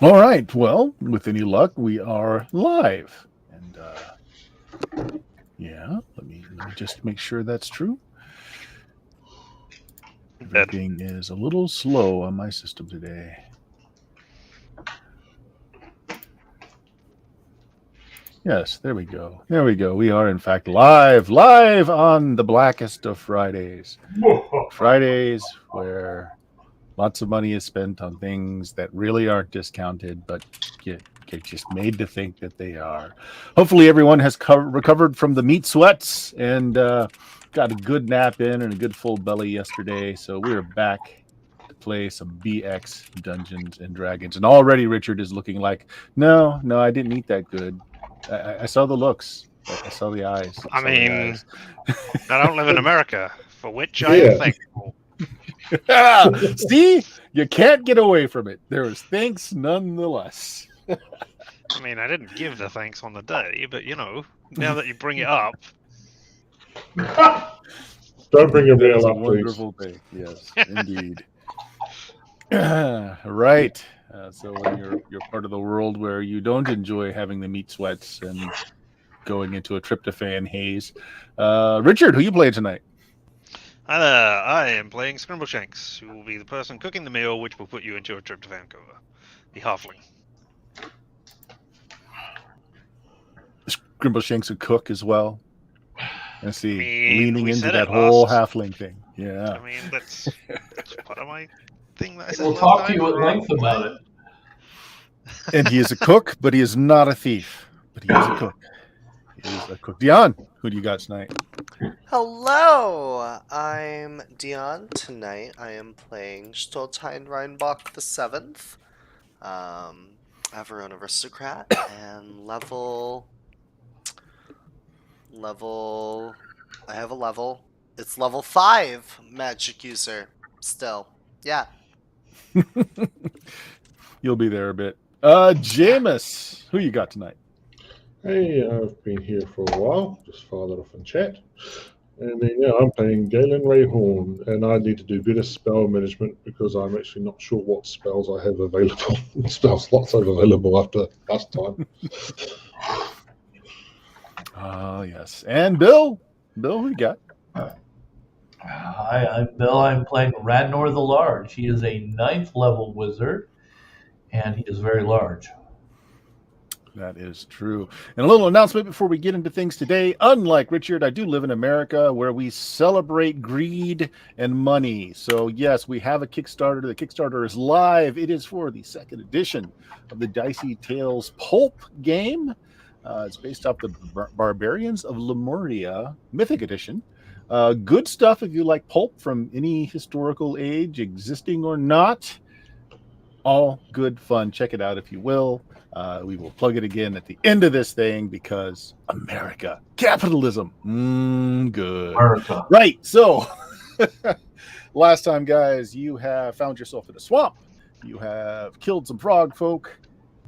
All right. Well, with any luck, we are live. And yeah, let me just make sure that's true. Dead. Everything is a little slow on my system today. Yes, there we go. There we go. We are in fact live on the blackest of Fridays. Fridays where lots of money is spent on things that really aren't discounted, but get just made to think that they are. Hopefully, everyone has recovered from the meat sweats and got a good nap in and a good full belly yesterday. So we're back to play some BX Dungeons and Dragons. And already Richard is looking like, no, I didn't eat that good. I saw the looks. I saw the eyes. I saw the mean, eyes. I don't live in America, for which I am thankful. See, you can't get away from it. There is thanks nonetheless. I mean, I didn't give the thanks on the day, but now that you bring it up, Don't bring your That meal is a up, please. wonderful thing. Yes, indeed. Right. So when you're part of the world where you don't enjoy having the meat sweats and going into a tryptophan haze, Richard, who you playing tonight? I am playing Scrimbleshanks, who will be the person cooking the meal, which will put you into a tryptophan coma. The halfling. Scrimbleshanks a cook as well. I see, leaning into that whole halfling thing. Yeah. I mean, that's part of my thing that I said We'll last talk time. to you at length about it. And he is a cook, but he is not a thief. But he is a cook. He is a cook. Dion, who do you got tonight? Hello, I'm Dion. Tonight I am playing Stoltine Reinbach the Seventh. I have our own aristocrat and level. I have a level. It's level 5 magic user. Still, yeah. You'll be there a bit. Jameis, who you got tonight? Hey, I've been here for a while, just fired off in chat. And then, I'm playing Galen Rayhorn, and I need to do better spell management because I'm actually not sure what spells I have available. Spell slots I have available after last time. Yes. And Bill, who you got? Hi, I'm Bill. I'm playing Radnor the Large. He is a 9th level wizard, and he is very large. That is true. And a little announcement before we get into things today. Unlike Richard, I do live in America where we celebrate greed and money. So, yes, we have a Kickstarter. The Kickstarter is live. It is for the second edition of the Dicey Tales Pulp game. It's based off the Barbarians of Lemuria Mythic Edition. Good stuff if you like pulp from any historical age, existing or not. All good fun. Check it out if you will. We will plug it again at the end of this thing because America, capitalism, good. America. Right. So last time, guys, you have found yourself in a swamp. You have killed some frog folk.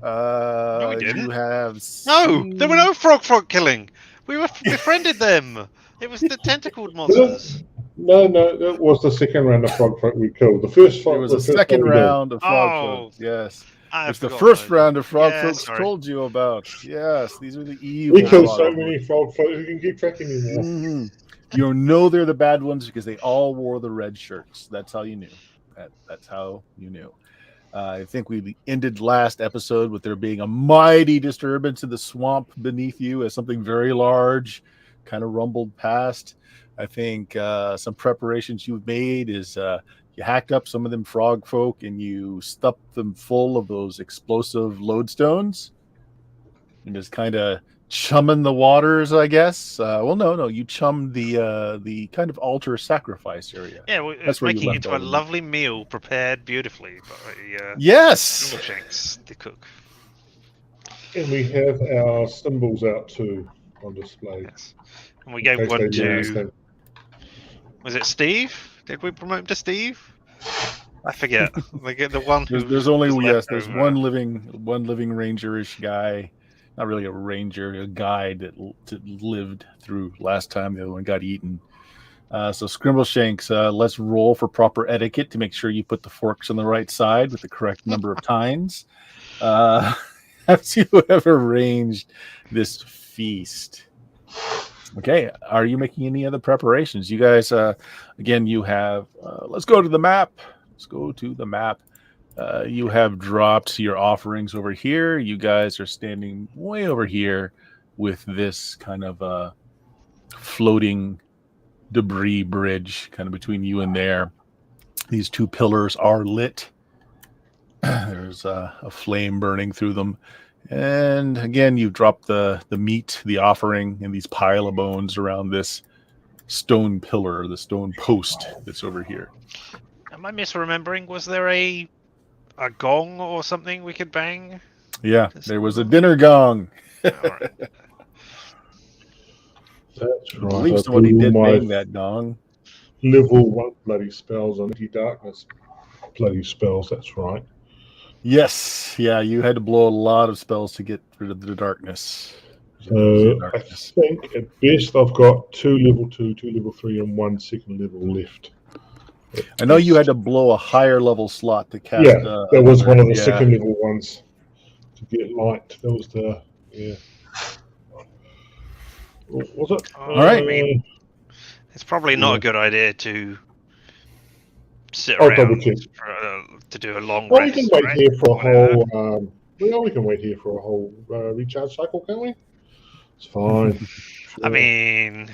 No, we didn't. You have there were no frog killing. We befriended them. It was the tentacled monsters. No, that was the second round of frog folk we killed. The first There was a second round of frog folk. Yes. It's the first round of frog folks told you about. Yes, these are the evil. We killed so many frog folk, we can keep tracking anymore. Mm-hmm. You know they're the bad ones because they all wore the red shirts. That's how you knew. That's how you knew. I think we ended last episode with there being a mighty disturbance in the swamp beneath you as something very large kind of rumbled past. I think some preparations you've made is you hacked up some of them frog folk and you stuffed them full of those explosive lodestones and just kind of chumming the waters, I guess. No, you chummed the kind of altar sacrifice area. Yeah, that's making it into a lovely meal prepared beautifully by yes, Scrimbleshanks, the cook. And we have our symbols out too on display. Yes. And we gave one to... Was it Steve? Did we promote him to Steve? I forget. The one. There's only there's one living ranger-ish guy. Not really a ranger, a guy that lived through last time. The other one got eaten. So Scrimbleshanks, let's roll for proper etiquette to make sure you put the forks on the right side with the correct number of tines. Have you ever arranged this feast? Okay, are you making any other preparations? You guys, again, you have, let's go to the map. Let's go to the map. You have dropped your offerings over here. You guys are standing way over here with this kind of floating debris bridge kind of between you and there. These two pillars are lit. There's a flame burning through them. And again, you've dropped the meat, the offering, and these pile of bones around this stone pillar, the stone post that's over here. Am I misremembering? Was there a gong or something we could bang? Yeah, there was a dinner gong. Alright. That's I right. believe I somebody do did my bang that gong. level 1 bloody spells on anti-darkness bloody spells. That's right. Yes, yeah, you had to blow a lot of spells to get rid of the darkness. So I think at best I've got 2 level 2, 2 level 3, and 1 second level left. I know you had to blow a higher level slot to cast. Yeah, that was one of the yeah. second level ones to get light. That was the Was it? All right. I mean, it's probably not a good idea to sit I'll around double check. to do a long Well, rest. we can wait right? here for a whole. We can wait here for a whole recharge cycle, can't we? It's fine. I mean,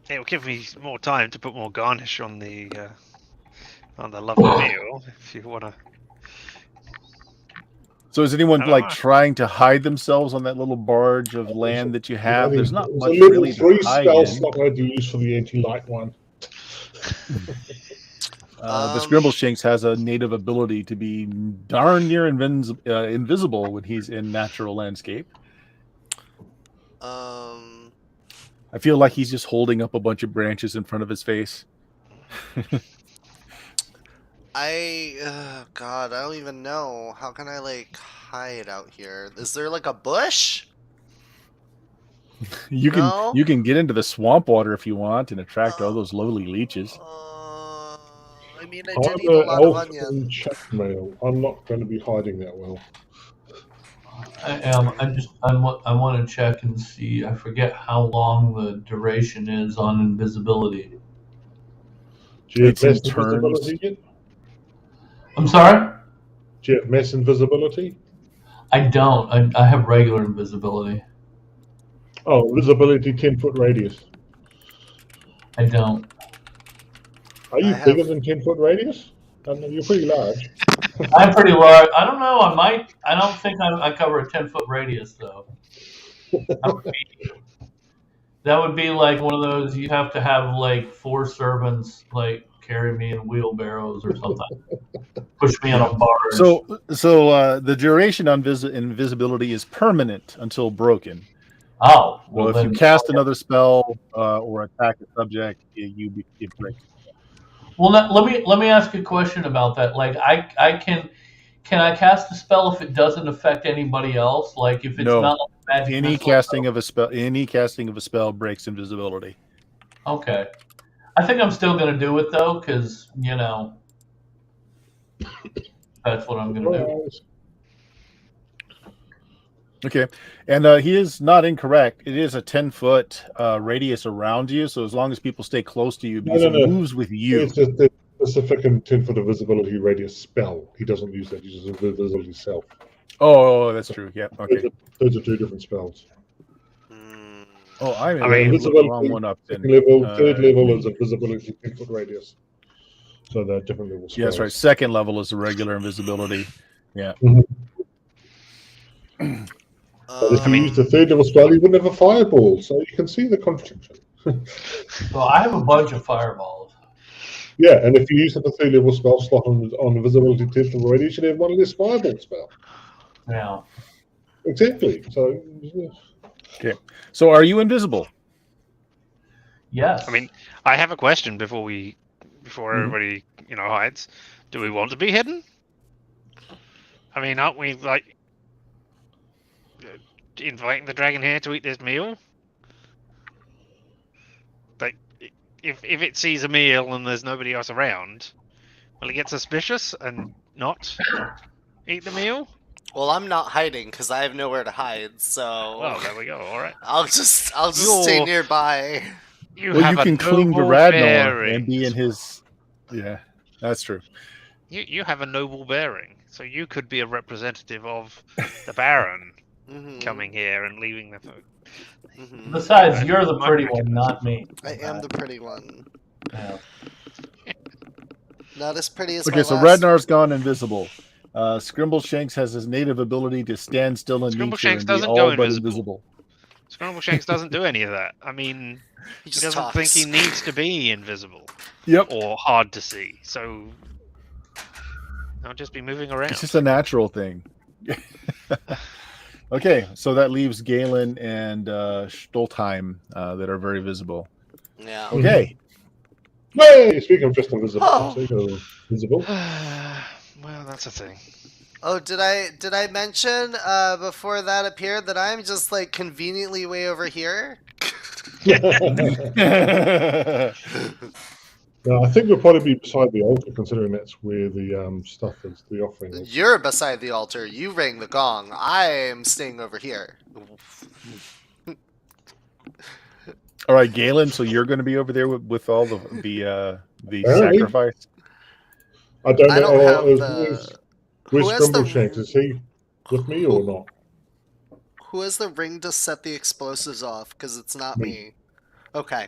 it will give me more time to put more garnish on the lovely meal. If you want to. So is anyone I don't like know. trying to hide themselves on that little barge of land that you have? There's not There's much a level really 3 to hide spell in. slot I had to use for the anti-light one. The Scrimbleshanks has a native ability to be darn near invisible when he's in natural landscape. I feel like he's just holding up a bunch of branches in front of his face. God, I don't even know. How can I like hide out here? Is there like a bush? You No? can get into the swamp water if you want and attract all those lovely leeches. I mean, I did I'm eat a an lot of elf onion. in chainmail. I'm not going to be hiding that well. I am. I want to check and see. I forget how long the duration is on invisibility. Do you have It's in mass invisibility turns. yet? I'm sorry? Do you have mass invisibility? I don't. I have regular invisibility. Oh, invisibility 10-foot radius. I don't. Are you I bigger have- than 10-foot radius? You're pretty large. I'm pretty large. I don't know. I might. I don't think I cover a 10-foot radius though. That would be like one of those. You have to have like 4 servants like carry me in wheelbarrows or something. Push me on a barge. So the duration on invisibility is permanent until broken. Oh, Well, if you cast another spell or attack a subject, it breaks. Well, let me ask a question about that. Like, I can I cast a spell if it doesn't affect anybody else? Like, if it's No. not like magic Any missile casting of a spell breaks invisibility. Okay, I think I'm still gonna do it though, because that's what I'm gonna do. Okay, and he is not incorrect. It is a 10-foot radius around you, so as long as people stay close to you, because No. he moves with you. It's just a specific 10-foot invisibility radius spell. He doesn't use that. He uses invisibility self. Oh, that's true. Yeah. Okay. Those are 2 different spells. Oh, I mean, may have looked the invisibility wrong one up. Then. Third level is invisibility 10-foot radius. So they're different level spells. Yeah, that's right. Second level is the regular invisibility. Yeah. But if you use the 3rd level spell, you wouldn't have a fireball. So you can see the contradiction. Well, I have a bunch of fireballs. Yeah, and if you use the 3rd level spell slot on invisibility 10th level radius, you should have one less fireball spell. Yeah. Exactly. So. Okay. So are you invisible? Yes. I mean, I have a question before everybody hides. Do we want to be hidden? I mean, aren't we like inviting the dragon here to eat this meal? Like, if it sees a meal and there's nobody else around, will it get suspicious and not eat the meal? Well, I'm not hiding because I have nowhere to hide. So. Well, there we go. All right. I'll just stay nearby. You Well, have you a can cling to noble Radnor bearing and be in as well. his. Yeah, that's true. You have a noble bearing, so you could be a representative of the Baron coming here and leaving the. Besides, you're the pretty one, not me. I am the pretty one. Yeah. Not as pretty as Okay, my so last. Radnar's gone invisible. Scrimbleshanks has his native ability to stand still in nature Scrimbleshanks and be doesn't all go but invisible. invisible. Scrimbleshanks doesn't do any of that. I mean, He he just doesn't talks. think he needs to be invisible Yep, or hard to see, so I'll just be moving around. it's just a natural thing. Okay, so that leaves Galen and Stoltheim that are very visible. Yeah. Okay, Hey, speaking of just invisible, Oh. visible. Well, that's a thing. Oh, did I mention before that appeared that I'm just like conveniently way over here? No, I think we'll probably be beside the altar, considering that's where the stuff is, the offering is. You're beside the altar. You rang the gong. I'm staying over here. all right, Galen. So you're going to be over there with all the Apparently. sacrifice. I don't I know. don't have Where's who has the- Scrimbleshanks? Is he with me or not? Who has the ring to set the explosives off? Because it's not Me. me. Okay.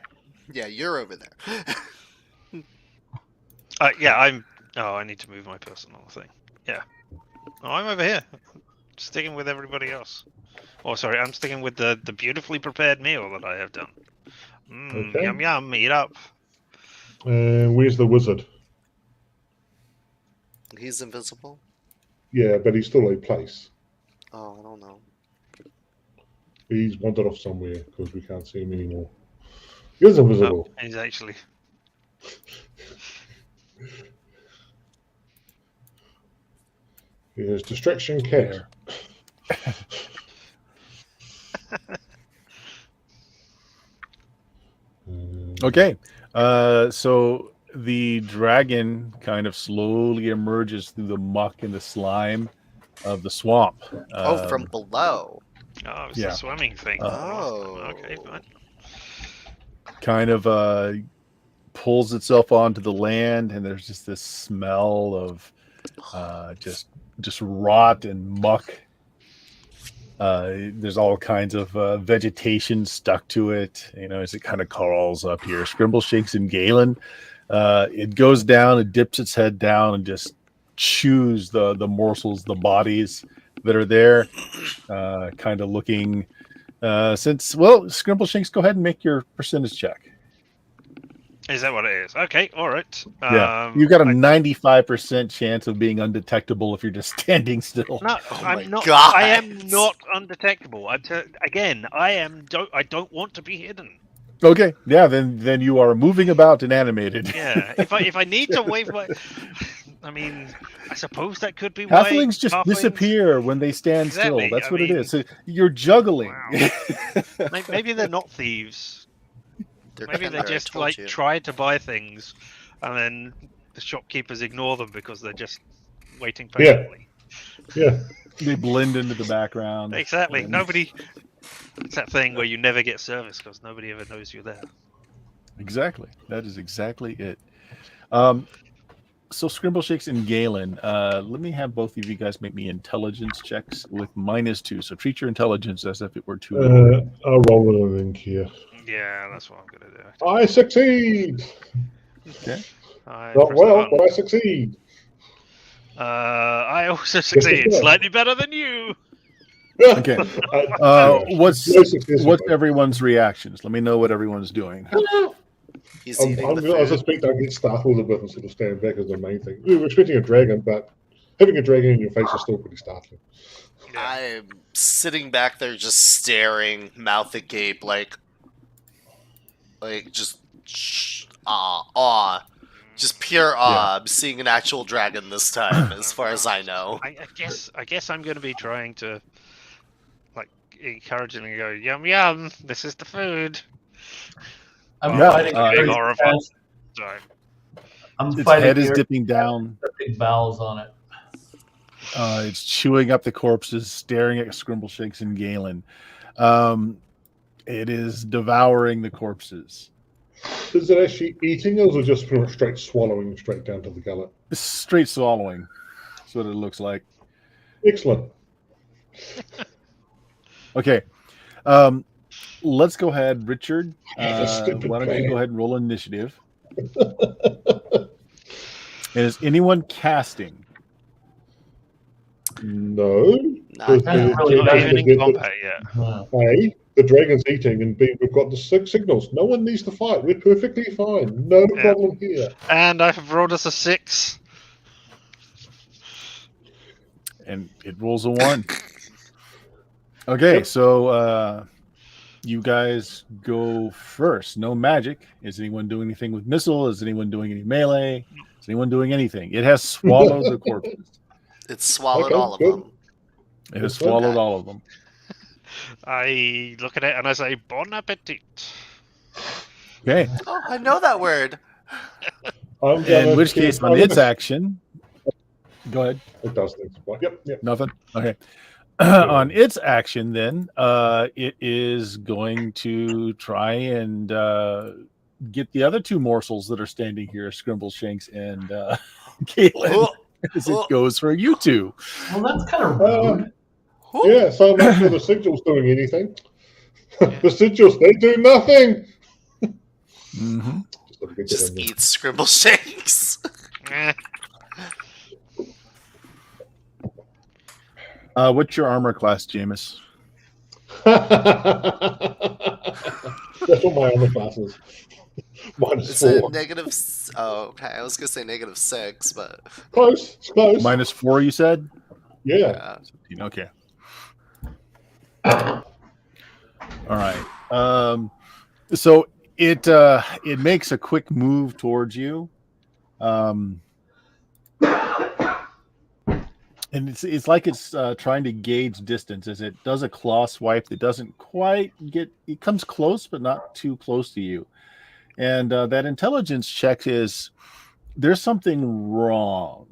Yeah, you're over there. Yeah, I'm. Oh, I need to move my personal thing. Yeah. Oh, I'm over here, sticking with everybody else. Oh, sorry, I'm sticking with the beautifully prepared meal that I have done. Okay. Yum yum, eat up. Where's the wizard? He's invisible. Yeah, but he's still a place. Oh, I don't know. He's wandered off somewhere because we can't see him anymore. He is invisible. Oh, he's actually. Here's Distraction Cat. Okay, so the dragon kind of slowly emerges through the muck and the slime of the swamp. From below. Oh, it's Yeah. the swimming thing. Oh. Okay, fine. Kind of pulls itself onto the land, and there's just this smell of just rot and muck. There's all kinds of vegetation stuck to it, as it kind of crawls up here. Scrimbleshanks and Galen, it goes down, it dips its head down, and just chews the morsels, the bodies that are there, kind of looking. Scrimbleshanks, go ahead and make your percentage check. Is that what it is? Okay, all right. Yeah, you got a 95% chance of being undetectable if you're just standing still. No, Oh my I'm not. God. I am not undetectable. Again, I don't want to be hidden. Okay, yeah, then you are moving about and animated. Yeah, if I need to wave my, I mean, I suppose that could be why Halflings just disappear when they stand Exactly, still. That's I what it mean- is. So you're juggling. Wow. Maybe they're not thieves. Maybe they Kinder, I just told you. try to buy things, and then the shopkeepers ignore them because they're just waiting patiently. Yeah. They blend into the background. Exactly. And- Nobody. It's that thing where you never get service because nobody ever knows you're there. Exactly. That is exactly it. So Scrimbleshanks and Galen, let me have both of you guys make me intelligence checks with -2. So treat your intelligence as if it were 2. I'll roll a link here. Yeah, that's what I'm gonna do. I succeed. Okay. I Not press the well, button. but I succeed. I also succeed. well. Slightly better than you. Okay. Yeah. What's No success, what's mate. everyone's reactions? Let me know what everyone's doing. He's I eating the food. suspect I get startled a bit and sort of stand back as the main thing. We were expecting a dragon, but having a dragon in your face is still pretty startling. Yeah. I'm sitting back there just staring, mouth agape, like just awe. Just pure awe. I'm seeing an actual dragon this time, as far as I know. I guess I'm going to be trying to encouragingly go yum yum. This is the food. I'm Yeah, fighting big very horrifying. fast. So I'm Its fighting head is very dipping down. big bowels on it. It's chewing up the corpses, staring at Scrimbleshanks and Galen. It is devouring the corpses. Is it actually eating, or is it just pretty much straight swallowing straight down to the gullet? Straight swallowing. That's what it looks like. Excellent. Okay. Let's go ahead, Richard. Stupid Why don't plan. you go ahead and roll initiative? And is anyone casting? No. Not The- yet. really the- Not doesn't even in the- combat yet. A, the dragon's eating, and B, we've got the signals. No one needs to fight. We're perfectly fine. No Yeah. problem here. And I have rolled us a 6. And it rolls a 1. Okay, Yep. so you guys go first. No magic. Is anyone doing anything with missile? Is anyone doing any melee? Is anyone doing anything? It has swallowed the corpses. It's swallowed Okay, all of good. them. It has Okay. swallowed all of them. I look at it and I say, Bon appetit. Okay. Oh, I know that word. I'm gonna In which give- case, on I'm its gonna- action, go ahead. It does things. Yep. Nothing. Okay. On its action, then it is going to try and get the other 2 morsels that are standing here, Scrimbleshanks and Caitlin, Oh, as it goes for you 2. Well, that's kind of rude. oh. Yeah, so I'm not sure the signal's doing anything. The signals, they do nothing. Mm-hmm. Just, let me get Just in there. eat scribble shakes. Eh, What's your armor class, Jameis? That's what my armor class is. Minus Is it 4. negative? Oh, okay. I was gonna say -6, but Close. It's close. -4, you said? Yeah. Okay. All right. So it makes a quick move towards you. And it's like it's trying to gauge distance as it does a claw swipe that doesn't quite get. It comes close, but not too close to you. And that intelligence check is there's something wrong.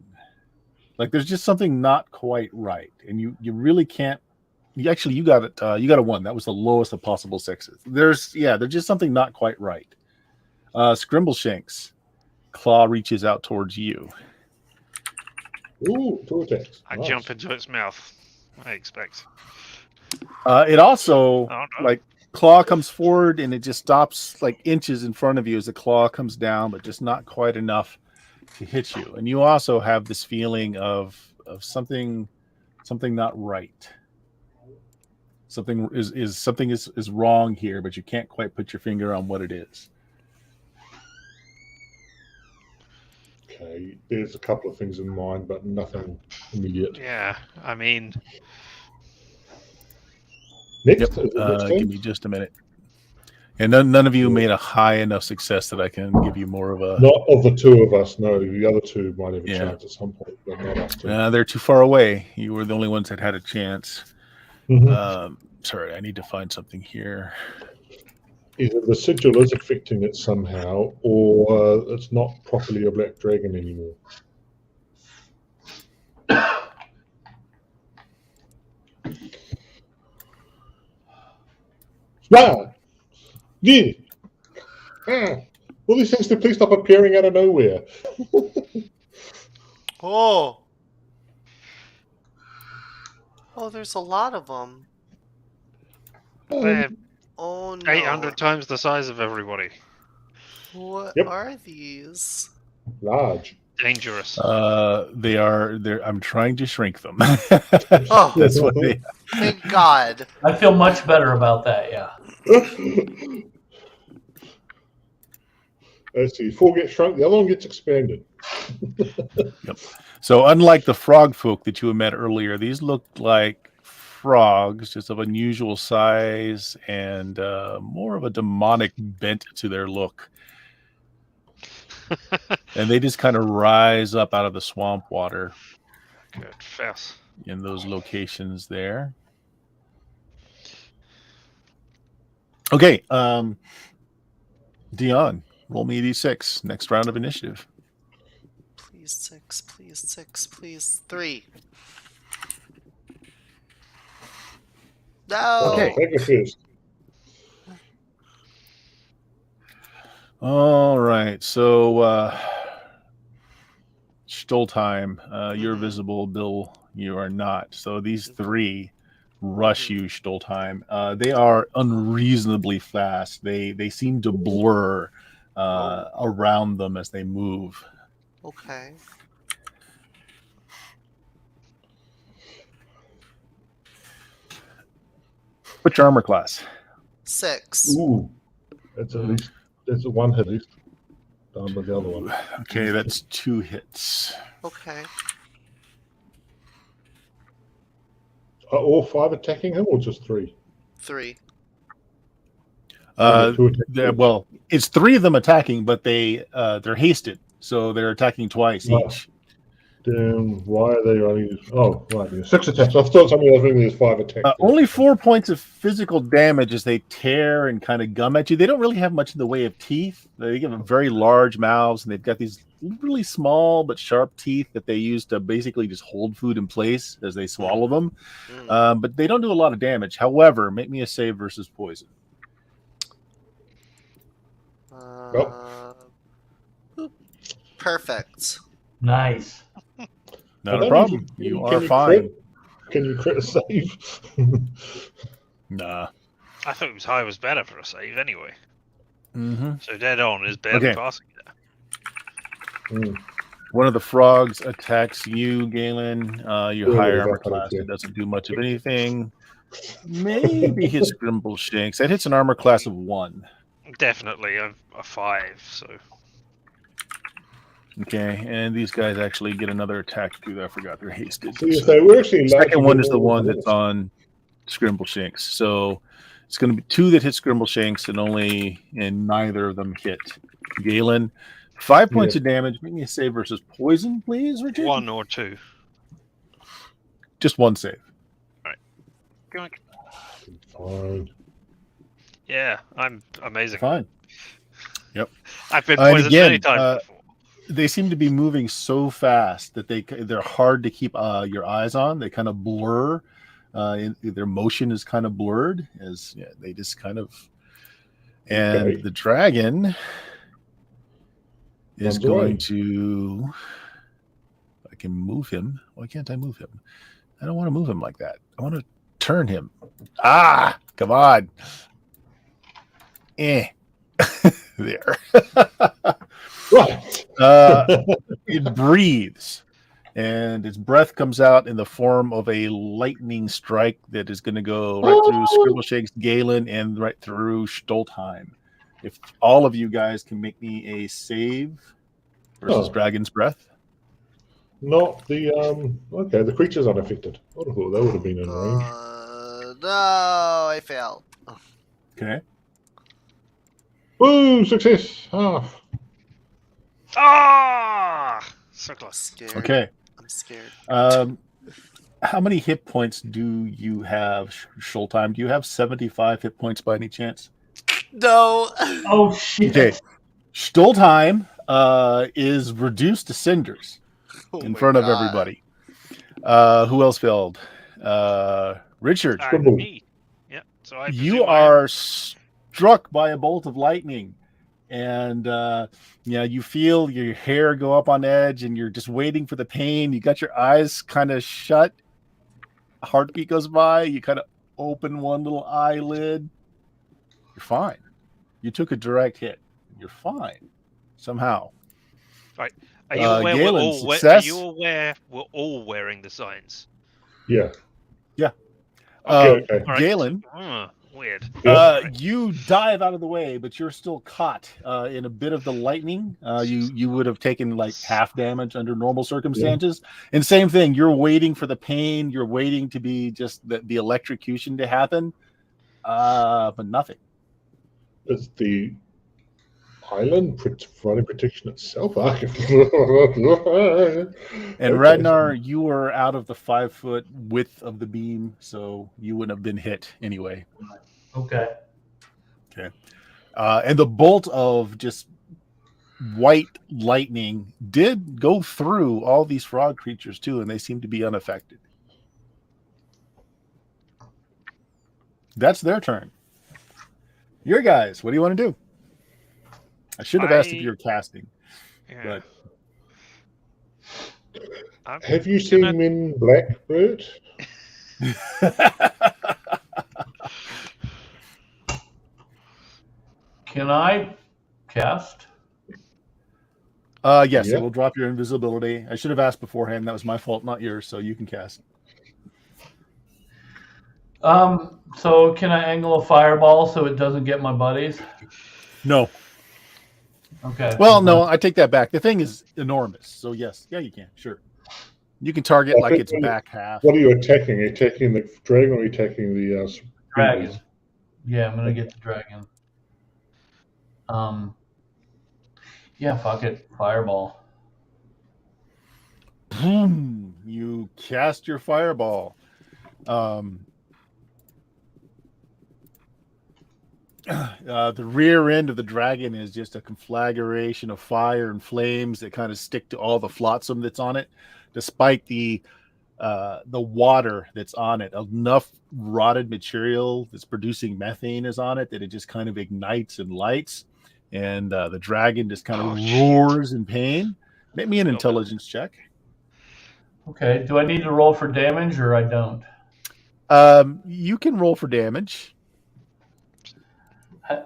Like there's just something not quite right, and you really can't. You got it. You got a 1. That was the lowest of possible sixes. There's just something not quite right. Scrimbleshanks, claw reaches out towards you. Ooh, 2 attacks. I Nice. jump into its mouth. I expect. It also Oh, no. like claw comes forward and it just stops like inches in front of you as the claw comes down, but just not quite enough to hit you. And you also have this feeling of something not right. Something is wrong here, but you can't quite put your finger on what it is. Okay, there's a couple of things in mind, but nothing immediate. Yeah, I mean, Next, Yep. next Give turn? me just a minute. And none of you made a high enough success that I can give you more of a. Not of the 2 of us, no. The other 2 might have a Yeah. chance at some point, but not us 2. They're too far away. You were the only ones that had a chance. Mhm. Sorry, I need to find something here. Either the sigil is affecting it somehow, or it's not properly a black dragon anymore. Ah! Yeah! Ah! All these things to please stop appearing out of nowhere. oh, there's a lot of them. they're Oh no! 800 times the size of everybody. What Yep. are these? Large. Dangerous. They're. I'm trying to shrink them. Oh. That's what they. Thank God. I feel much better about that. Yeah. Let's see. 4 gets shrunk, the other one gets expanded. So unlike the frog folk that you had met earlier, these looked like frogs, just of unusual size and more of a demonic bent to their look. And they just kind of rise up out of the swamp water Good. Fast. in those locations there. Okay, Dion, roll me a d6. Next round of initiative. Please 6, please 6, please 3. No. Okay. Take it first. All right. So, Stoltheim, you're Mhm. visible. Bill, you are not. So these three rush you, Stoltheim. They are unreasonably fast. They seem to blur around them as they move. Okay. What's your armor class? 6. Ooh, that's at least that's a one hit at least. Down by the other one. Okay, that's 2 hits. Okay. Are all 5 attacking him or just 3? 3. I get 2 attacks each. Well, it's 3 of them attacking, but they're hasted, so they're attacking twice Oh. each. Then why are they only? Oh, right. Yeah, 6 attacks. I thought somebody was thinking there's 5 attacks. Only 4 points of physical damage as they tear and kind of gum at you. They don't really have much in the way of teeth. They have very large mouths, and they've got these really small but sharp teeth that they use to basically just hold food in place as they swallow them. But they don't do a lot of damage. However, make me a save versus poison. Perfect. Nice. Not a problem. You are fine. Can you crit a save? Nah. I thought it was high was better for a save anyway. Mm-hmm. So dead on is barely passing it. One of the frogs attacks you, Galen. Your higher armor exactly, class. yeah. It doesn't do much of anything. Maybe hits Grimbleshanks. That hits an armor class of 1. Definitely a 5. So Okay, and these guys actually get another attack too. I forgot they're hasted. So we're actually The second one is the all one that's on Scrimbleshanks. So it's going to be 2 that hit Scrimbleshanks, and neither of them hit Galen. 5 points of damage. Make me a save versus poison, please, Richard. 1 or 2. Just 1 save. Go on. Fine. Yeah, I'm amazing. Fine. Yep. I've been And poisoned again, many times before. they seem to be moving so fast that they're hard to keep your eyes on. They kind of blur. Their motion is kind of blurred as they just kind of. And the dragon is going to. I can move him. Why can't I move him? I don't want to move him like that. I want to turn him. Ah, come on. There. Right. It breathes, and its breath comes out in the form of a lightning strike that is going to go right through Scrimbleshanks, Galen, and right through Stoltheim. If all of you guys can make me a save versus Dragon's Breath. Not the okay, the creature's unaffected. I would have thought that would have been in range. No, I failed. Okay. Woo! Success! So close. Scared. Okay. I'm scared. How many hit points do you have, Stoltheim? Do you have 75 hit points by any chance? No. Oh shit. Okay. Stoltheim is reduced to cinders in front of everybody. Who else failed? Richard. Me. Yeah. So You are struck by a bolt of lightning, and you feel your hair go up on edge, and you're just waiting for the pain. You got your eyes kind of shut. A heartbeat goes by. You kind of open one little eyelid. You're fine. You took a direct hit. You're fine somehow. Right. Are you aware Galen, are you aware we're all wearing the signs? Yeah. Yeah. Okay. Right. Galen, weird. you dive out of the way, but you're still caught in a bit of the lightning. You would have taken like half damage under normal circumstances. And same thing, you're waiting for the pain. You're waiting to be just the electrocution to happen, but nothing. Is the island providing protection itself? And Ragnar, you were out of the 5-foot width of the beam, so you wouldn't have been hit anyway. Okay. And the bolt of just white lightning did go through all these frog creatures too, and they seem to be unaffected. That's their turn. Your guys, what do you want to do? I should have asked if you were casting. Yeah. I'm Have you seen gonna- Men in Black, Bert? Can I cast? Yes, Yeah. it will drop your invisibility. I should have asked beforehand. That was my fault, not yours. So you can cast. So can I angle a fireball so it doesn't get my buddies? No. Okay. Well, no, I take that back. The thing is enormous. So yes, yeah, you can. Sure. You can target I like think its when you- back half. What are you attacking? Are you attacking the dragon or are you attacking the Dragon. Yeah, I'm gonna get the dragon. Yeah, fuck it. Fireball. Boom! You cast your fireball. The rear end of the dragon is just a conflagration of fire and flames that kind of stick to all the flotsam that's on it, despite the water that's on it. Enough rotted material that's producing methane is on it that it just kind of ignites and lights, and the dragon just kind of roars in pain. Make me an intelligence check. Okay. Do I need to roll for damage or I don't? You can roll for damage.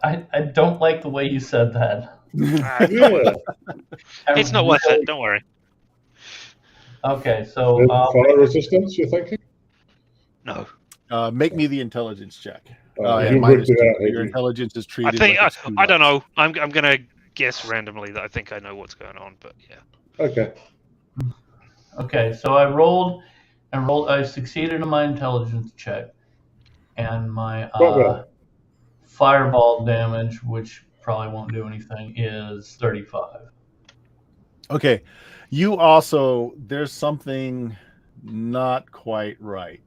I don't like the way you said that. Yeah. It's not worth it. Don't worry. Okay, so Fire resistance, you're thinking? No. Make me the intelligence check. You And worked it out, your have you? intelligence is I treated. think like it's too I don't low. know. I'm gonna guess randomly that I think I know what's going on, but yeah. Okay. okay, so I rolled. I succeeded in my intelligence check, and my Quite well. fireball damage, which probably won't do anything, is 35. Okay. You also, there's something not quite right.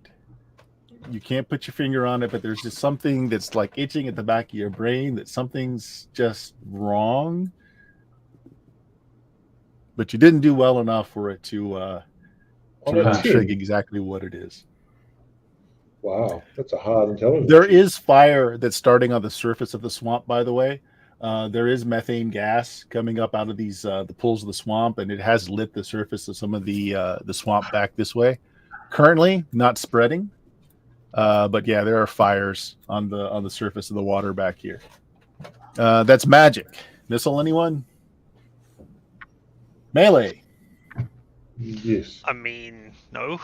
You can't put your finger on it, but there's just something that's like itching at the back of your brain that something's just wrong. But you didn't do well enough for it to really trig exactly what it is. Wow, that's a hard intelligence. There is fire that's starting on the surface of the swamp, by the way. There is methane gas coming up out of these the pools of the swamp, and it has lit the surface of some of the swamp back this way. Currently, not spreading, but yeah, there are fires on the surface of the water back here. That's magic. Missile anyone? Melee. Yes. I mean, no.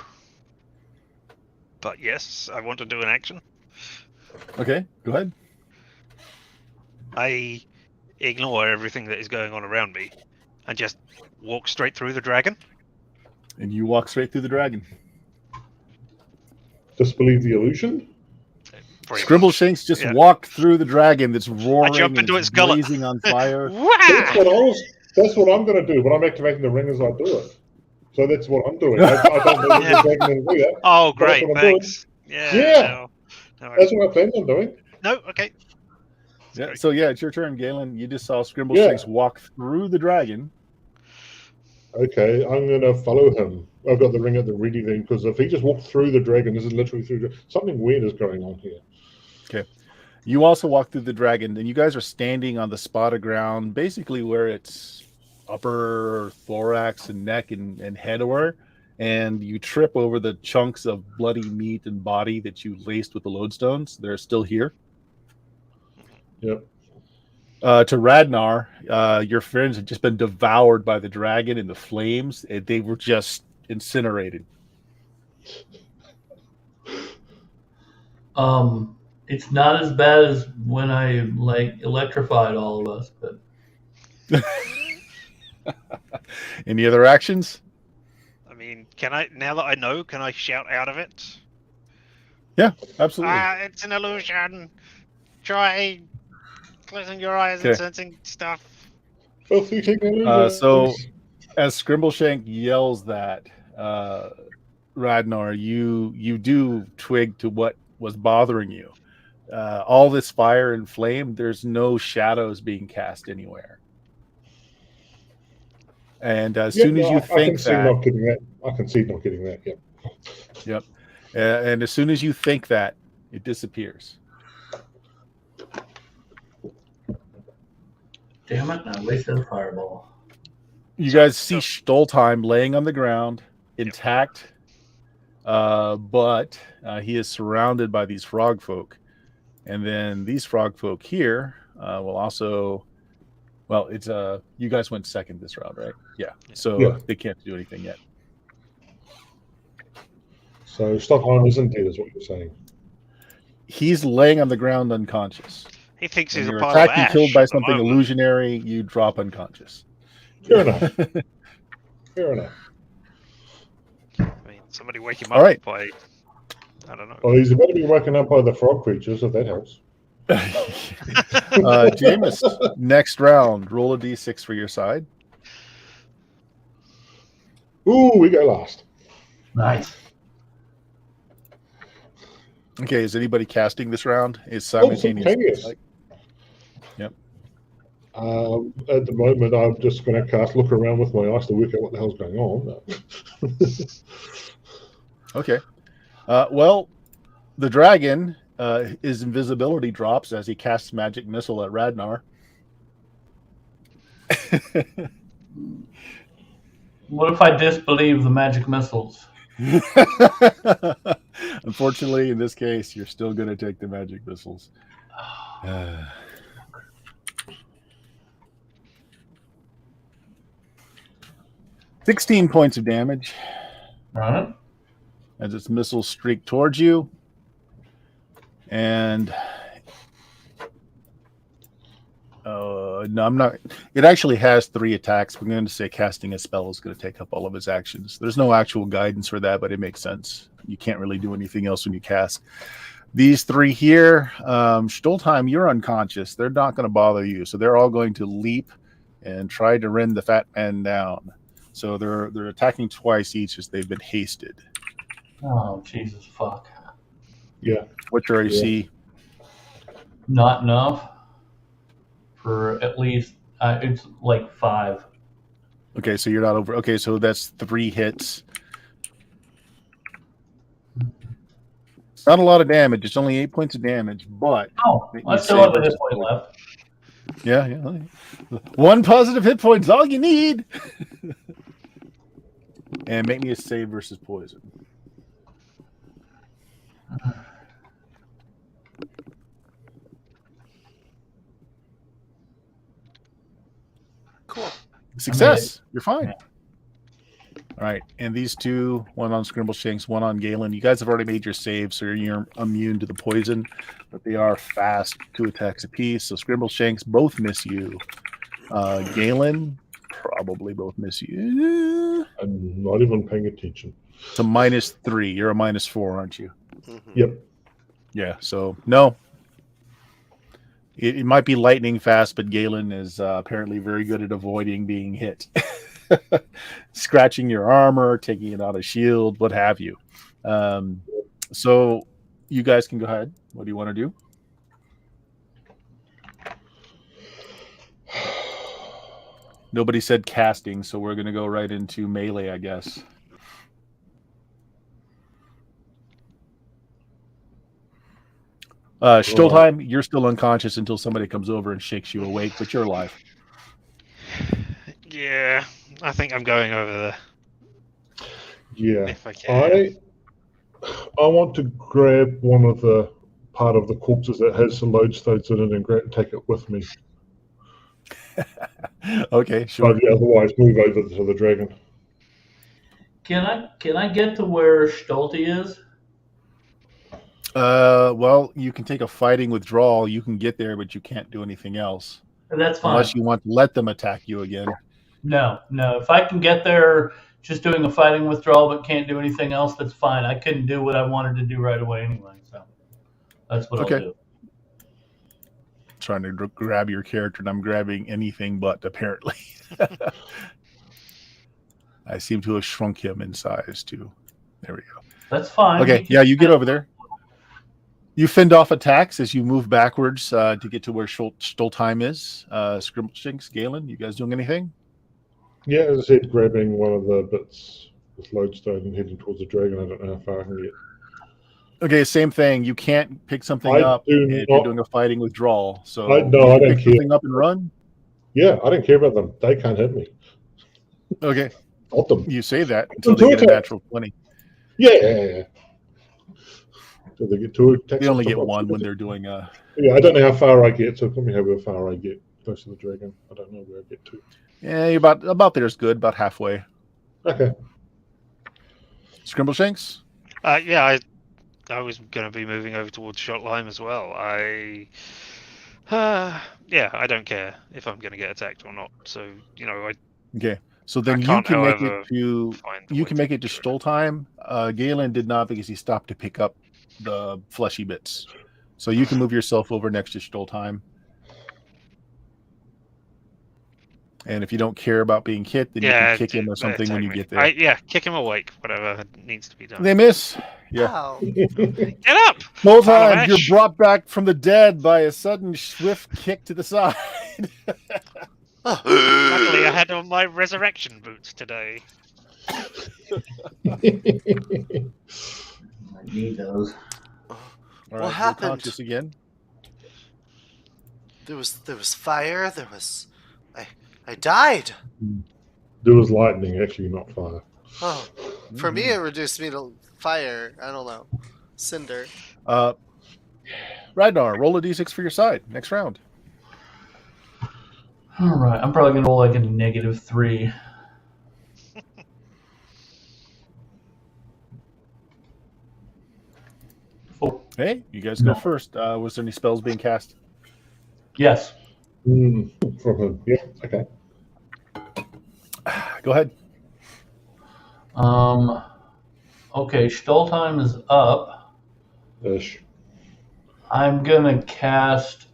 But yes, I want to do an action. Okay, go ahead. I ignore everything that is going on around me and just walk straight through the dragon. And you walk straight through the dragon. Disbelieve the illusion? Scribbleshanks just Yeah. walked through the dragon that's roaring. I jump into and its gullet. blazing on fire. That's what I'm going to do. When I'm activating the ring as I do it. So that's what I'm doing. I don't know Yeah. the dragon will do that. Oh, But that's great, what I'm thanks. Yeah. Yeah. No, That's what I planned on doing. no, okay. Yeah, so yeah, it's your turn, Galen. You just saw Scribbleshanks walk through the dragon. Okay, I'm going to follow him. I've got the ring at the ready then, because if he just walked through the dragon, this is literally through. Something weird is going on here. Okay. You also walk through the dragon, and you guys are standing on the spot of ground, basically where its upper thorax and neck and head were, and you trip over the chunks of bloody meat and body that you laced with the lodestones. They're still here. Yep. To Radnar, your friends had just been devoured by the dragon and the flames. And they were just incinerated. It's not as bad as when I electrified all of us, but Any other actions? I mean, can I, now that I know, can I shout out of it? Yeah, absolutely. It's an illusion. Try closing your eyes Okay. and sensing stuff. Filthy technology. So, as Scrimbleshank yells that, Radnar, you do twig to what was bothering you. All this fire and flame, there's no shadows being cast anywhere. And as soon as you I think can see that, not getting that. I can see not getting that. Yep. yep, and as soon as you think that, it disappears. Damn it! I wasted a fireball. You guys see Stoltheim laying on the ground, intact, but he is surrounded by these frog folk. And then these frog folk here will also... Well, it's you guys went second this round, right? Yeah. So they can't do anything yet. So Stockholm isn't dead, is what you're saying. He's laying on the ground unconscious. He thinks When he's a you're pile of attacked and ash killed by at the something moment. illusionary, you drop unconscious. Fair enough. Fair enough. I mean, somebody wake him All up right. by, I don't know. Well, he's about to be woken up by the frog creatures, if that helps. Jameis, next round, roll a d6 for your side. Ooh, we go last. Nice. Okay, is anybody casting this round? It's simultaneous. simultaneous. Yep. At the moment, I'm just going to cast look around with my eyes to work out what the hell's going on. Okay. Well, the dragon, his invisibility drops as he casts magic missile at Radnar. What if I disbelieve the magic missiles? Unfortunately, in this case, you're still going to take the magic missiles. 16 points of damage All right. as its missiles streak towards you. And no, I'm not. It actually has 3 attacks. We're going to say casting a spell is going to take up all of his actions. There's no actual guidance for that, but it makes sense. You can't really do anything else when you cast. These 3 here, Stoltheim, you're unconscious. They're not going to bother you. So they're all going to leap and try to rend the fat man down. So they're attacking twice each as they've been hasted. Oh, Jesus, fuck. Yeah. What's your AC? Not enough for at least, it's like 5. Okay, so you're not over. Okay, so that's 3 hits. Not a lot of damage. It's only 8 points of damage, but Oh, You I still say have a hit versus point left. yeah. 1 positive hit point is all you need. And make me a save versus poison. Cool. Success. You're fine. Yeah. All right. And these 2, one on Scrimbleshanks, one on Galen. You guys have already made your save, so you're immune to the poison, but they are fast 2 attacks apiece. So Scrimbleshanks both miss you. Galen probably both miss you. I'm not even paying attention. It's a -3. You're a -4, aren't you? Mm-hmm. Yep. Yeah. So no. It might be lightning fast, but Galen is apparently very good at avoiding being hit. Scratching your armor, taking it out of shield, what have you. So you guys can go ahead. What do you want to do? Nobody said casting, so we're going to go right into melee, I guess. Stoltheim, you're still unconscious until somebody comes over and shakes you awake, but you're alive. Yeah, I think I'm going over there Yeah. if I can. I want to grab one of the part of the corpses that has the lodestones in it and take it with me. Okay, sure. But otherwise, move over to the dragon. Can I get to where Stolte is? Well, you can take a fighting withdrawal. You can get there, but you can't do anything else. That's fine. Unless you want to let them attack you again. No. If I can get there just doing a fighting withdrawal but can't do anything else, that's fine. I couldn't do what I wanted to do right away anyway, so that's what Okay. I'll do. Trying to grab your character, and I'm grabbing anything but, apparently. I seem to have shrunk him in size, too. There we go. That's fine. Okay, yeah, you get over there. You fend off attacks as you move backwards to get to where Stoltheim is. Scrimbleshanks, Galen, you guys doing anything? Yeah, as I said, grabbing one of the bits with lodestone and heading towards the dragon. I don't know how far I can get. Okay, same thing. You can't pick something I up do if not- you're doing a fighting withdrawal. So I you can don't pick care. something up and run. Yeah, I don't care about them. They can't hit me. Okay, Got them. you say that until they get a natural 20. Yeah. Do they get 2 attacks? They only on top get of one it? when they're doing Yeah, I don't know how far I get, so let me know how far I get close to the dragon. I don't know where I get to. Yeah, you're about there is good, about halfway. Okay. Yeah, Scrimbleshanks? I was going to be moving over towards Shot Lime as well. Yeah, I don't care if I'm going to get attacked or not. So Okay. So I then you can't, can make it however, to find the you way can make it to through. Stoltheim. Galen did not because he stopped to pick up the fleshy bits. So you can move yourself over next to Stoltheim. And if you don't care about being hit, then you can kick him or something when you get there. Kick him awake, whatever needs to be done. They miss. Yeah. Ow. Get up! Stoltheim, you're Salamesh! brought back from the dead by a sudden swift kick to the side. Luckily, I had on my resurrection boots today. I need those. All What right, you're happened? conscious again. There was fire. I died. There was lightning, actually, not fire. Oh, for me it reduced me to fire. I don't know, cinder. Ragnar, roll a d6 for your side next round. All right, I'm probably gonna roll like a -3. Oh, Hey, you guys go No. first. Was there any spells being cast? yes. From him. Yeah, okay. Go ahead. Okay, Stoltheim is up. Ish. I'm gonna cast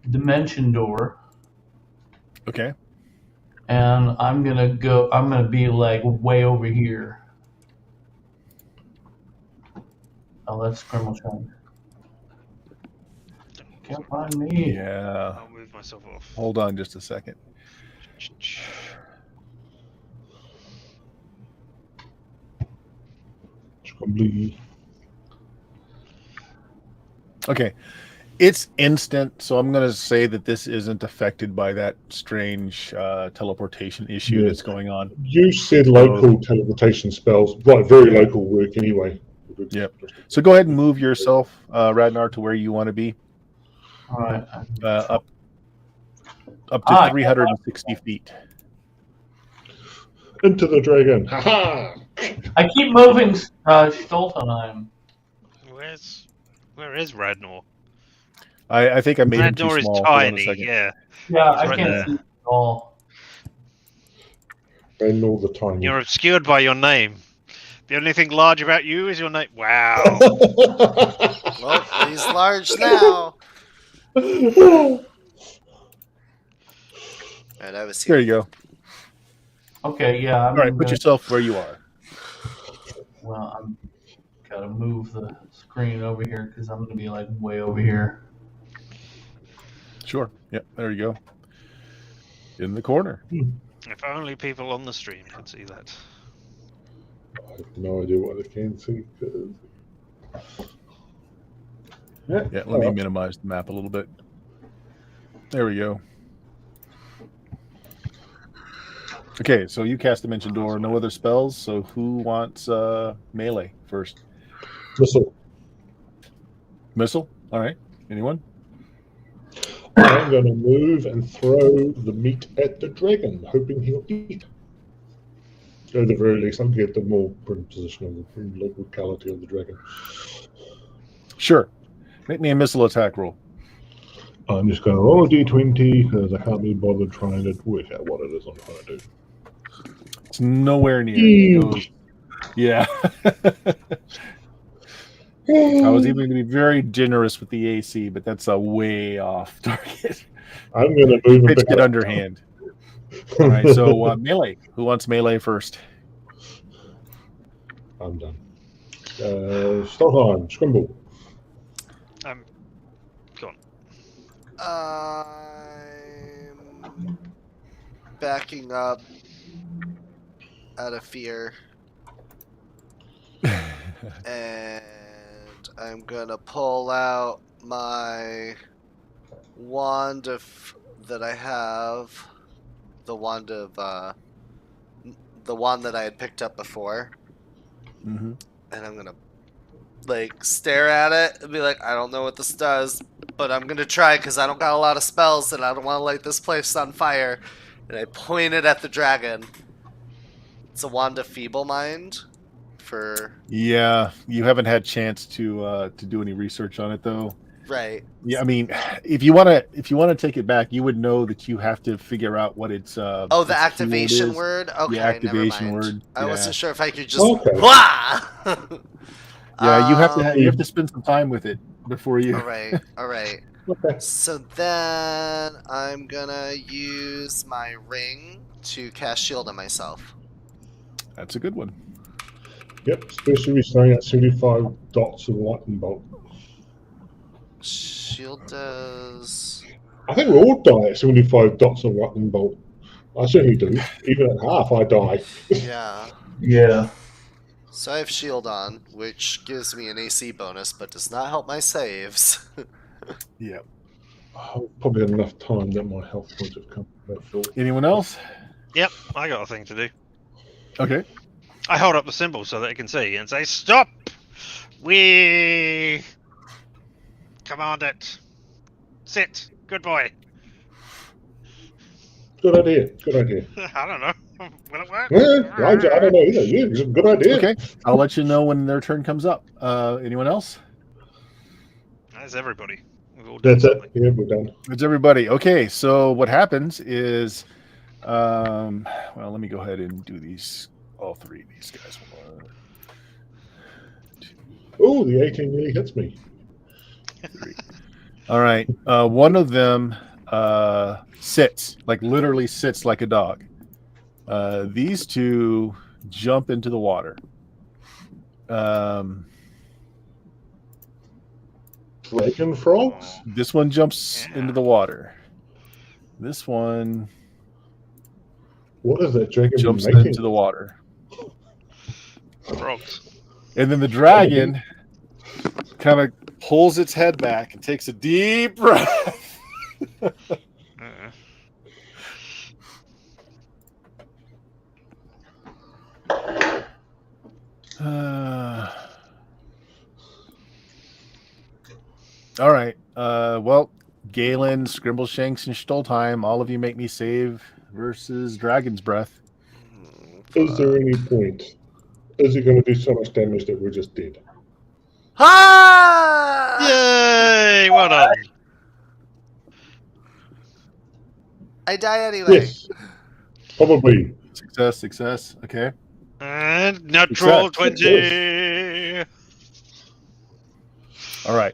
Dimension Door, Okay. and I'm gonna be like way over here. Oh, that's Scrimbleshank. Can't find me. Yeah. I'll move myself off. Hold on just a second. Okay. It's instant, so I'm going to say that this isn't affected by that strange teleportation issue that's going on. You said local teleportation spells, right? Very local work anyway. Yep. So go ahead and move yourself, Ragnar, to where you want to be. All right. Up to 360 feet. Into the dragon. Ha-ha! I keep moving Stoltheim. Where is Radnor? I think I made him too Radnor is small. Hold on a tiny, second. yeah. Yeah, He's I right can't there. see it at all. And all the time. You're obscured by your name. The only thing large about you is your name. Wow. Well, he's large now. Alright, I was here. There you go. Okay, yeah. All right, put yourself where you are. Well, I'm gotta move the screen over here because I'm gonna be like way over here. Sure. Yep, there you go. In the corner. If only people on the stream could see that. I have no idea what they can see. Yeah, let me minimize the map a little bit. There we go. Okay, so you cast Dimension Door, no other spells, so who wants melee first? Missile. Missile? All right. Anyone? I'm going to move and throw the meat at the dragon, hoping he'll eat. At the very least, I'll get the more position of the locality of the dragon. Sure. Make me a missile attack roll. I'm just going to roll a d20 because I can't be bothered trying to work out what it is I'm trying to do. It's nowhere near. It goes, yeah. I was even going to be very generous with the AC, but that's a way off target. I'm going to move Pitched it underhand. All right, so melee. Who wants melee first? I'm done. Stoltheim, Scrimble. I'm gone. I'm backing up out of fear. And I'm gonna pull out my wand of that I have the wand of the wand that I had picked up before, Mm-hmm. and I'm gonna like stare at it and be like, I don't know what this does, but I'm gonna try because I don't got a lot of spells and I don't want to light this place on fire. And I point it at the dragon. It's a wand of feeble mind. For Yeah, you haven't had chance to do any research on it though. right. Yeah, I mean, if you wanna take it back, you would know that you have to figure out what its Oh, the its keyword activation is. word. The Okay, never activation mind. word. I Yeah. wasn't sure if I could just. Okay. Wah! Yeah, you have to Um, you have to spend some time with it before you. All right, all right. Okay. So then I'm gonna use my ring to cast shield on myself. That's a good one. Yep. Especially we're staying at 75 dots of lightning bolt. Shield does. I think we all die at 75 dots of lightning bolt. I certainly do. Even at half, I die. Yeah. Yeah. So I have shield on, which gives me an AC bonus, but does not help my saves. Yeah. Oh, probably had enough time that my health points have come back full. Anyone else? Yep, I got a thing to do. Okay. I hold up the symbol so that it can see and say, "Stop! We command it. Sit. Good boy." Good idea. Good idea. I don't know. Will it work? Yeah, I don't know either. Yeah, it's a good idea. Okay. I'll let you know when their turn comes up. Anyone else? That's everybody. We've all done That's it. something. Yeah, we're done. It's everybody. Okay, so what happens is, well, let me go ahead and do these, all three of these guys. 1, 2, Oh, the 18 really hits me. 3. All right. One of them sits, like literally sits like a dog. These two jump into the water. Dragon frogs? This one jumps Yeah. into the water. This one What is that dragon jumps making? into the water. Frogs. And then the dragon kind of pulls its head back and takes a deep breath. Uh-uh. All right. Well, Galen, Scrimbleshanks, and Stoltheim, all of you make me save versus Dragon's Breath. Is there any point? Is it going to do so much damage that we're just dead? Ah! Yay! Well done. I die anyway. Yes. Probably. Success. Okay. And natural Success. 20. All right.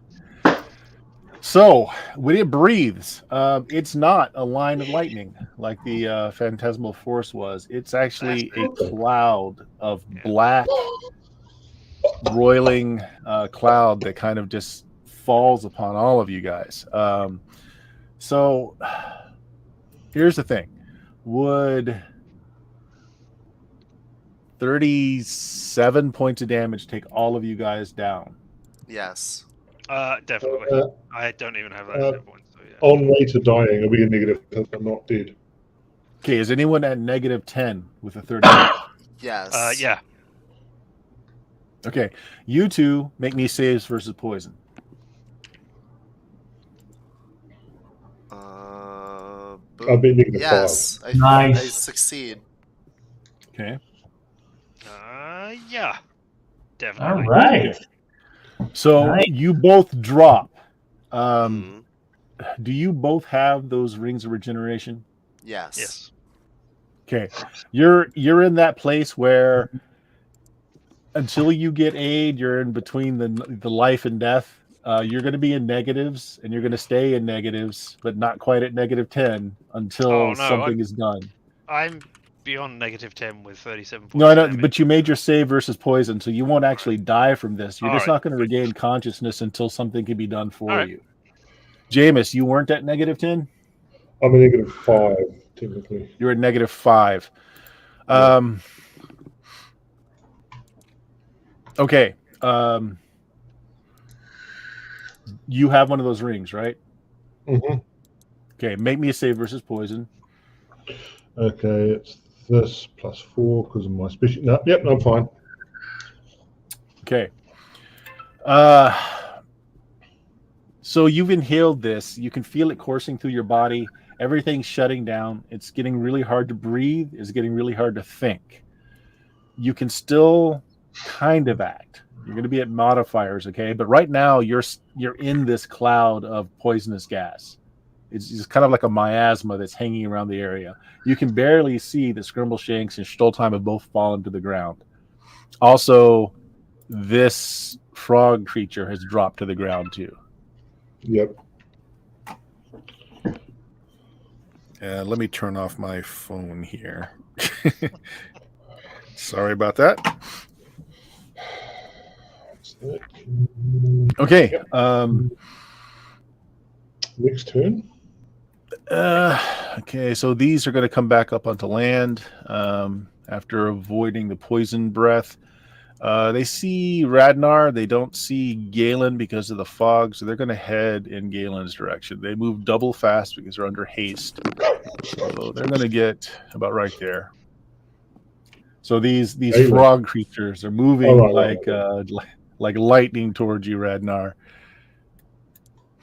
So when it breathes, it's not a line of lightning like the phantasmal force was. It's actually a cloud of black, roiling cloud that kind of just falls upon all of you guys. So here's the thing. Would 37 points of damage take all of you guys down? Yes. Definitely. I don't even have that hit point. So yeah. On way to dying, are we a negative because I'm not dead? Okay, is anyone at -10 with a 30? Yes. Yeah. Okay, you two make me saves versus poison. I'll Boom. be negative Yes. Nice. I succeed. Okay. Yeah. All Definitely. right. So Nice. you both drop. Mhm. Do you both have those rings of regeneration? Yes. Yes. Okay. You're in that place where until you get aid, you're in between the life and death. You're going to be in negatives, and you're going to stay in negatives, but not quite at -10 until Oh, no, something is done. I'm beyond -10 with 37 points. No, I know, of damage. but you made your save versus poison, so you won't actually die from this. You're All just right. not going to regain consciousness until something can be done for All right. you. Jameis, you weren't at -10? I'm a negative 5, technically. You're at -5. Yeah. Okay. You have one of those rings, right? Mm-hmm. Okay, make me a save versus poison. Okay, it's this plus 4 because of my species. No, yep, I'm fine. Okay. So you've inhaled this. You can feel it coursing through your body. Everything's shutting down. It's getting really hard to breathe. It's getting really hard to think. You can still kind of act. You're going to be at modifiers, okay? But right now you're in this cloud of poisonous gas. It's just kind of like a miasma that's hanging around the area. You can barely see that Scrimbleshanks and Stoltheim have both fallen to the ground. Also, this frog creature has dropped to the ground too. Yep. Let me turn off my phone here. Sorry about that. Okay. Yep. Next turn. Okay, so these are going to come back up onto land after avoiding the poison breath. They see Radnar. They don't see Galen because of the fog, so they're going to head in Galen's direction. They move double fast because they're under haste. So they're going to get about right there. So these frog creatures are moving like lightning towards you, Radnar.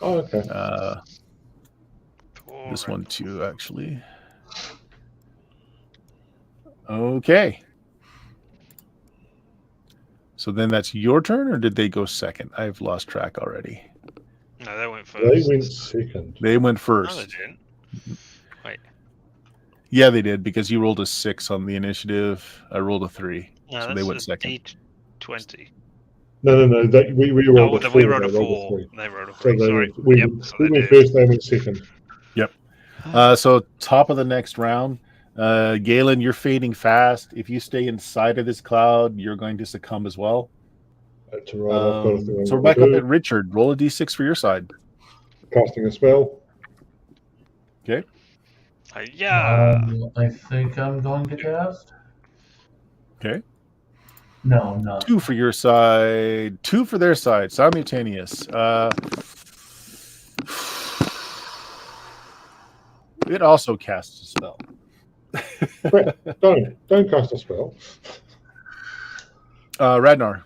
Oh, okay. This one too, actually. Okay. So then that's your turn, or did they go second? I've lost track already. No, they went first. They went second. They went No, first. they didn't. Wait. Yeah, they did, because you rolled a 6 on the initiative. I rolled a 3. No, So that's they went a second. D20. No. We rolled a 4. We rolled a they rolled 4. 3. They rolled a So 3. they, Sorry. we Yep, so they went did. first, they went second. Yep. So top of the next round, Galen, you're fading fast. If you stay inside of this cloud, you're going to succumb as well. That's right. I've got a thing So we're back up at Richard. Roll a d6 for your side. casting a spell. Okay. Yeah. I think I'm going to cast. Okay. No, I'm not. 2 for your side, 2 for their side. Simultaneous. It also casts a spell. Don't cast a spell. Radnar,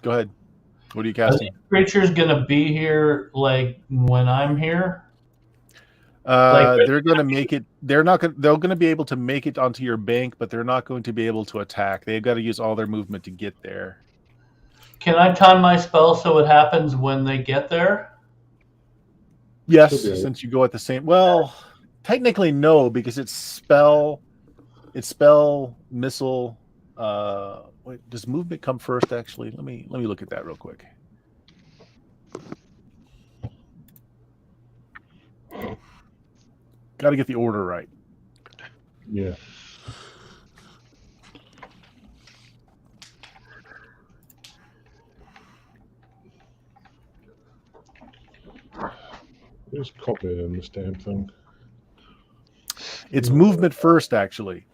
go ahead. What are you Are casting? these creatures gonna be here like when I'm here? They're going to make it. They're going to be able to make it onto your bank, but they're not going to be able to attack. They've got to use all their movement to get there. Can I time my spell so it happens when they get there? Yes, Should be. since you go at the same. Well, technically no, because it's spell, missile. Wait, does movement come first? Actually, let me look at that real quick. Got to get the order right. Yeah. There's copy in this damn thing. It's movement first, actually.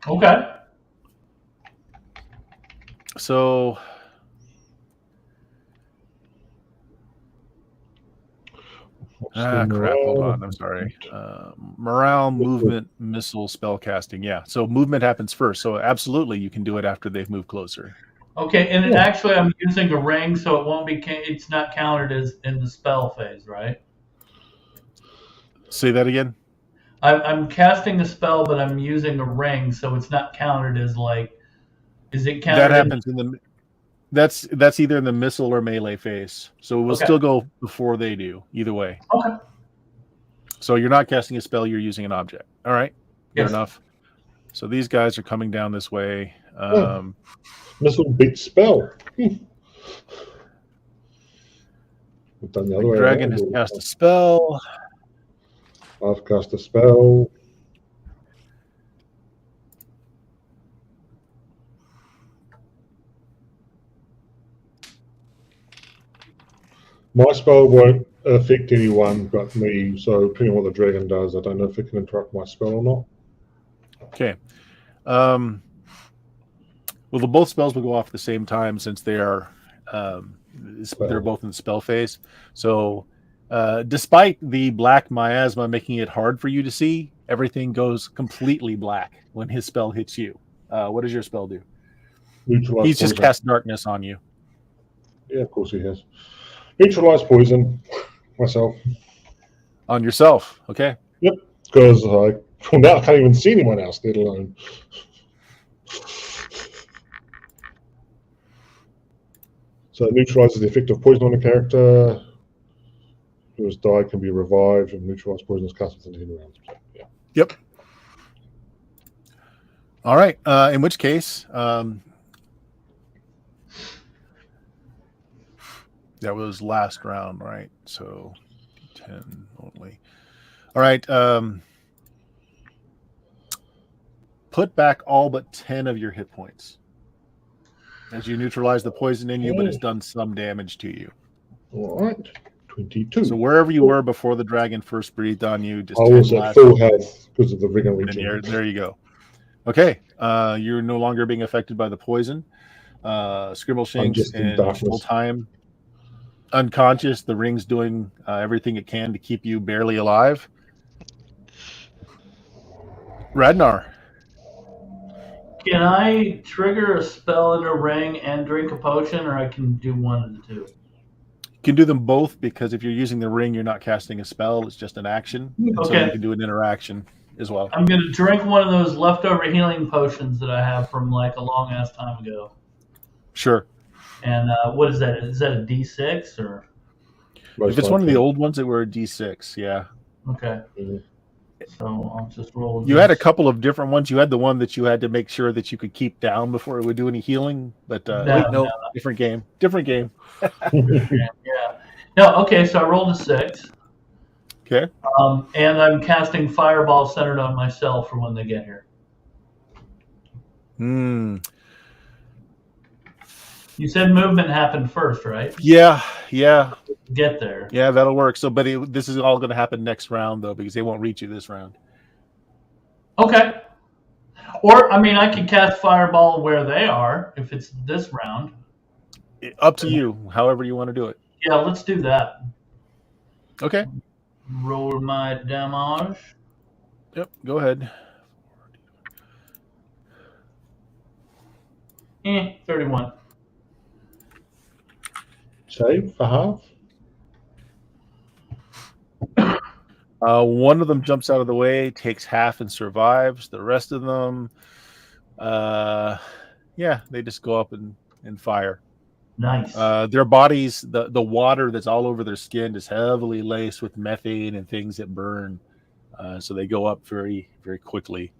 Okay. So crap, hold on, I'm sorry. Morale, movement, missile, spell casting. Yeah, so movement happens first, so absolutely you can do it after they've moved closer. Okay, and actually I'm using a ring, so it won't be. It's not counted as in the spell phase, right? Say that again. I'm casting a spell, but I'm using a ring, so it's not counted as like. Is it counted? That happens in the. That's either in the missile or melee phase, so it will still go before they do. Either way. Okay. So you're not casting a spell; you're using an object. All right, good Yes. enough. So these guys are coming down this way. Missile beats spell. We've done the other way Dragon has around. cast a spell. I've cast a spell. My spell won't affect anyone but me, so depending on what the dragon does, I don't know if it can interrupt my spell or not. Okay. Well, both spells will go off at the same time since they are they're both in the spell phase. So Despite the black miasma making it hard for you to see, everything goes completely black when his spell hits you. What does your spell do? Neutralize He's just poison. cast darkness on you. Yeah, of course he has. Neutralize poison. Myself. On yourself. Okay. Because now I can't even see anyone else, let alone. So it neutralizes the effect of poison on a character who has died, can be revived, and neutralize poison is cast within 10 rounds. So, yeah. Yep. All right. In which case, that was last round, right? So 10 only. All right. Put back all but 10 of your hit points as you neutralize the poison in you, but it's done some damage to you. All right. 22. So wherever you were before the dragon first breathed on you, just I 10 was at last. full health because of the rigor And region. there you go. Okay. You're no longer being affected by the poison. Scribbleshanks just in and darkness. full time unconscious. The ring's doing everything it can to keep you barely alive. Radnar. Can I trigger a spell in a ring and drink a potion, or I can do one of the two? You can do them both because if you're using the ring, you're not casting a spell. It's just an action. And so Okay. you can do an interaction as well. I'm going to drink one of those leftover healing potions that I have from like a long ass time ago. Sure. And what is that? Is that a D6 or? If it's one of the old ones, it were a D6. Yeah. Okay. Mhm. So I'll just roll. You had a couple of different ones. You had the one that you had to make sure that you could keep down before it would do any healing. But No. different game. Different game. Yeah. No. Okay. So I rolled a 6. Okay. And I'm casting Fireball centered on myself for when they get here. You said movement happened first, right? Yeah. Get there. Yeah, that'll work. So, but this is all going to happen next round, though, because they won't reach you this round. Okay. Or, I mean, I could cast Fireball where they are if it's this round. Up to you, however you want to do it. Yeah, let's do that. Okay. Roll my damage. Yep, go ahead. 31. Save for half. One of them jumps out of the way, takes half, and survives. The rest of them, they just go up and fire. Nice. Their bodies, the water that's all over their skin is heavily laced with methane and things that burn. So they go up very, very quickly.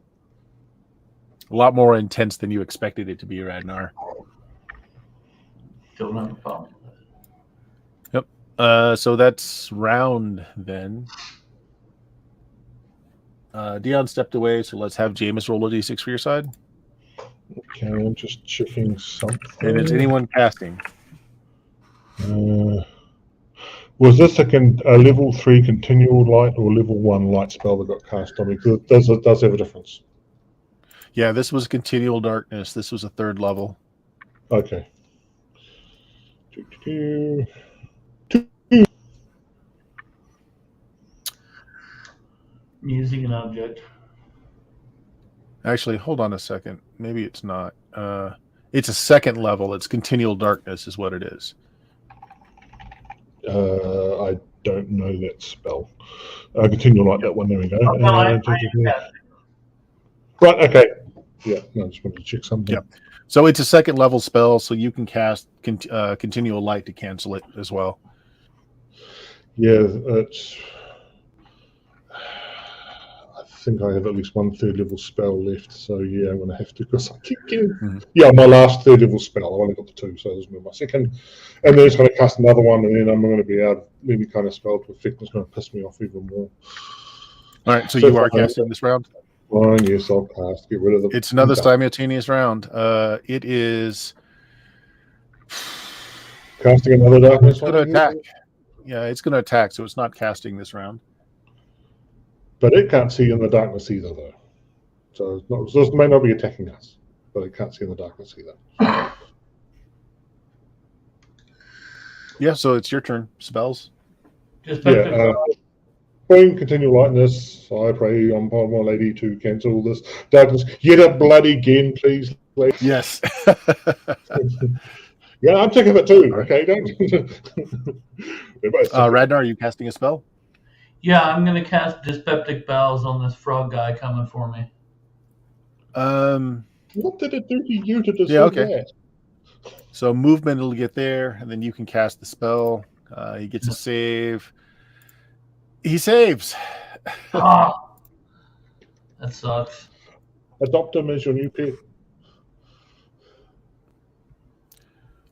A lot more intense than you expected it to be, Radnar. Don't have a problem. Yep. So that's round then. Dion stepped away, so let's have Jameis roll a d6 for your side. Okay, I'm just checking something. And it's anyone casting. Was this a level 3 continual light or level 1 light spell that got cast on me? Because it does have a difference. Yeah, this was continual darkness. This was a 3rd level. Okay. Using an object. Actually, hold on a second. Maybe it's not. It's a 2nd level. It's continual darkness is what it is. I don't know that spell. Continual light, that one. There we go. Right, okay. Yeah, no, I just wanted to check something. Yep. So it's a 2nd level spell, so you can cast continual light to cancel it as well. Yeah, it's. I think I have at least one 3rd level spell left, so yeah, I'm going to have to, because I keep getting. Mm-hmm. Yeah, my last 3rd level spell. I've only got the 2, so this is my 2nd. And then it's going to cast another one, and then I'm going to be out of any kind of spell to effect. It's going to piss me off even more. All right, so you are casting this round? Fine, yes, I'll cast. Get rid of the. It's another simultaneous round. It is. Casting another darkness. It's going to attack. Yeah, it's going to attack, so it's not casting this round. But it can't see in the darkness either, though. So it may not be attacking us, but it can't see in the darkness either. Yeah, so it's your turn. Spells. Just Yeah. Queen, continue lightness. I pray on my lady to cancel this darkness yet a bloody again, please. Yes. Yeah, I'm sick of it too. Okay, don't. Radnar, are you casting a spell? Yeah, I'm going to cast Dyspeptic Bowels on this frog guy coming for me. What did it do to you to deserve Yeah, okay. that? So movement will get there, and then you can cast the spell. He gets a save. He saves. Ah, that sucks. Adopt him as your new pet.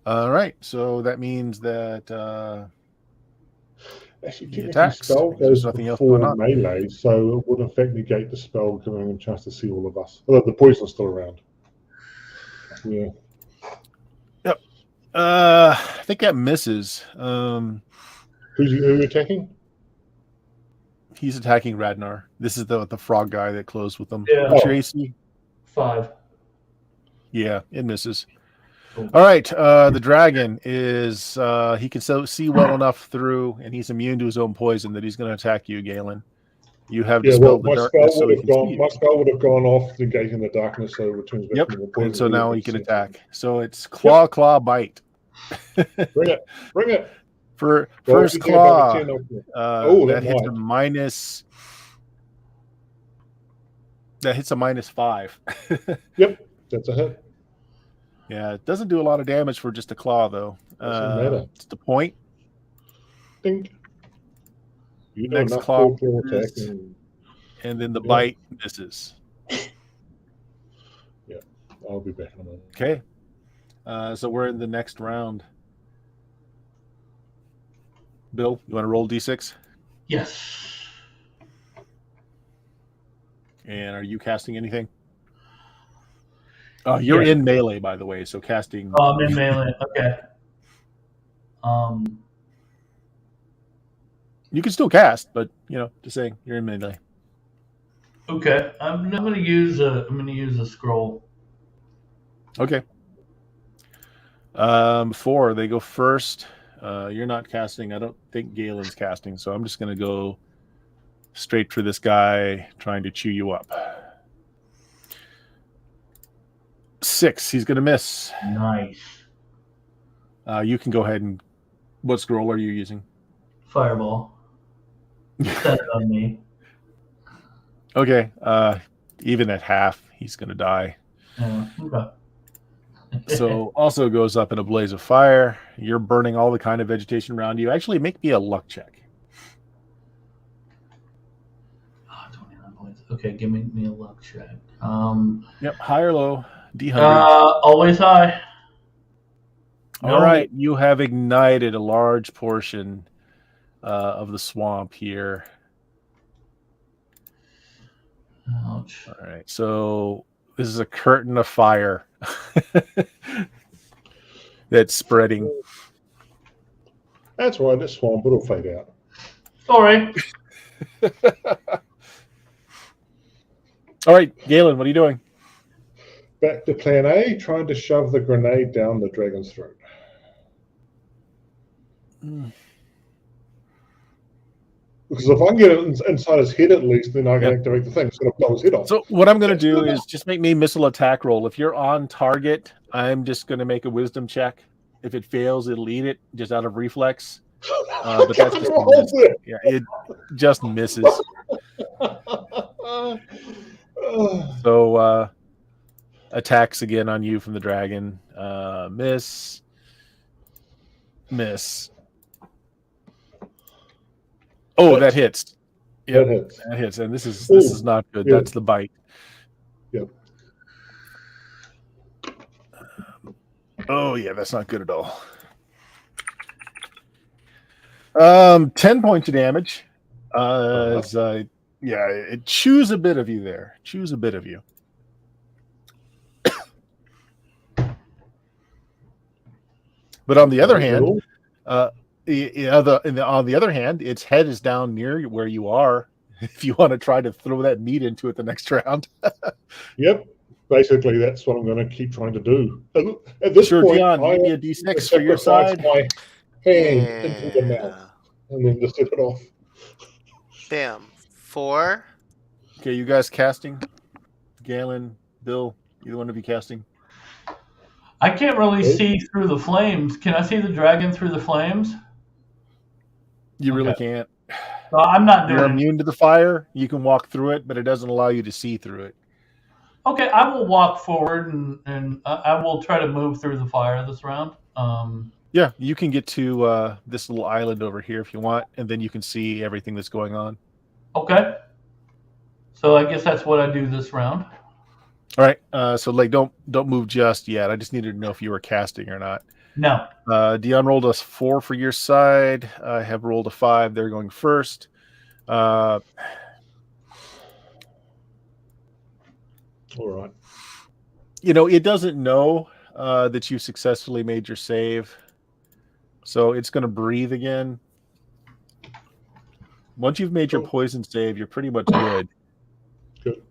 All right, so that means that Actually, he technically, attacks. spell There's goes nothing else going before on. melee, so it would in fact negate the spell, giving him a chance to see all of us. Although the poison's still around. Yeah. I think that misses. Who are you attacking? He's attacking Radnar. This is the frog guy that closed with him. Yeah. What's your AC? 5. Yeah, it misses. Cool. All right, the dragon is he can see well enough through, and he's immune to his own poison that he's going to attack you, Galen. You have dispelled the darkness, so he can see you. My spell would have gone off, negating the darkness, so it returns back to the poison. And so now he can attack. So it's claw, bite. Bring it. For Well, first you do about claw, a 10 off that hits might. a minus. That hits a -5. Yep, that's a hit. Yeah, it doesn't do a lot of damage for just a claw, though. Doesn't matter. It's the point. Ding. You do Next enough claw attack, is- and And then the Yeah. bite misses. I'll be back in a moment. Okay. So we're in the next round. Bill, you want to roll D6? Yes. And are you casting anything? You're Yeah. in melee, by the way, so casting. Oh, I'm in melee. Okay. You can still cast, but just saying you're in melee. Okay. I'm going to use a scroll. Okay. 4. They go first. You're not casting. I don't think Galen's casting, so I'm just going to go straight for this guy trying to chew you up. 6. He's going to miss. Nice. You can go ahead and. What scroll are you using? Fireball. Set it on me. Okay. Even at half, he's going to die. Yeah. Okay. So also goes up in a blaze of fire. You're burning all the kind of vegetation around you. Actually, make me a luck check. 29 points. Okay, give me a luck check. Yep, high or low? D100. Always high. All right, you have ignited a large portion of the swamp here. Ouch. All right, so this is a curtain of fire that's spreading. That's right, this swamp will fade out. Sorry. All right, Galen, what are you doing? Back to plan A, trying to shove the grenade down the dragon's throat. Because if I can get it inside his head at least, then I can activate the thing instead of blow his head off. So what I'm going to do is just make me a missile attack roll. If you're on target, I'm just going to make a wisdom check. If it fails, it'll eat it just out of reflex. But that's just a miss. Yeah, it just misses. So attacks again on you from the dragon. Miss. Oh, that hits. Yep, that hits. And this is not good. Yeah. That's the bite. Yep. Oh yeah, that's not good at all. 10 points of damage. It chews a bit of you there. Chews a bit of you. But on the other hand, on the other hand, its head is down near where you are. If you want to try to throw that meat into it the next round. Yep. Basically, that's what I'm going to keep trying to do. At this point, Dion, maybe a D6 for your side. My hand into the mouth. and then just hit it off. Bam. 4. Okay, you guys casting? Galen, Bill, either one of you casting? I can't really Okay. see through the flames. Can I see the dragon through the flames? You really Okay. can't. So I'm not You're doing it. immune to the fire. You can walk through it, but it doesn't allow you to see through it. Okay, I will walk forward and I will try to move through the fire this round. Yeah, you can get to this little island over here if you want, and then you can see everything that's going on. Okay. So I guess that's what I do this round. All right. So like, don't move just yet. I just needed to know if you were casting or not. No. Dion rolled a 4 for your side. I have rolled a 5. They're going first. All right. You know, it doesn't know that you successfully made your save, so it's going to breathe again. Once you've made your poison save, you're pretty much good. Good.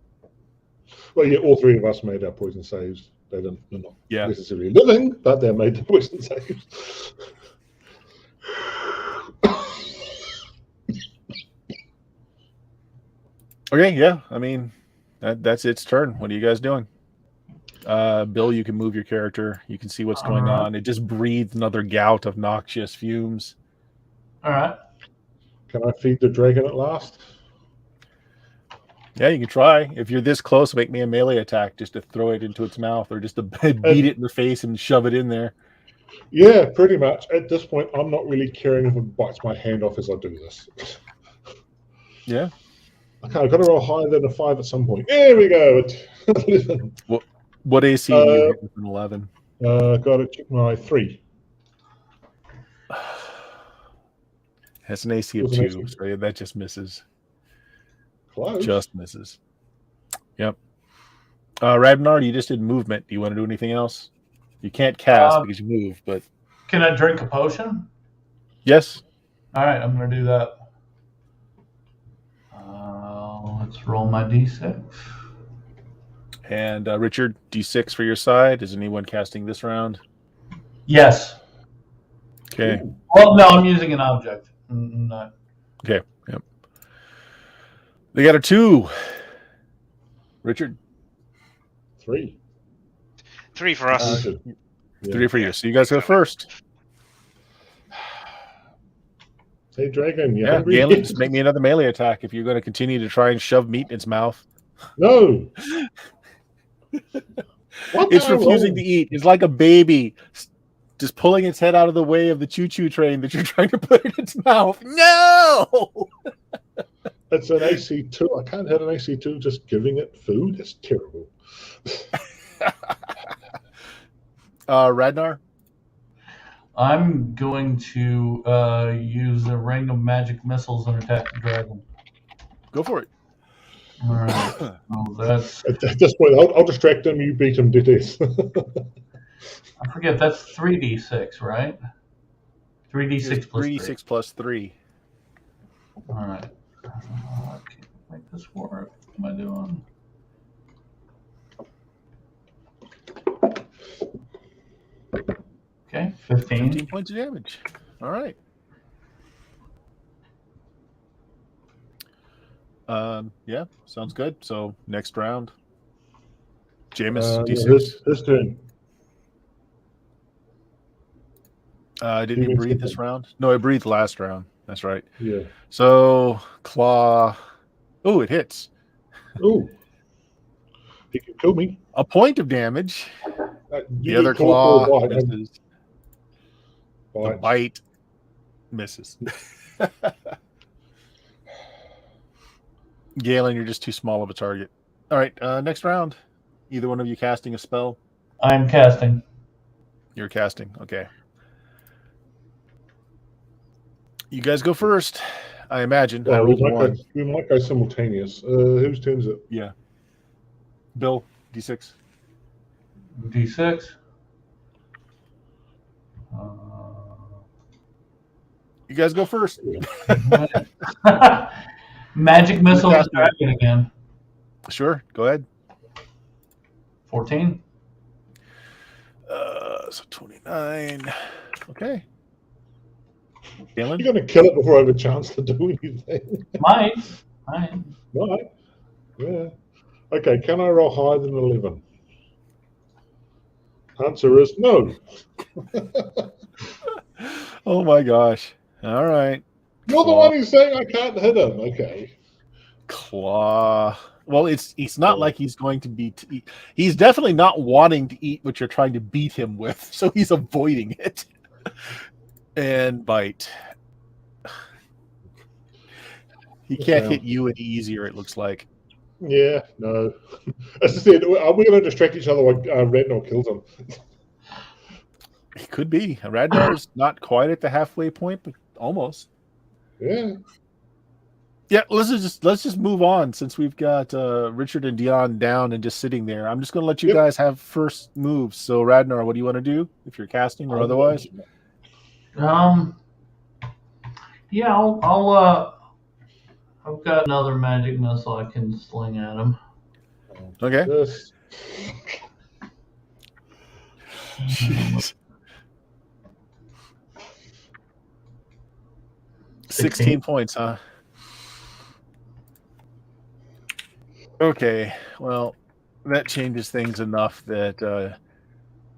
Well, yeah, all three of us made our poison saves. They're not Yeah. necessarily living, but they made the poison saves. Okay, yeah. I mean, that's its turn. What are you guys doing? Bill, you can move your character. You can see what's going on. It just breathed another gout of noxious fumes. All right. Can I feed the dragon at last? Yeah, you can try. If you're this close, make me a melee attack just to throw it into its mouth or just to beat it in the face and shove it in there. Yeah, pretty much. At this point, I'm not really caring if it bites my hand off as I do this. Yeah. Okay, I've got to roll higher than a 5 at some point. There we go. 11. What AC do you hit with an 11? Got to check my 3. Has an AC of Was an 2, AC. so yeah, that just misses. Close. Just misses. Yep. Radnar, you just did movement. Do you want to do anything else? You can't cast because you move, but Can I drink a potion? yes. All right, I'm going to do that. Let's roll my d6. And Richard, D6 for your side. Is anyone casting this round? Yes. Okay. Well, no, I'm using an object. Not. Okay. Yep. They got a 2. Richard, 3. 3 for us. Yeah. 3 for you. So you guys go first. Hey, dragon, you Yeah, hungry? Galen, just make me another melee attack if you're going to continue to try and shove meat in its mouth. No. What It's the refusing hell? to eat. It's like a baby just pulling its head out of the way of the choo-choo train that you're trying to put in its mouth. No! It's an AC2. I can't have an AC2 just giving it food. That's terrible. Radnar? I'm going to use a ring of magic missiles and attack the dragon. Go for it. All right. Oh, that's. At this point, I'll distract him. You beat him to death. I forget. That's 3d6, right? 3d6 plus 3. 3d6 plus 3. All right. I can't make this work. What am I doing? Okay, 15. 15 points of damage. All right. Yeah, sounds good. So next round. Jameis, D6. His turn. Didn't he breathe this round? No, I breathed last round. That's right. Yeah. So claw. Oh, it hits. Ooh. He can kill me. A point of damage. You The other need call for claw a bite. misses. The Bite. bite misses. Galen, you're just too small of a target. All right, next round. Either one of you casting a spell? I'm casting. You're casting. Okay. You guys go first, I imagine. I Well, rolled one. we might go simultaneous. Whose turn is it? Yeah. Bill, D6. D6. You guys go first. Magic missile casting. dragon again. Sure, go ahead. 14. So 29. Okay. Galen? You're going to kill it before I have a chance to do anything. Might. Right? Yeah. Okay, can I roll higher than 11? Answer is no. Oh my gosh. All right. You're the one who's saying I can't hit him. Okay. Claw. Well, it's not like he's going to be. He's definitely not wanting to eat what you're trying to beat him with, so he's avoiding it. And bite. He can't hit you any easier. It looks like. Yeah, no. As I said, are we going to distract each other while Radnor kills him? It could be. Radnar's not quite at the halfway point, but almost. Yeah. Yeah, let's just move on since we've got Richard and Dion down and just sitting there. I'm just going to let you guys have first moves. So, Radnar, what do you want to do if you're casting or otherwise? Yeah, I've got another magic missile I can sling at him. Okay. Yes. Jeez. 16 points, huh? Okay, well, that changes things enough that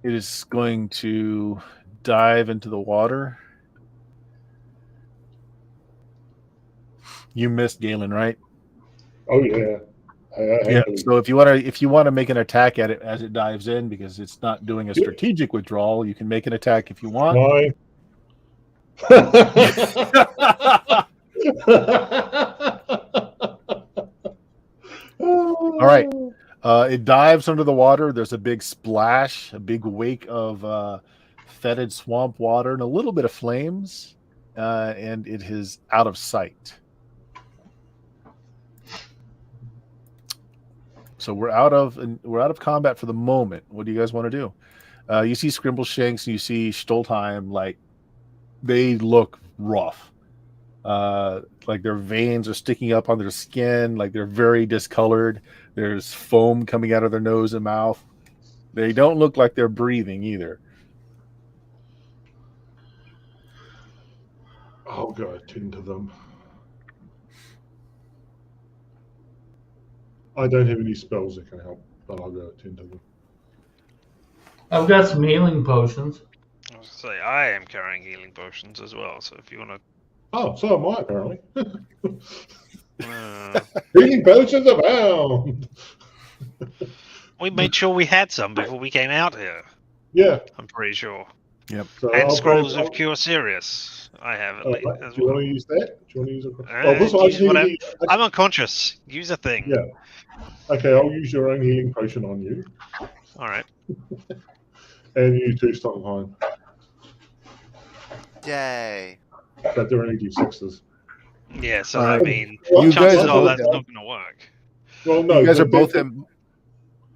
it is going to dive into the water. You missed, Galen, right? Oh yeah. Yeah. So if you want to make an attack at it as it dives in, because it's not doing a strategic withdrawal, you can make an attack if you want. Nine. All right. It dives under the water. There's a big splash, a big wake of fetid swamp water, and a little bit of flames, and it is out of sight. So we're out of combat for the moment. What do you guys want to do? You see Scrimbleshanks and you see Stoltheim, like they look rough. Like their veins are sticking up on their skin, like they're very discolored. There's foam coming out of their nose and mouth. They don't look like they're breathing either. I'll go attend to them. I don't have any spells that can help, but I'll go attend to them. I've got some healing potions. I was going to say, I am carrying healing potions as well, so if you want to... Oh, so am I, apparently. Healing potions abound! We made sure we had some before we came out here. Yeah. I'm pretty sure. Yep. So And Scrolls of Cure Serious. I have at least as do you well. want to use that? Do you want to use it? This one I use just need to whatever. be- I'm unconscious. Use a thing. Yeah. Okay, I'll use your own healing potion on you. All right. And you too, Stockholm. Yay. But they're only D6s. Yeah, so All I right. mean, You chances guys are are both that's dead. not going to work. Well, no. You guys are but both then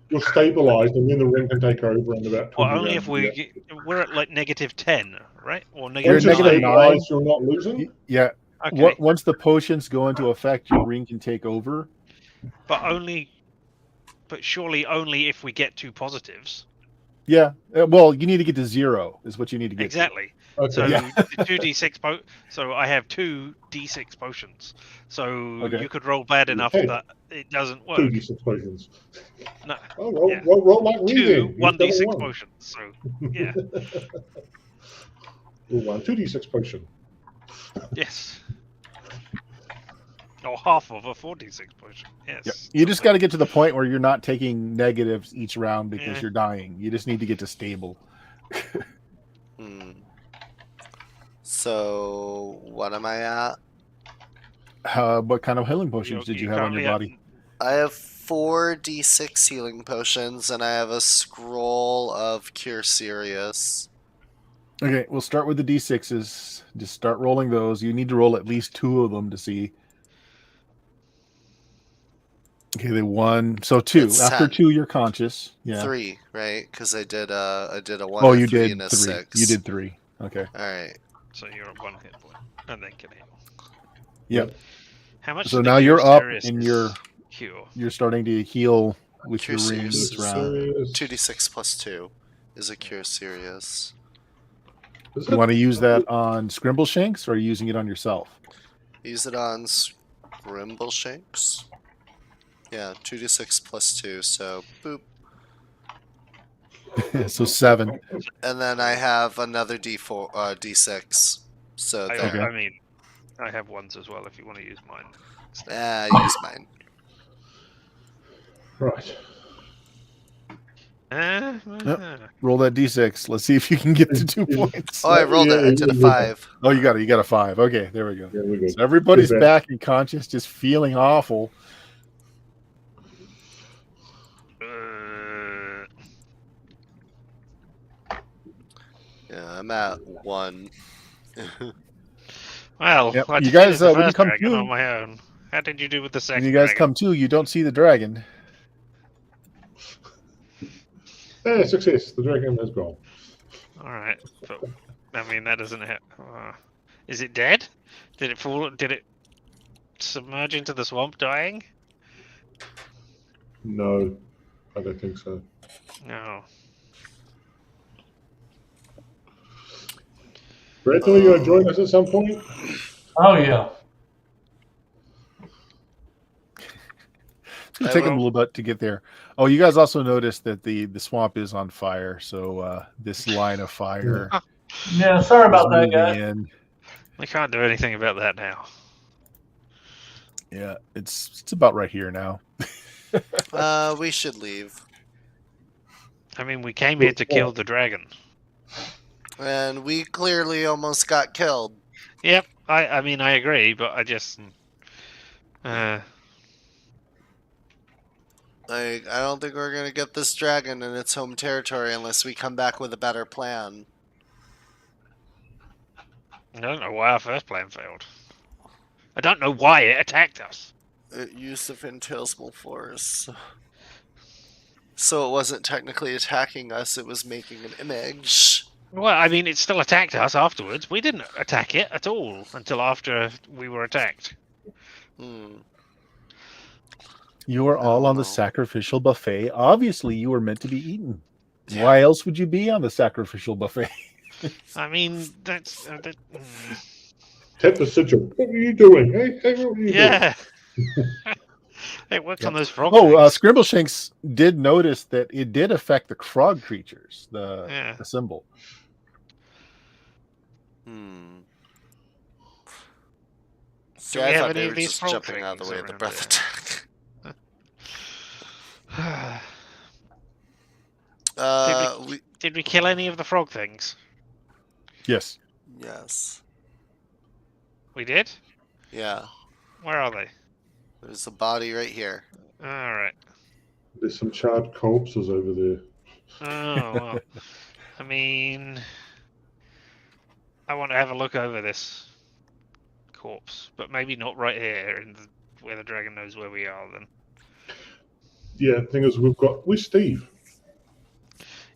you're stabilized, and then the ring can take over in about 20 Well, only rounds. if we're at like -10, right? Or You're Once you're negative -9. 9. stabilized, you're not losing. Yeah. Okay, Once the potions go into effect, your ring can take over. but surely only if we get 2 positives. Yeah. Well, you need to get to 0 is what you need to get Exactly. Okay. So Yeah. the 2d6 so I have 2 d6 potions. So Okay. you could roll bad enough Okay. that it doesn't work. 2 D6 potions. No, Oh, roll, Yeah. roll like me 2 then. Use 1d6 double one. potions. So yeah, Roll 1 2d6 potion. yes. Or half of a 4d6 potion. Yes. Yep. You just got to get to the point where you're not taking negatives each round because Yeah. you're dying. You just need to get to stable. So, what am I at? What kind of healing potions did you have on your body? I have 4 D6 healing potions, and I have a scroll of Cure Serious. Okay, we'll start with the D6s. Just start rolling those. You need to roll at least 2 of them to see. Okay, they 1. So 2. It's After 10. 2, you're conscious. Yeah. 3, right? Because I did a 1, Oh, a you 3, did and a 3. 6. You did 3. Okay. All right. So you're at 1 hit point, and then can heal. Yep. How much? So did the now Cure you're up Serious and is cure. you're starting to heal with Cure your ring Serious. this round. 2d6 plus 2 is a Cure Serious. Is You it? want to use that on Scrimbleshanks, or are you using it on yourself? Use it on Scrimbleshanks. Yeah, 2d6 plus 2, so boop. So 7. And then I have another d4, d6. So I, there. I mean, I have ones as well if you want to use mine. Use mine. Right. Roll that d6. Let's see if you can get to 2 points. Oh, I rolled it. I did a 5. Oh, you got it. You got a 5. Okay, there we go. Yeah, we're good. So everybody's Good back and conscious, just feeling awful. Yeah, I'm at 1. Well, Yep. I You guys, defeated the when you first come dragon to- on my own. How did you do with the When second you guys dragon? come to, you don't see the dragon. Hey, success. The dragon has gone. Alright, but I mean that doesn't have. Is it dead? Did it fall? Did it submerge into the swamp, dying? No, I don't think so. No. Brett, are you going to join us at some point? Oh yeah. It's gonna I take them a will. little bit to get there. Oh, you guys also noticed that the swamp is on fire. So this line of fire Yeah. Sorry is about that, moving guys. in. We can't do anything about that now. Yeah, it's about right here now. We should leave. I mean, we came here to kill the dragon. And we clearly almost got killed. Yep, I mean, I agree, but I just. Like, I don't think we're gonna get this dragon in its home territory unless we come back with a better plan. I don't know why our first plan failed. I don't know why it attacked us. It used the phantasmal force. So it wasn't technically attacking us, it was making an image. Well, I mean, it still attacked us afterwards. We didn't attack it at all until after we were attacked. Hmm. You are all on the know. sacrificial buffet. Obviously, you were meant to be eaten. Yeah. Why else would you be on the sacrificial buffet? I mean, that's. Tap the sigil. What are you doing? Hey, what are you doing? Yeah. It works on those frog Oh, things. Scrimbleshanks did notice that it did affect the frog creatures, Yeah. the symbol. Hmm. Do See, we I have thought any they of were these just frog jumping out of the things way of the around breath here? attack. Did we kill any of the frog things? Yes. Yes. We did? Yeah. Where are they? There's a body right here. Alright. There's some charred corpses over there. Oh, well. I mean, I want to have a look over this corpse, but maybe not right here where the dragon knows where we are then. Yeah, thing is, where's Steve?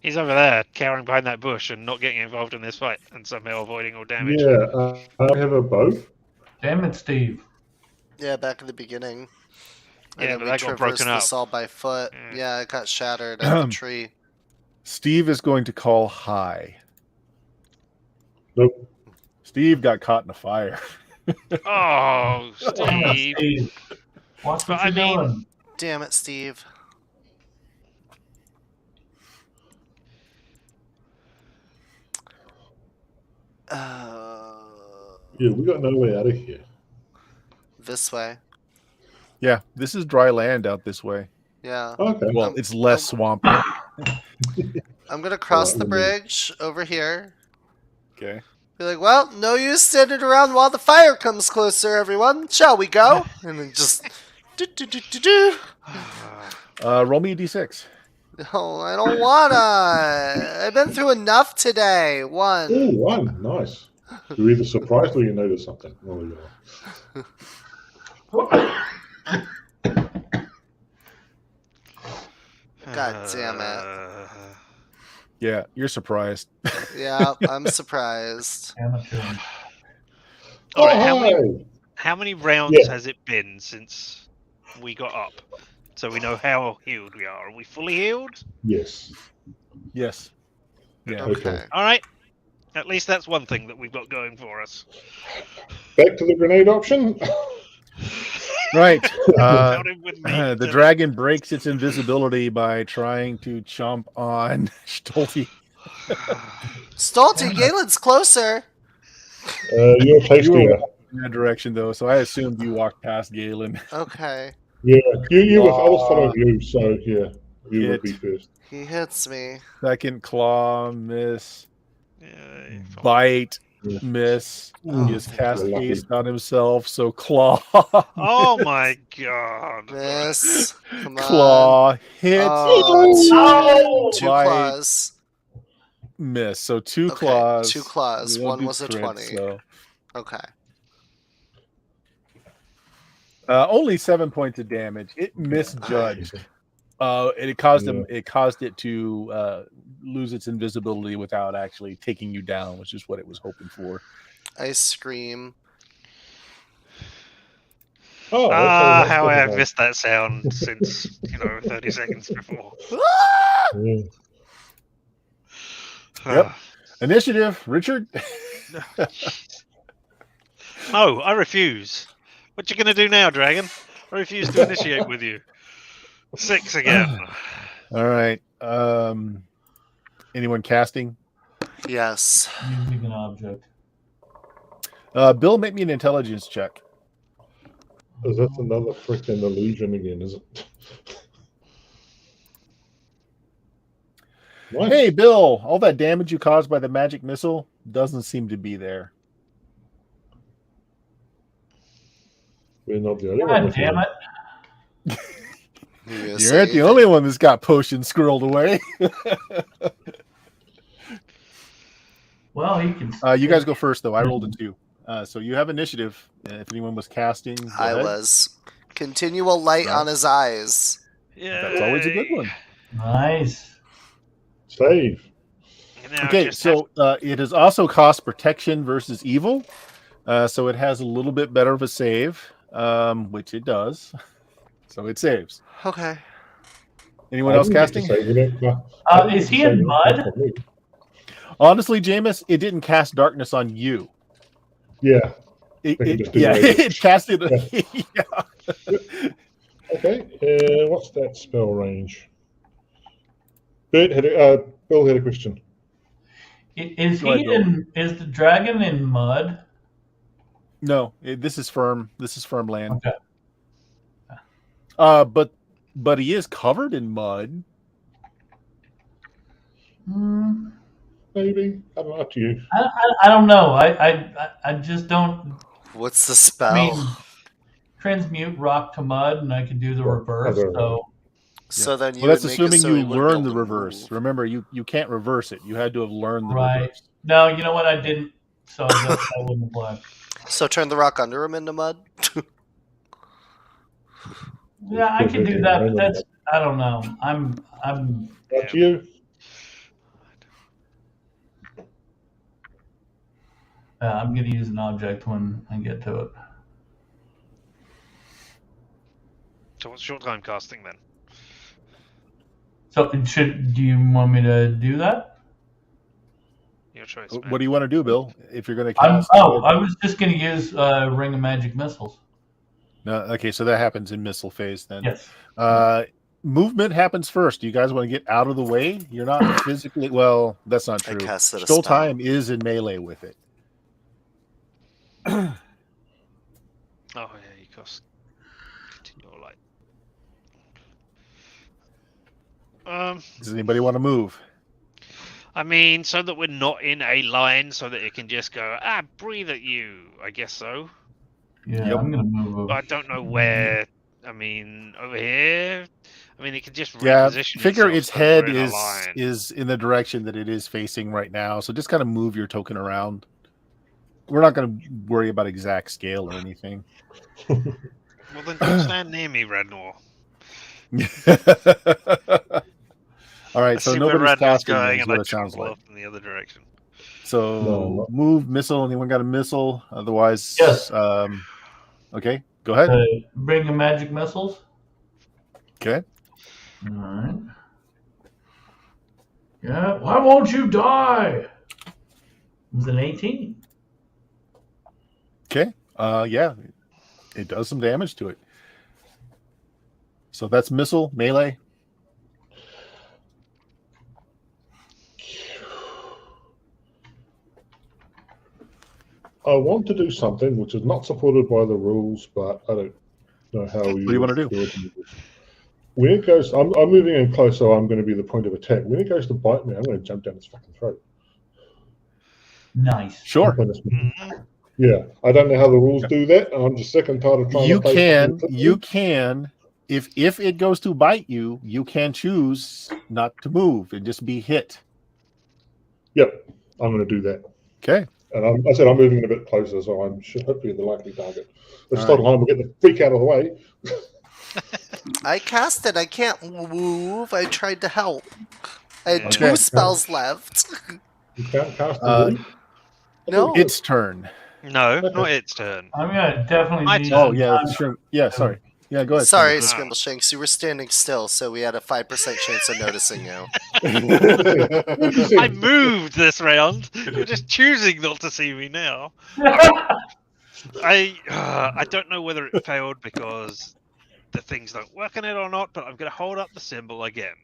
He's over there, cowering behind that bush and not getting involved in this fight and somehow avoiding all damage. Yeah, I have a bow. Damn it, Steve. Yeah, back in the beginning. And Yeah, then but we that got traversed broken this up. all by foot. Yeah. Yeah, it got shattered at the tree. Steve is going to call high. Nope. Steve got caught in a fire. Oh, Damn it, Steve. Steve. Watch what But I you're mean- doing. Damn it, Steve. Yeah, we got no way out of here. This way. Yeah, this is dry land out this way. Yeah. Okay. Well, it's less swampy. I'm gonna cross the Alright, let me- bridge over here. Okay. Be like, well, no use standing around while the fire comes closer, everyone. Shall we go? And then just do. Roll me a d6. No, I don't wanna. I've been through enough today. Oh, 1. one. Nice. You're either surprised or you notice something. Oh, yeah. God damn it. Yeah, you're surprised. Yeah, I'm surprised. Amateur. All right, hi! how many rounds Yeah. has it been since we got up? So we know how healed we are. Are we fully healed? Yes. Yes. Yeah. Okay. Okay. All right. At least that's one thing that we've got going for us. Back to the grenade option. Right. Found him with me. The dragon breaks its invisibility by trying to chomp on Stolte. Stolte, Galen's closer. You're You were tastier. walking in that direction, though, so I assumed you walked past Galen. Okay. Yeah, you were, I was following you, so yeah, you would Hit. be first. He hits me. Second claw, miss. Yeah, you're fine. Bite, Yeah. miss. Oh, He has thank cast you. haste on himself, so claw. Oh my god. Miss. Come on. Claw, hit, Oh, two Bite. claws. miss. So two Okay, claws. 2 claws. You don't One do was a crit, 20. So. Okay. Only 7 points of damage. It misjudged. And it caused him. It caused it to lose its invisibility without actually taking you down, which is what it was hoping for. I scream. Oh, that's How I have difficult. missed that sound since 30 seconds before. Yeah. Yep. Initiative, Richard. No, I refuse. What you gonna do now, Dragon? I refuse to initiate with you. 6 again. All right. Anyone casting? Yes. Using an object. Bill, make me an intelligence check. Is that another freaking illusion again, is it? Nice. Hey, Bill, all that damage you caused by the magic missile doesn't seem to be there. We're not the only one. God with damn you. it. You aren't the only one that's got potions squirreled away. Well, he can. You guys go first, though. I rolled a 2. So you have initiative. If anyone was casting, go I ahead. was. Continual light Right. on his eyes. Yeah. That's always a good one. Nice. Save. Okay, so it has also cost protection versus evil. So it has a little bit better of a save, which it does. So it saves. Okay. Anyone else I didn't get to casting? save it. No, I didn't Is get to he save in it. mud? That's on me. Honestly, Jameis, it didn't cast darkness on you. Yeah. It, They can it- just do yeah, radiant. it casted. Yeah. Okay. What's that spell range? Bill had a question. Is Go ahead, he Bill. in? Is the dragon in mud? No, this is firm. This is firm land. Okay. But he is covered in mud. Maybe. I don't know. Up to you. I don't know. I just don't. What's the I spell? mean, transmute rock to mud, and I could do the reverse. other- So So then you Well, that's would make assuming it so he you wouldn't be learn the able to reverse. move. Remember, you can't reverse it. You had to have learned the right. reverse. No, you know what? I didn't. So I guess I wouldn't apply. So turn the rock under him into mud? Yeah, I could do that, but that's. I don't know. I'm. Up to you. I'm going to use an object when I get to it. So what's short time casting then? So do you want me to do that? Your choice. What man. do you want to do, Bill? If you're going to I cast, was just going to use Ring of Magic Missiles. No, okay, so that happens in missile phase then. Yes. Movement happens first. You guys want to get out of the way? You're not physically. Well, that's not I true. casted a Stole spell. time is in melee with it. Oh yeah, you cost continual light. Does anybody want to move? I mean, so that we're not in a line, so that it can just go breathe at you. I guess so. Yeah, Yep. I'm going to move But I over. don't know where. I mean, over here. I mean, it can just Yeah, reposition. figure itself its so that we're head in a line. is in the direction that it is facing right now. So just kind of move your token around. We're not going to worry about exact scale or anything. Well, then don't stand near me, Rednor. All right, I so see where nobody's Rednor's casting. going, Is and what I it sounds travel like. off in the other direction. So No. move, missile. Anyone got a missile? Otherwise, Yes. Okay, go ahead. Ring of Magic Missiles. Okay. All right. Yeah. Why won't you die? It was an 18. Okay. Yeah, it does some damage to it. So that's missile, melee. I want to do something which is not supported by the rules, but I don't know how you. What do you want to do? do it. When it goes, I'm moving in close, so I'm going to be the point of attack. When it goes to bite me, I'm going to jump down its fucking throat. Nice. Sure. Yeah, I don't know how the rules do that, and I'm just sick and tired of trying to play. You can. If it goes to bite you, you can choose not to move and just be hit. Yep, I'm going to do that. Okay. And I said I'm moving a bit closer, so I'm hopefully the likely target. If All Stottleheim will get the freak out of the way. I cast it. I can't move. I tried to help. I had Okay. 2 spells left. You can't cast it. No. Its turn. No, not its turn. I'm gonna definitely My need. turn. Oh some yeah, time. sure. Yeah, sorry. Yeah, go ahead. Sorry, Ah. Scramble Shanks. You were standing still, so we had a 5% chance of noticing you. I moved this round. You're just choosing not to see me now. I don't know whether it failed because the thing's not working it or not, but I'm going to hold up the symbol again.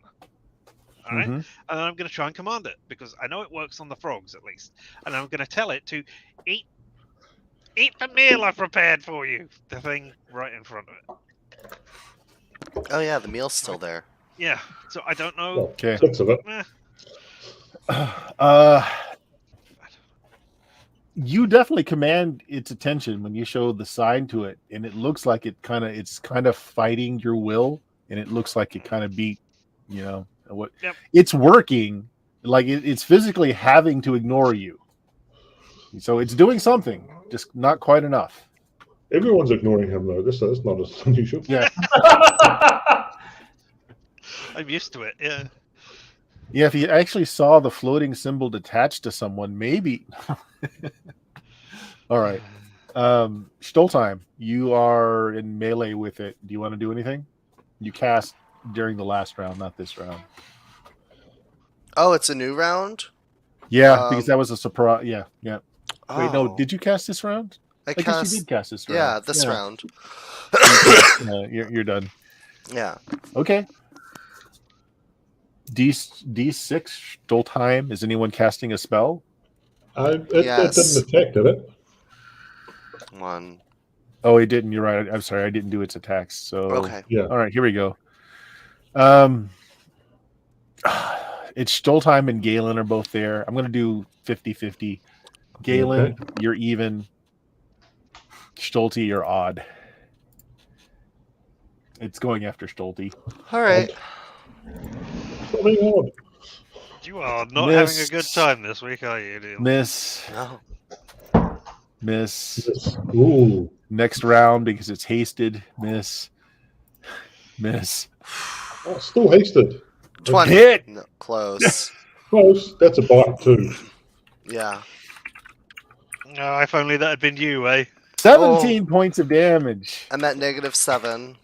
All right, Mhm. and then I'm going to try and command it because I know it works on the frogs at least, and I'm going to tell it to eat the meal I've prepared for you. The thing right in front of it. Oh yeah, the meal's still there. Yeah, so I don't know. Well, Okay. bits of it. You definitely command its attention when you show the sign to it, and it looks like it's kind of fighting your will, and it looks like it kind of beat, what Yep. it's working, like it's physically having to ignore you. So it's doing something, just not quite enough. Everyone's ignoring him though. That's not as unusual. Yeah. I'm used to it. Yeah. Yeah, if you actually saw the floating symbol detached to someone, maybe. All right. Stoltheim, you are in melee with it. Do you want to do anything? You cast during the last round, not this round. Oh, it's a new round? Yeah, because that was a surprise. Yeah. Wait, no, Oh. did you cast this round? I guess cast... you did cast this round. Yeah, this round. You're done. Yeah. Okay. D6 Stoltheim. Is anyone casting a spell? It Yes. didn't attack, did it? 1. Oh, it didn't. You're right. I'm sorry. I didn't do its attacks. So Okay. Yeah. All right, here we go. It's Stoltheim and Galen are both there. I'm going to do 50-50. Galen, you're even. Stolte, you're odd. It's going after Stolte. All right. Stop being odd. You are not Miss. having a good time this week, are you, Neil? Miss. No. Miss. Yes. Ooh. Next round because it's hasted. Miss. Miss. Oh, still hasted. 20. Hit. No, close. Close. That's a bite too. Yeah. Oh, if only that had been you, eh? 17 points of damage. I'm at -7.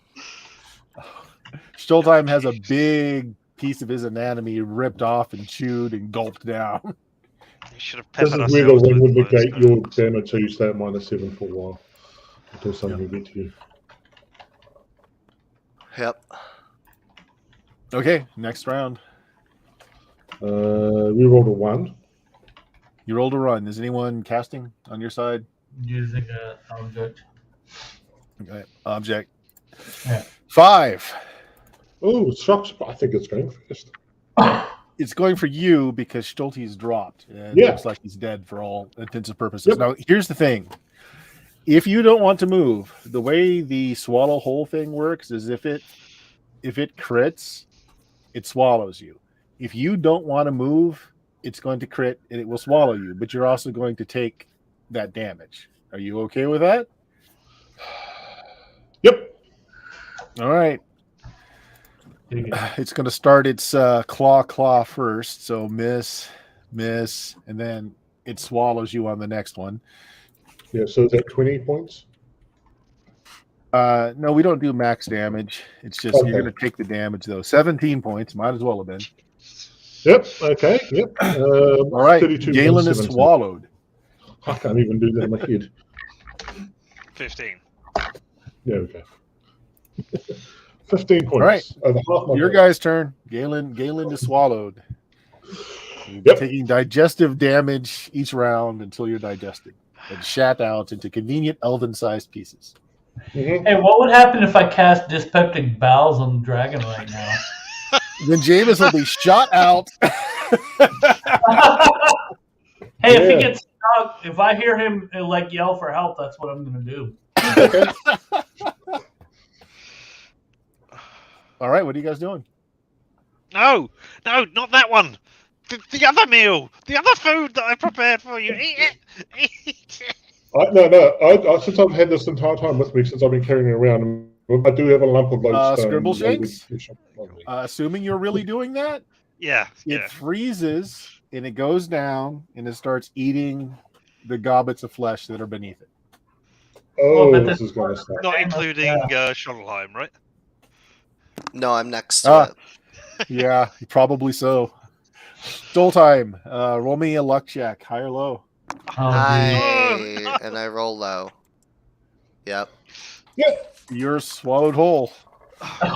Stoltheim has a big piece of his anatomy ripped off and chewed and gulped down. We should have This peppered is where the ourselves wind would with negate words. your damage, so you stay at -7 for a while until something will get to you. Yep. Okay, next round. We rolled a 1. You rolled a run. Is anyone casting on your side? Using an object. Okay. Object. Yeah. 5. Oh, shocks! I think it's going first. It's going for you because Stolte's dropped. And Yeah. It looks like he's dead for all intents and purposes. Yep. Now, here's the thing. If you don't want to move, the way the swallow whole thing works is if it crits, it swallows you. If you don't want to move, it's going to crit and it will swallow you, but you're also going to take that damage. Are you okay with that? Yep. All right. Dig it. It's going to start its claw first. So miss, and then it swallows you on the next one. Yeah. So is that 20 points? No, we don't do max damage. It's just Okay. you're going to take the damage, though. 17 points. Might as well have been. Yep. Okay. Yep. All right. 32 Galen is 17. swallowed. I can't even do that in my head. 15. There we go. 15 points. right. Over half my Your body. guy's turn. Galen is swallowed. You'll be Yep. taking digestive damage each round until you're digested and shat out into convenient elven-sized pieces. Mhm. Hey, what would happen if I cast dyspeptic bowels on the dragon right now? Then Jameis will be shot out. Hey, if he Yeah. gets stuck, if I hear him like yell for help, that's what I'm going to do. Okay. Oh, All right, what are you guys doing? no, not that one. The other meal, the other food that I prepared for you. Eat it. Eat it. No. Since I've had this entire time with me, since I've been carrying it around, I do have a lump of lodestone. Scribble Shanks? on me. Assuming you're really doing that, Yeah, it yeah. freezes and it goes down and it starts eating the gobbets of flesh that are beneath it. Oh, but this the- is going to start. Not including Schottelheim, right? No, I'm next to it. Yeah, probably so. Stole time. Roll me a luck check, high or low. Oh, Hi, and I roll low. Yep. You're swallowed whole. Damn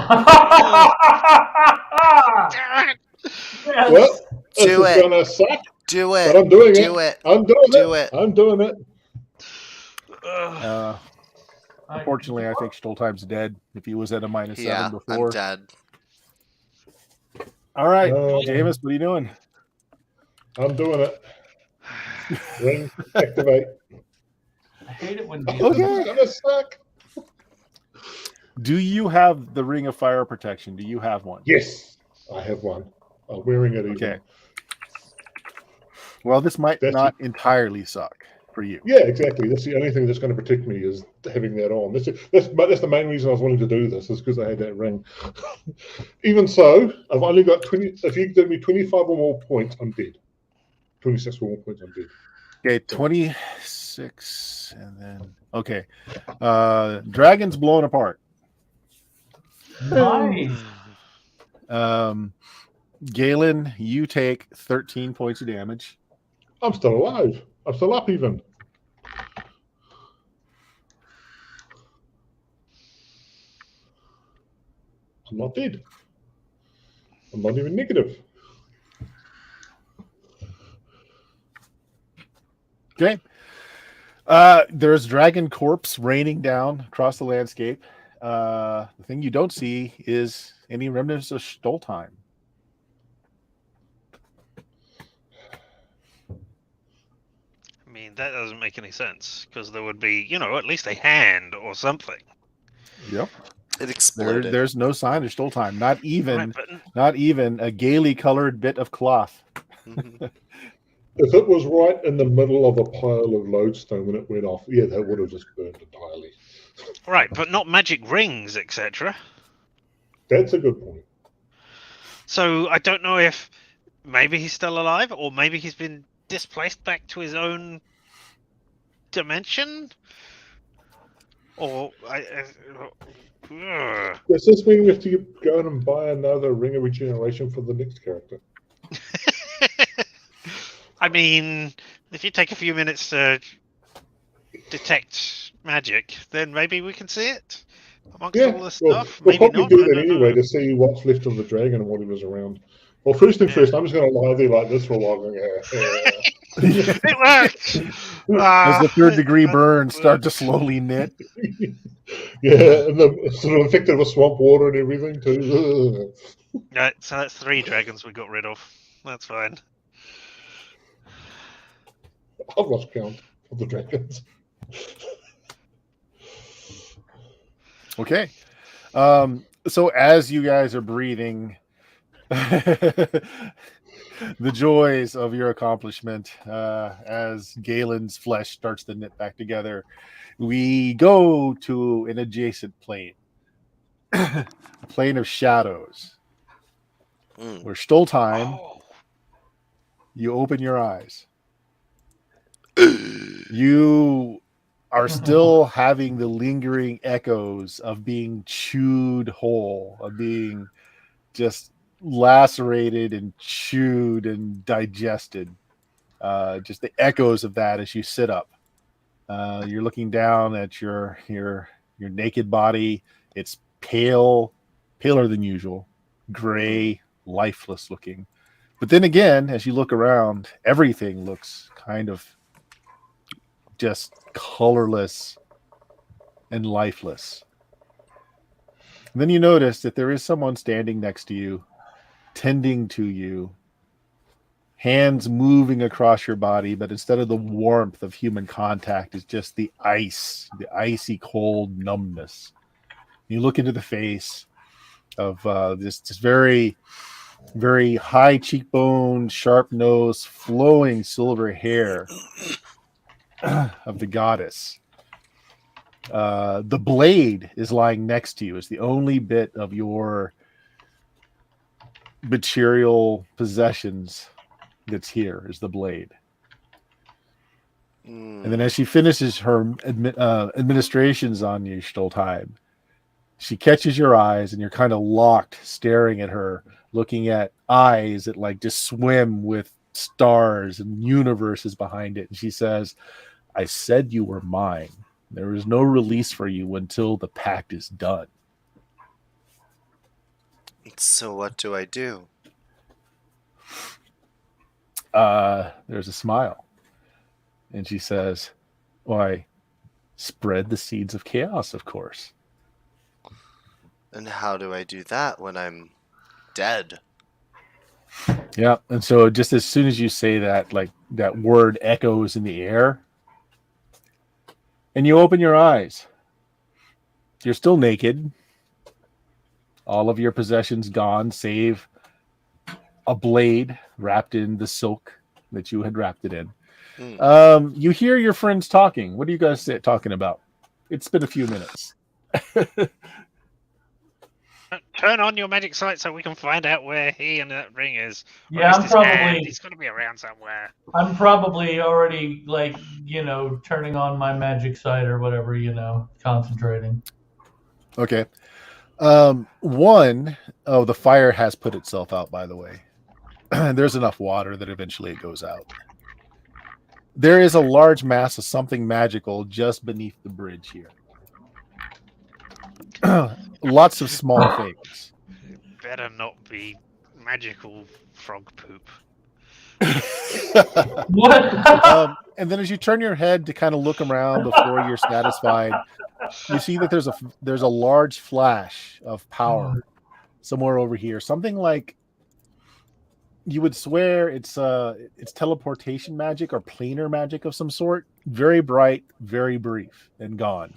it. Yes. Well, this Do is it. going to suck, Do but it. I'm doing Do it. it. I'm doing Do it. it. I'm doing it. Ugh. Unfortunately, I think Stoltheim's dead if he was at a -7 Yeah, before. I'm dead. All right, No. Jameis, what are you doing? I'm doing it. Ring, activate. I hate it when This Okay. is going to suck. Do you have the Ring of Fire protection? Do you have one? Yes, I have one. I'm wearing it even. Okay. Well, this might That's not entirely suck for you. Yeah, exactly. That's the only thing that's going to protect me is having that on. That's the main reason I was wanting to do this is because I had that ring. Even so, I've only got 20. If you give me 25 or more points, I'm dead. 26 or more points, I'm dead. Okay, 26, and then okay. Dragon's blown apart. Nice. Galen, you take 13 points of damage. I'm still alive. I'm still up even. I'm not dead. I'm not even negative. Okay. There's dragon corpse raining down across the landscape. The thing you don't see is any remnants of Stoltheim. I mean, that doesn't make any sense because there would be, at least a hand or something. Yep. It exploded. There's no sign of Stoltheim. Not even Right, but not even a gaily colored bit of cloth. Mhm. If it was right in the middle of a pile of lodestone when it went off, yeah, that would have just burned entirely. right, but not magic rings, etc. That's a good point. So I don't know if maybe he's still alive or maybe he's been displaced back to his own dimension. Or Ugh. Does this mean we have to go and buy another ring of regeneration for the next character? I mean, if you take a few minutes to detect magic, then maybe we can see it amongst Yeah, all this well, stuff. we'll Maybe probably not. do I that don't anyway know. to see what's left of the dragon and what he was around. Well, first thing Yeah. first, I'm just going to lie there like this for a while. Going, It worked. As the third degree That burns start to worked. slowly knit. yeah, and the sort of affected with swamp water and everything too. Right, so that's 3 dragons we got rid of. That's fine. I've lost count of the dragons. Okay. So as you guys are breathing the joys of your accomplishment, as Galen's flesh starts to knit back together, we go to an adjacent plane, a plane of shadows, Mm. where Stoltheim, Oh. you open your eyes. You are still having the lingering echoes of being chewed whole, of being just lacerated and chewed and digested. just the echoes of that as you sit up. You're looking down at your naked body. It's paler than usual, gray, lifeless looking. But then again, as you look around, everything looks kind of just colorless and lifeless. And then you notice that there is someone standing next to you, tending to you, hands moving across your body, but instead of the warmth of human contact, it's just the ice, the icy cold numbness. You look into the face of this very, very high cheekbone, sharp nose, flowing silver hair of the goddess. The blade is lying next to you. It's the only bit of your material possessions that's here is the blade. And then as she finishes her administrations on you, Stoltheim, she catches your eyes and you're kind of locked staring at her, looking at eyes that like just swim with stars and universes behind it. And she says, I said you were mine. There is no release for you until the pact is done. So what do I do? There's a smile. And she says, why, spread the seeds of chaos, of course. And how do I do that when I'm dead? Yeah. And so just as soon as you say that, like that word echoes in the air, and you open your eyes. You're still naked. All of your possessions gone, save a blade wrapped in the silk that you had wrapped it in. You hear your friends talking. What are you guys talking about? It's been a few minutes. Turn on your magic sight so we can find out where he and that ring is. Yeah, I'm probably. He's got to be around somewhere. I'm probably already turning on my magic sight or whatever, concentrating. Okay. The fire has put itself out, by the way. There's enough water that eventually it goes out. There is a large mass of something magical just beneath the bridge here. Lots of small things. It better not be magical frog poop. What? And then as you turn your head to kind of look around before you're satisfied, you see that there's a large flash of power somewhere over here. Something like you would swear it's teleportation magic or planar magic of some sort. Very bright, very brief, and gone.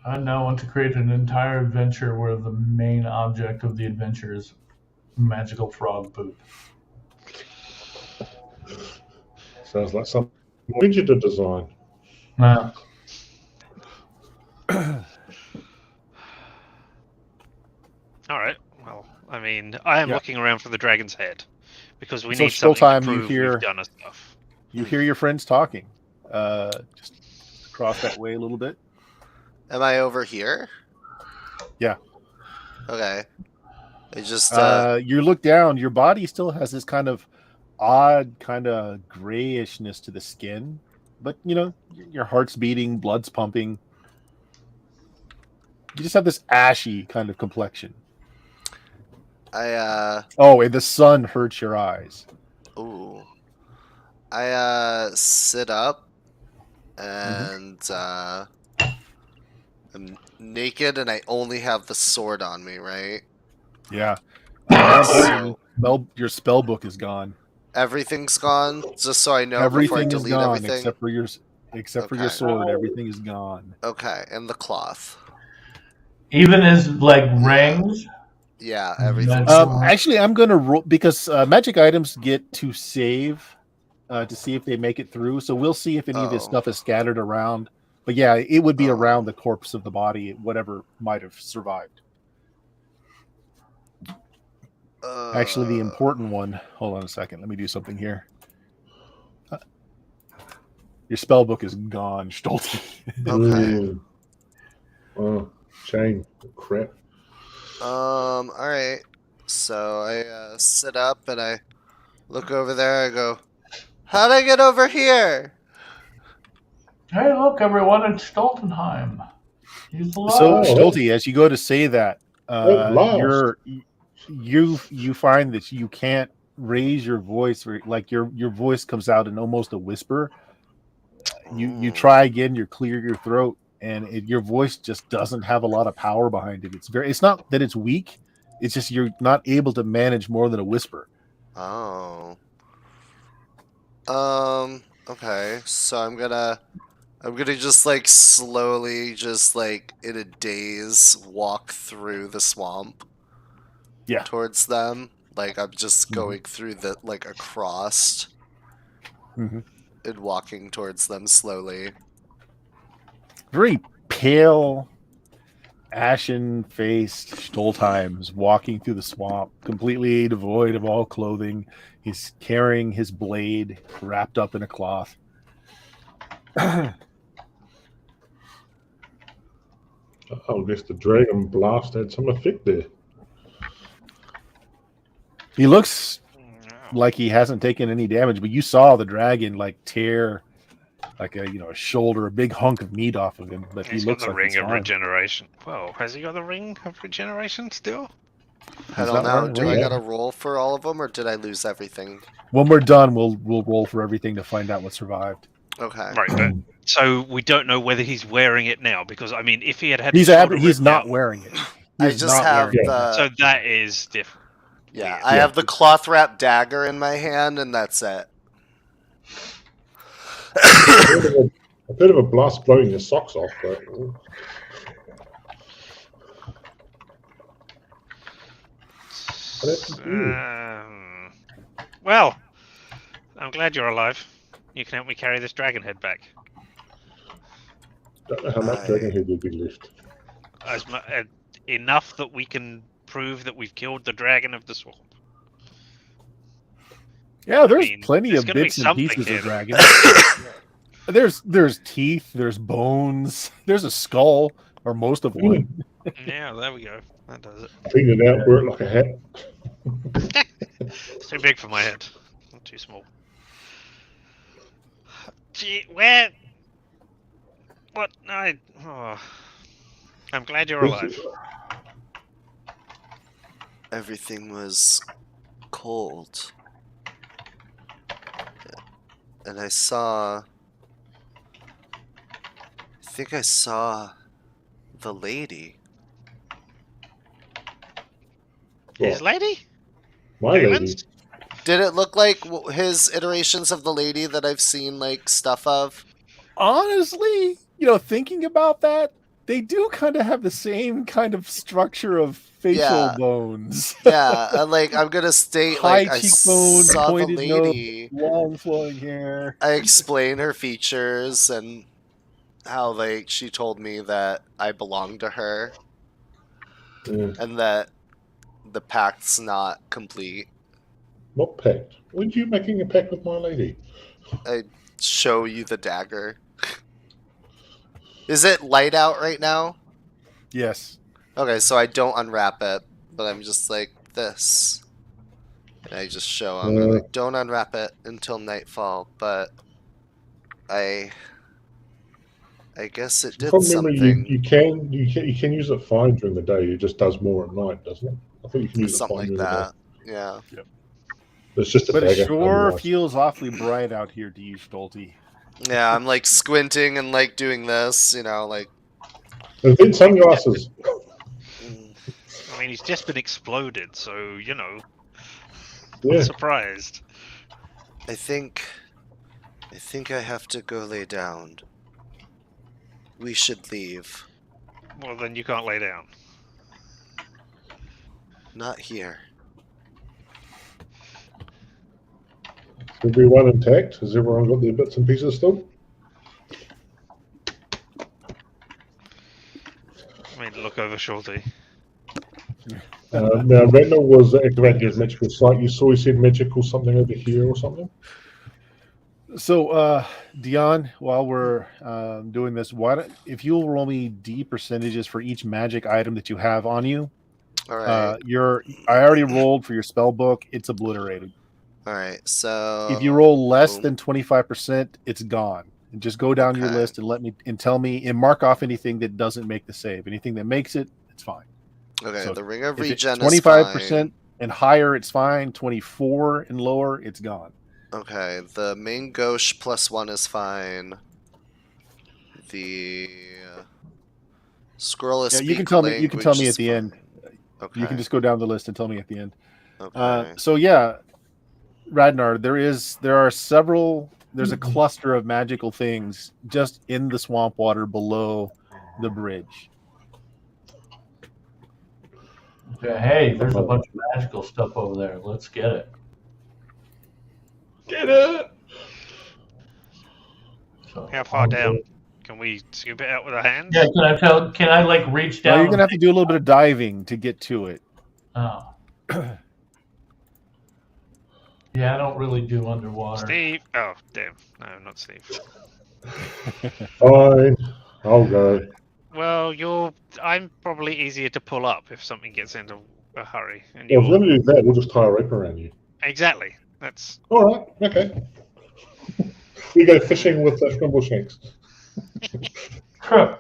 I now want to create an entire adventure where the main object of the adventure is magical frog poop. Sounds like something we need to design. Nah. All right. Well, I mean, I am looking around for the dragon's head because we So need still something time to you prove hear- we've done stuff. You hear your friends talking. Just across that way a little bit. Am I over here? Yeah. Okay. I just You look down. Your body still has this kind of odd, kind of grayishness to the skin, but your heart's beating, blood's pumping. You just have this ashy kind of complexion. I and the sun hurts your eyes. ooh. I sit up and I'm naked and I only have the sword on me, right? Yeah. So Your spell book is gone. everything's gone, just so I know before I Everything is delete gone everything. except for your Okay. sword. Everything is gone. Okay, and the cloth. Even his rings. Yeah, everything's That's- gone. Actually, I'm going to roll because magic items get to save to see if they make it through. So we'll see if any of this stuff is scattered around. But yeah, it would be around the corpse of the body, whatever might have survived. Actually, the important one. Hold on a second. Let me do something here. Your spell book is gone, Stolte. Okay. Oh, shame. Crap. Alright. So I sit up and I Look over there. I go, how'd I get over here? Hey, look, everyone, it's Stoltenheim. He's alive. So Oh, Schulte, as you go to say that, At last. you find that you can't raise your voice, or like your voice comes out in almost a whisper. You try again, you clear your throat, and your voice just doesn't have a lot of power behind it. It's not that it's weak, it's just you're not able to manage more than a whisper. Oh. Okay. So I'm gonna just like slowly, just like in a daze, walk through the swamp. Yeah. Towards them. Like I'm just Mhm. going through the like across Mhm. and walking towards them slowly. Very pale, ashen-faced Stoltheim is walking through the swamp, completely devoid of all clothing. He's carrying his blade wrapped up in a cloth. I guess the dragon blast had some effect there. He looks No. like he hasn't taken any damage, but you saw the dragon like tear like a shoulder, a big hunk of meat off of him. But he He's got looks the like ring he's of fine. regeneration. Whoa, has he got the ring of regeneration still? I He's don't not know. wearing a Do ring I yet. gotta roll for all of them, or did I lose everything? When we're done, we'll roll for everything to find out what survived. Okay. Right, but so we don't know whether he's wearing it now, because I mean, if he had He's his shoulder he's ripped not out, wearing it. I He's just not have wearing it. the so that is different. yeah. weird. I have the cloth wrap dagger in my hand, and that's it. A bit of a blast blowing your socks off, but Well, I'm glad you're alive. You can help me carry this dragon head back. don't know how much dragon head will be left. Enough that we can prove that we've killed the dragon of the swamp. Yeah, there's mean, plenty there's of gonna be bits and something pieces here. of dragon. There's teeth, there's bones, there's a skull, or most of one. Yeah, there we go. That does it. Clean it out, wear it like a hat. It's too big for my head. Not too small. Gee, where? What? Oh. I'm glad you're alive. Everything was cold. And I think I saw the lady. His lady? My lady. Galen's? Did it look like his iterations of the lady that I've seen like stuff of? Honestly, thinking about that, they do kind of have the same kind of structure of facial Yeah. bones. Yeah, and like I'm gonna state High like I cheekbones, saw the pointed nose, lady. long flowing hair. I explain her features and how like she told me that I belong to her Mm, and that the pact's not complete. what pact? When you making a pact with my lady? I show you the dagger. Is it light out right now? Yes. Okay, so I don't unwrap it, but I'm just like this. And I just show him. I'm like, don't unwrap it until nightfall, but I guess it did From memory, something. you can use it fine during the day. It just does more at night, doesn't it? I think you can use it Something fine like during that. Yeah. the day. It's just a But it dagger. sure otherwise. feels awfully bright out here to you, Stolte. Yeah, I'm like squinting and like doing this, like. And then sunglasses. mm. I mean, he's just been exploded, so, Yeah. surprised. I think I have to go lay down. We should leave. Well, then you can't lay down. Not here. Everyone intact? Has everyone got their bits and pieces still? I mean, look over Shorty. Now, Randall was activating his magical sight. You saw he said magical something over here or something? So, Dion, while we're doing this, if you'll roll me D percentages for each magic item that you have on you. All right. I already rolled for your spell book. It's obliterated. All right, so If you roll less boom. than 25%, it's gone. And just go down your Okay. list and tell me and mark off anything that doesn't make the save. Anything that makes it, it's fine. Okay, So the Ring of if it's Regen is 25% fine. and higher, it's fine. 24 and lower, it's gone. Okay, the main gauche +1 is fine. The scroll Yeah, you can tell me. You can tell me at the end. Okay. You can just go down the list and tell me at the end. Okay. So yeah, Radnar, there's a cluster of magical things just in the swamp water below the bridge. Okay, hey, there's a bunch of magical stuff over there. Let's get it. Get it! So, How far down? Can we scoop it out with our hands? Yeah, can I like reach Now down? you're gonna have to do a little bit of diving to get to it. Oh. Yeah, I don't really do underwater. Steve. Oh, damn. No, not Steve. Fine, I'll go. Well, I'm probably easier to pull up if something gets into a hurry. And Well, if we're you're going to do that, we'll just tie a rope around you. exactly. That's All right, okay. We go fishing with Scramble Shanks. Huh.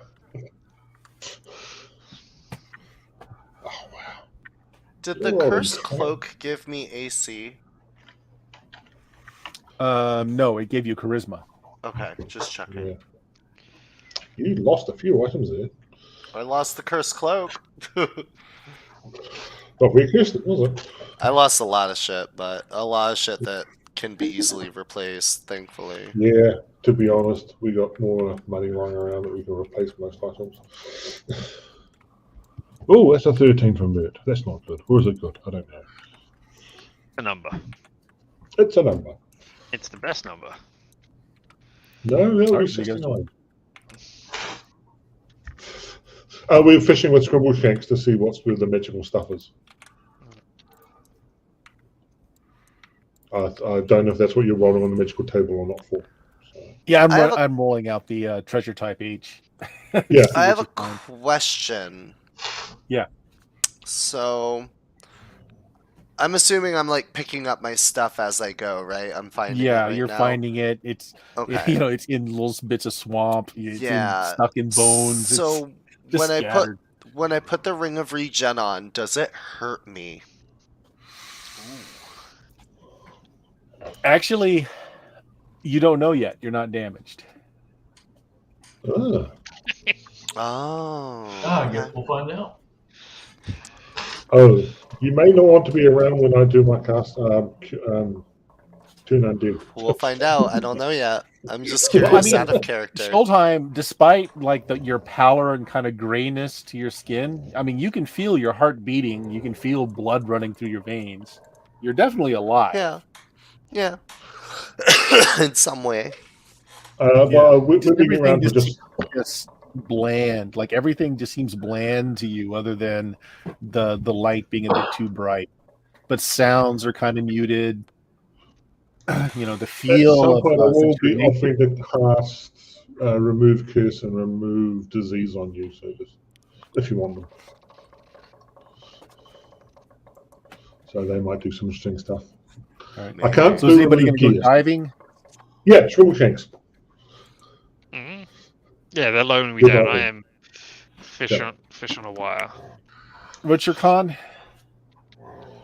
Oh, wow. Did the You're cursed okay. cloak give me AC? No, it gave you charisma. Okay, just checking. Yeah. You lost a few items there. I lost the cursed cloak. Not very cursed, was it? I lost a lot of shit, but a lot of shit that can be easily replaced, thankfully. Yeah, to be honest, we got more money lying around that we can replace most items. Oh, that's a 13 from Bert. That's not good. Or is it good? I don't know. a number. It's a number. It's the best number. No, that would Sorry, be you guys 69. We're fishing with Scribble Shanks to see what's where the magical stuff is. I don't know if that's what you're rolling on the magical table or not for. So. Yeah, I I'm rolling out the treasure type H. Yeah. I have a question. Yeah. So, I'm assuming I'm like picking up my stuff as I go, right? I'm finding it right you're now. finding it. It's Okay. it's in little bits of swamp. It's stuck in bones. So it's when scattered. I put the Ring of Regen on, does it hurt me? Actually, you don't know yet. You're not damaged. Ah. Oh. I guess we'll find out. Oh, you may not want to be around when I do my cast. Turn undead. We'll find out. I don't know yet. I'm just Well, I curious mean, out of character. Showtime, despite like your pallor and kind of grayness to your skin, I mean, you can feel your heart beating. You can feel blood running through your veins. You're definitely alive. Yeah. In some way. Well, we're moving Everything around to just bland. Like everything just seems bland to you, other than the light being a bit too bright. But sounds are kind of muted. The feel at some of point I will be situation. offering to cast remove curse and remove disease on you, so just if you want them. So they might do some interesting stuff. All right. I can't. So do is anybody remove going to go gears. diving? Yeah, Scribble Shanks. Mhm. Yeah, they're lowering me Good down. idea. I am fish on a wire. What's your con?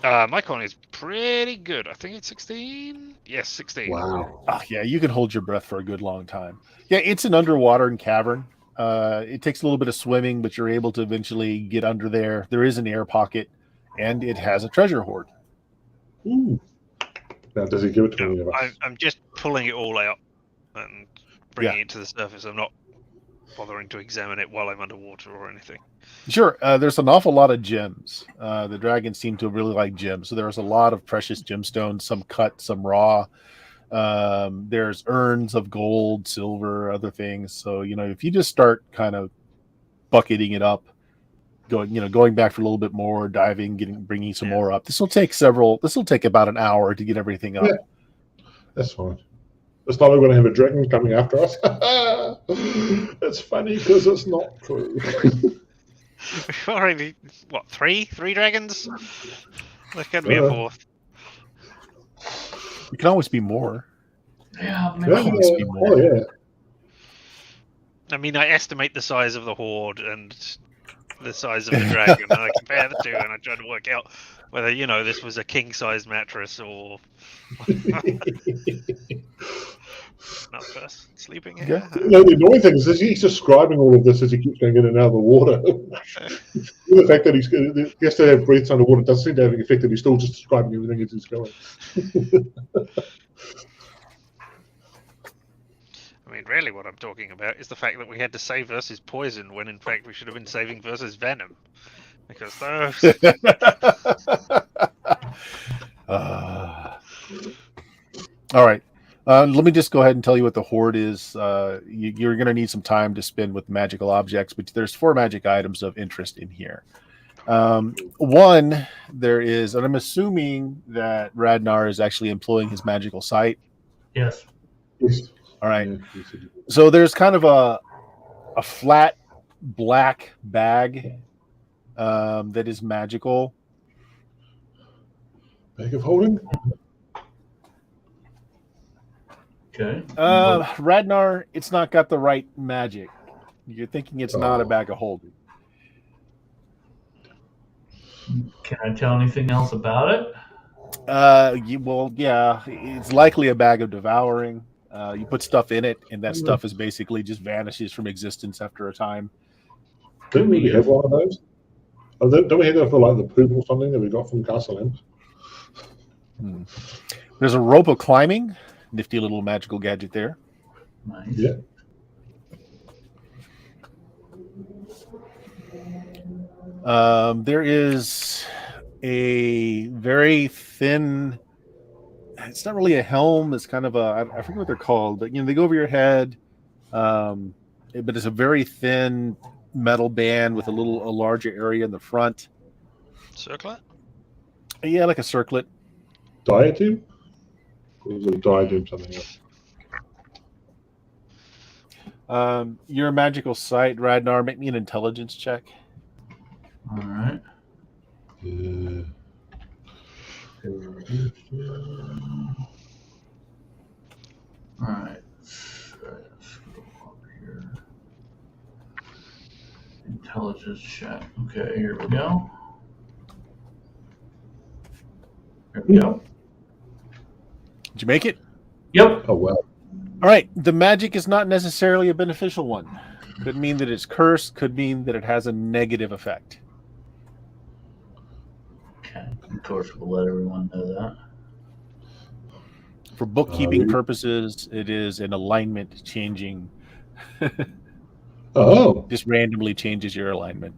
My con is pretty good. I think it's 16. Yes, 16. Wow. Oh, yeah, you can hold your breath for a good long time. Yeah, it's an underwater cavern. It takes a little bit of swimming, but you're able to eventually get under there. There is an air pocket, and it has a treasure hoard. Ooh. Now, does he give it to any of us? I'm just pulling it all out and bringing it to the surface. I'm not bothering to examine it while I'm underwater or anything. Sure, there's an awful lot of gems. The dragons seem to really like gems, so there's a lot of precious gemstones, some cut, some raw. There's urns of gold, silver, other things. So, if you just start kind of bucketing it up, going back for a little bit more, diving, bringing some more up. This will take about an hour to get everything up. Yeah. That's fine. It's not like we're going to have a dragon coming after us. It's funny because it's not true. We've already, three dragons? There can be a fourth. It can always be more. Yeah, Yeah, There must be more. oh yeah. I mean, I estimate the size of the horde and the size of the dragon, and I compare the two, and I try to work out whether this was a king-size mattress or not person sleeping here. Yeah. The annoying thing is he's describing all of this as he keeps going in and out of the water. The fact that he has to have breaths underwater doesn't seem to have an effect, that he's still just describing everything as he's going. I mean, really, what I'm talking about is the fact that we had to save versus poison when, in fact, we should have been saving versus venom, because those. All right. Let me just go ahead and tell you what the horde is. You're going to need some time to spend with magical objects, but there's 4 magic items of interest in here. One, there is, and I'm assuming that Radnar is actually employing his magical sight. Yes. All right. So there's kind of a flat black bag that is magical. Bag of holding? Okay. Radnar, it's not got the right magic. You're thinking it's not a bag of holding. Can I tell anything else about it? Yeah, it's likely a bag of devouring. You put stuff in it, and that stuff is basically just vanishes from existence after a time. Didn't we have one of those? Oh, don't we have that for like the poop or something that we got from Castle Imp? There's a rope of climbing. Nifty little magical gadget there. Nice. Yeah. There is a very thin. It's not really a helm. It's kind of I forget what they're called, but they go over your head. But it's a very thin metal band with a larger area in the front. Circlet? Yeah, like a circlet. Diadem? Or was it a diadem something else? Your magical sight, Radnar, make me an intelligence check. All right. All right. Let's go up here. Intelligence check. Okay, here we go. There we go. Did you make it? Yep. Oh, wow. All right. The magic is not necessarily a beneficial one. Could mean that it's cursed. Could mean that it has a negative effect. Okay. Of course, we'll let everyone know that. For bookkeeping purposes, it is an alignment changing. Oh, Just randomly changes your alignment.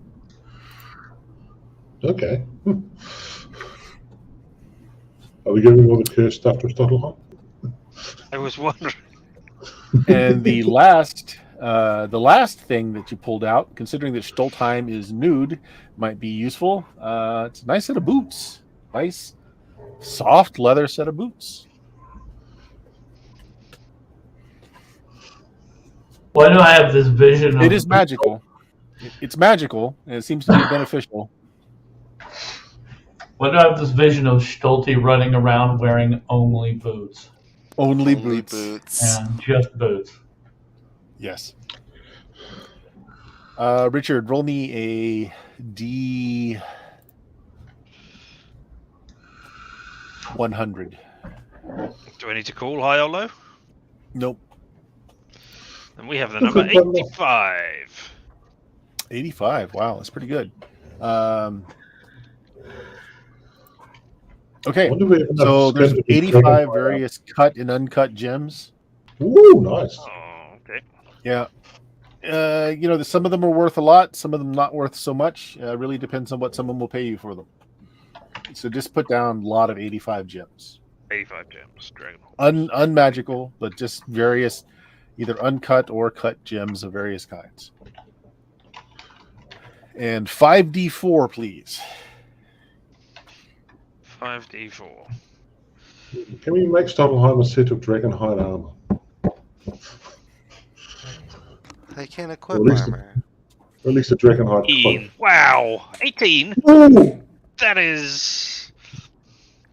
okay. Are we giving all the cursed stuff to Stottleheim? I was wondering. And the last thing that you pulled out, considering that Stoltheim is nude, might be useful. It's a nice set of boots. Nice, soft leather set of boots. Why do I have this vision of... It is magical. It's magical, and it seems to be beneficial. Why do I have this vision of Stolte running around wearing only boots? Only Only boots. boots. Yeah, just boots. Yes. Richard, roll me a D100. Do I need to call high or low? Nope. And we have the number 85. 85. Wow, that's pretty good. Okay, Wonder if we have enough so there's spent to be 85 dragon fire. various cut and uncut gems. Ooh, nice. Oh, okay. Yeah. Some of them are worth a lot, some of them not worth so much. Really depends on what someone will pay you for them. So just put down a lot of 85 gems. 85 gems. Dragon. Unmagical, but just various, either uncut or cut gems of various kinds. And 5d4, please. 5d4. Can we make Stottleheim a set of dragon hide armor? They can't equip Or at least armor. Or at least a dragon hide cloak. 18. Wow. 18? Ooh! That is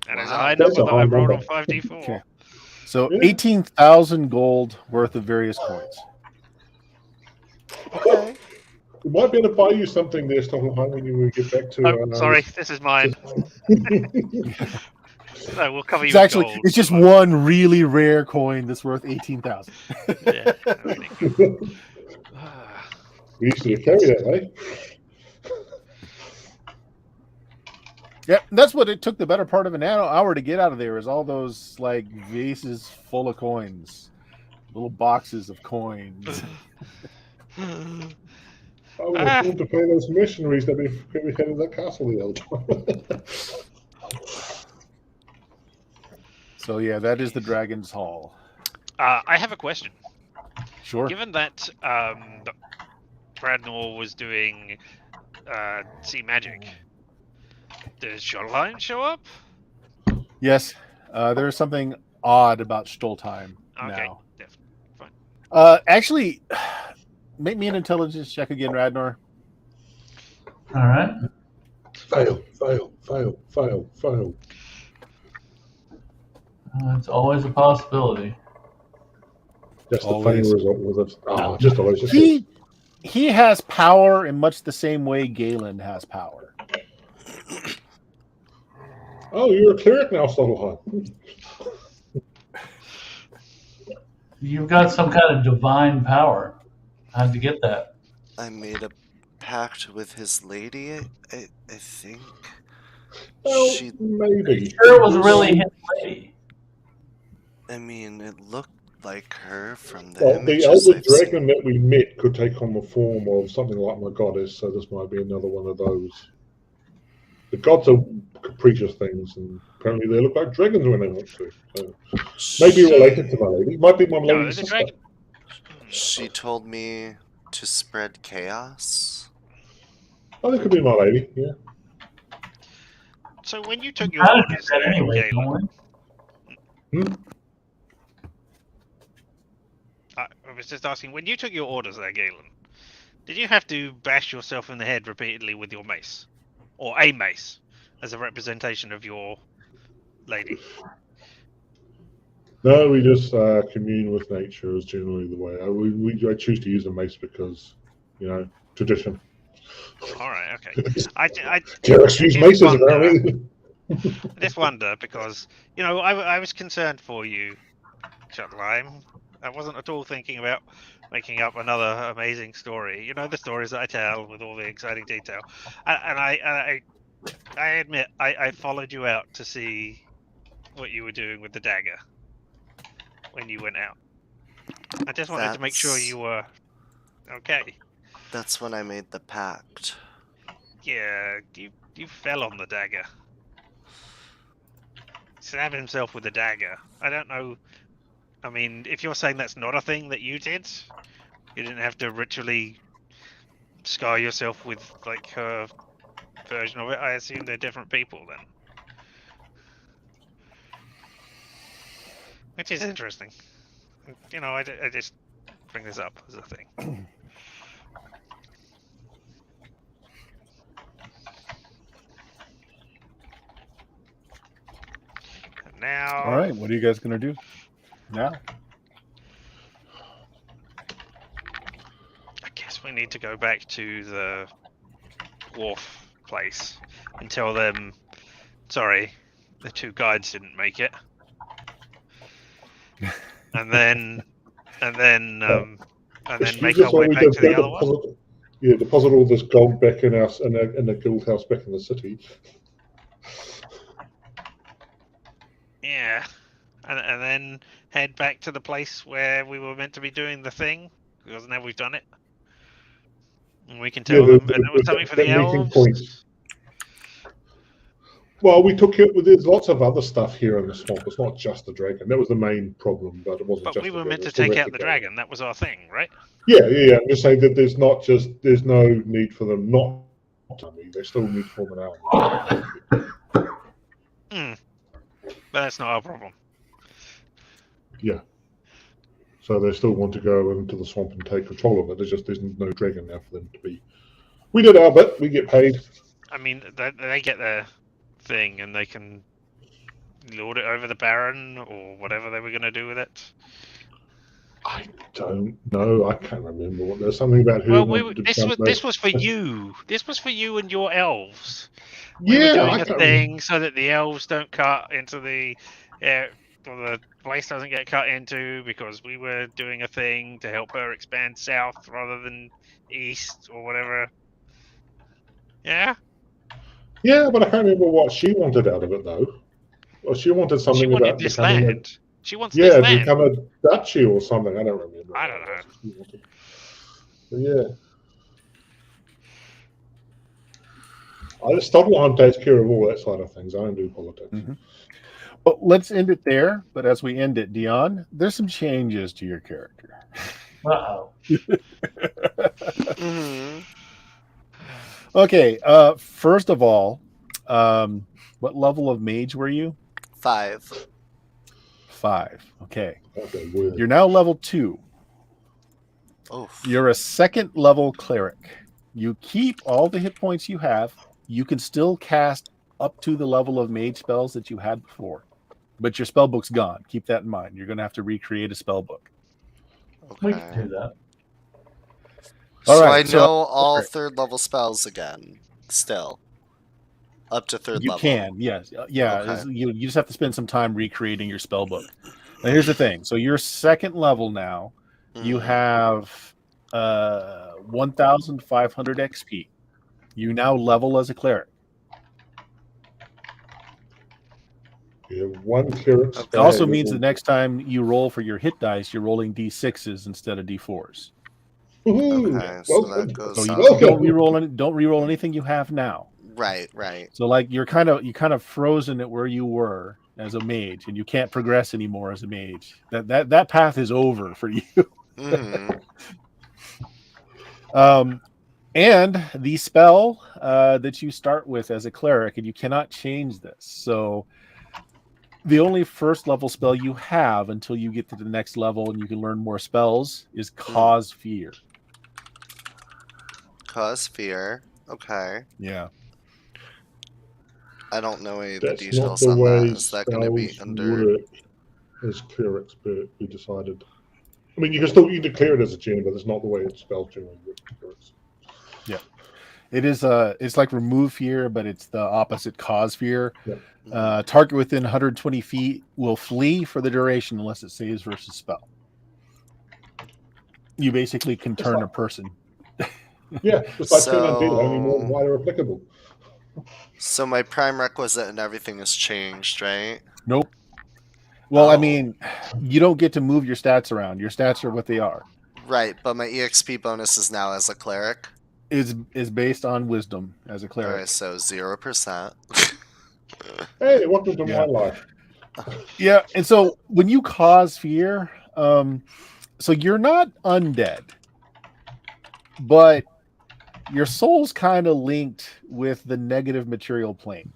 a Wow, high that's number a that high I brought on number. 5d4. Okay. So Yeah. 18,000 gold worth of various coins. Okay. We might be able to buy you something there, Stoffel, when you get back to. Oh, sorry, this is mine. No, we'll cover you It's with gold. it's just Don't worry. one really rare coin that's worth 18,000. Yeah. There you go. We used to carry that, eh? Yep, that's what it took the better part of an hour to get out of there. Is all those like vases full of coins, little boxes of coins. I would have thought to pay those missionaries that we had in that castle the other time. So yeah, that is the Dragon's Hall. I have a question. Sure. Given that Bradnor was doing sea magic, does Shoreline show up? Yes, there is something odd about Stoltheim Okay, now. fine. Actually, make me an intelligence check again, Radnor. All right. Fail. It's always a possibility. Just the Always. funny result was it. Oh, just always. He has power in much the same way Galen has power. Oh, you're a cleric now, Stoffel. You've got some kind of divine power. How'd you get that? I made a pact with his lady, I think. Well, She, maybe. Sure, it was really his lady. I mean, it looked like her from the Well, the images elder I've dragon seen. that we met could take on the form of something like my goddess, so this might be another one of those. The gods are capricious things, and apparently they look like dragons when they want to. So maybe related to my lady. Might be my No, lady's the sister. dragon. She told me to spread chaos. Oh, that could be my lady, yeah. So when you took your How did you orders get there, anyway, Galen, don't I was just asking, when you took your orders there, Galen, did you have to bash yourself in the head repeatedly with your mace? Or a mace, as a representation of your lady? No, we just commune with nature is generally the way. I choose to use a mace because, tradition. Alright, okay. I Clerics use just maces, wonder- apparently. I just wonder, because, I was concerned for you, Chucklime. I wasn't at all thinking about making up another amazing story. The stories that I tell with all the exciting detail. And I admit, I followed you out to see what you were doing with the dagger when you went out. I just wanted to make sure you were okay. That's when I made the pact. Yeah, you fell on the dagger. Stab himself with a dagger. I don't know. I mean, if you're saying that's not a thing that you did, you didn't have to ritually scar yourself with, like, her version of it. I assume they're different people then. Which is interesting. I just bring this up as a thing. And now... All right, what are you guys going to do now? I guess we need to go back to the wharf place and tell them, sorry, the two guides didn't make it. And then make our way back to the other one. Yeah, deposit all this gold back in the guild house back in the city. Yeah, and then head back to the place where we were meant to be doing the thing, because now we've done it. And we can tell them, and there was something for the elves. Point. Well, we took it. There's lots of other stuff here in the swamp. It's not just the dragon. That was the main problem, but it wasn't. But just we the were dragon. meant to It's the take rest out of the dragon. That was our thing, right? Yeah. I'm just saying that there's no need for them not to me. They still need to form an ally. But that's not our problem. Yeah. So they still want to go into the swamp and take control of it. There's no dragon now for them to be. We did our bit. We get paid. I mean, they get their thing, and they can lord it over the Baron or whatever they were going to do with it? I don't know. I can't remember what. There's something about who Well, wanted to this become was for you. This was for you and your elves. We were Yeah, doing I a can't thing so that the elves don't cut into the, or the place doesn't get cut into, because we were doing a thing to help her expand south rather than east or whatever. Yeah, Yeah, but I can't remember what she wanted out of it though. Well, she wanted well, she something wanted about this becoming land. She wants this yeah, to land. become a duchy or something. I don't remember. I what don't it know. was she wanted. But yeah. Stottleheim takes care of all that side of things. I don't do politics. Mhm. Well, let's end it there. But as we end it, Dion, there's some changes to your character. Uh-oh. Hmm. Okay. First of all, what level of mage were you? 5. 5. Okay. Okay, weird. You're now level 2. Oh. You're a second level cleric. You keep all the hit points you have. You can still cast up to the level of mage spells that you had before, but your spell book's gone. Keep that in mind. You're going to have to recreate a spell book. We can Okay. do that. All So right, I so- know all 3rd level spells again. Still. Up to 3rd You level. can, yes, yeah. Okay. You just have to spend some time recreating your spell book. Now, here's the thing. So you're second level now. You Mhm. have 1,500 XP. You now level as a cleric. You have one cleric Okay. It spell. also means the next time you roll for your hit dice, you're rolling d6s instead of d4s. Woohoo! Okay, so Welcome. that goes So you up. don't reroll anything you have now. Right, right. So like you kind of frozen at where you were as a mage, and you can't progress anymore as a mage. That path is over for you. Hmm. And the spell that you start with as a cleric, and you cannot change this. So the only first level spell you have until you get to the next level and you can learn more spells is Cause Fear. Cause fear. Okay. Yeah. I don't know any of the That's not details the on way that. Is that going to be spells under? work as clerics, but we decided. I mean, you declare it as a chain, but that's not the way spells generally work. Clerics. Yeah. It is it's like remove fear, but it's the opposite, cause fear. Yeah. Target within 120 feet will flee for the duration unless it saves versus spell. You basically can turn a person. Yeah, just like So- turn undead, only more wider applicable. So my prime requisite and everything has changed, right? Nope. Well, I Oh. mean, you don't get to move your stats around. Your stats are what they are. Right, but my EXP bonus is now as a cleric. Is based on wisdom as a cleric. Alright, so 0%. Hey, welcome to Yeah. my life. Yeah, and so when you cause fear, so you're not undead, but your soul's kind of linked with the negative material plane,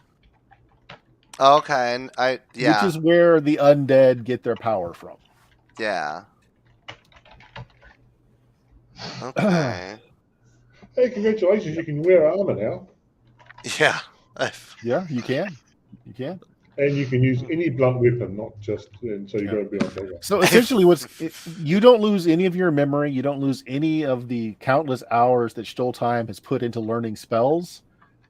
Okay, and which is where the undead get their power from. yeah. Okay. Hey, congratulations! You can wear armor now, Yeah. Yeah, you can. You can. and you can use any blunt weapon, not just. And so you got to be on that. So essentially, you don't lose any of your memory. You don't lose any of the countless hours that Stoltheim has put into learning spells.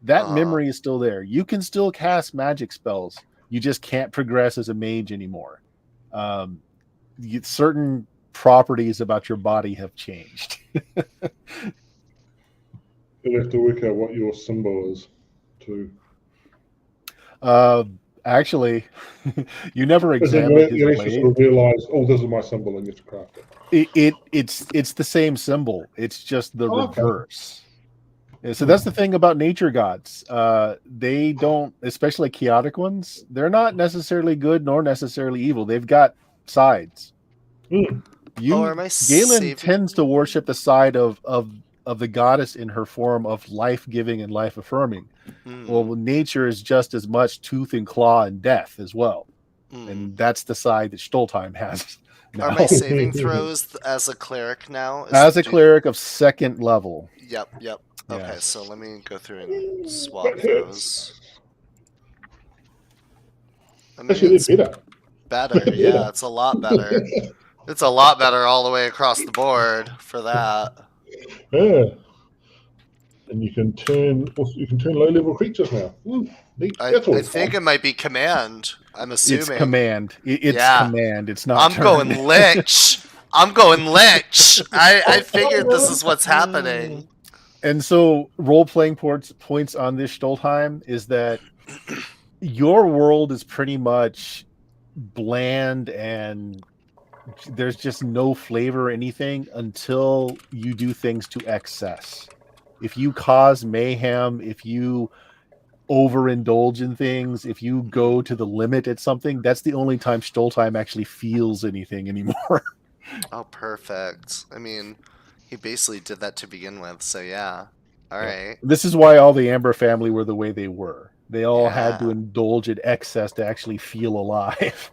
That memory is still there. You can still cast magic spells. You just can't progress as a mage anymore. Certain properties about your body have changed. You'll have to work out what your symbol is, too. Actually, you never Because then examined his you actually blade. sort of realize, oh, this is my symbol, and you have to craft it. It's the same symbol. It's just the Okay. reverse. Yeah, so that's the thing about nature gods. They don't, especially chaotic ones, they're not necessarily good nor necessarily evil. They've got sides. Hmm. Am I Galen saving- tends to worship the side of the goddess in her form of life-giving and life-affirming. Well, nature is just as much tooth and claw and death as well. And that's the side that Stoltheim has now. Are my saving throws as a cleric now? As a cleric of second level. Yep. Okay, Yes. so let me go through and swap those. I mean, Actually, it's it's better. better. Yeah, it's a lot better. It's a lot better all the way across the board for that. Yeah. And you can turn low-level creatures now. Neat. I That's always think fun. it might be command. I'm assuming. It's command. It's Yeah. command. It's not I'm turn. going lich. I'm going lich. I figured this is what's happening. And so role-playing points on this Stoltheim is that your world is pretty much bland and there's just no flavor or anything until you do things to excess. If you cause mayhem, if you overindulge in things, if you go to the limit at something, that's the only time Stoltheim actually feels anything anymore. Oh, perfect. I mean, he basically did that to begin with, so yeah. All right. This is why all the Amber family were the way they were. They all had to Yeah. indulge in excess to actually feel alive.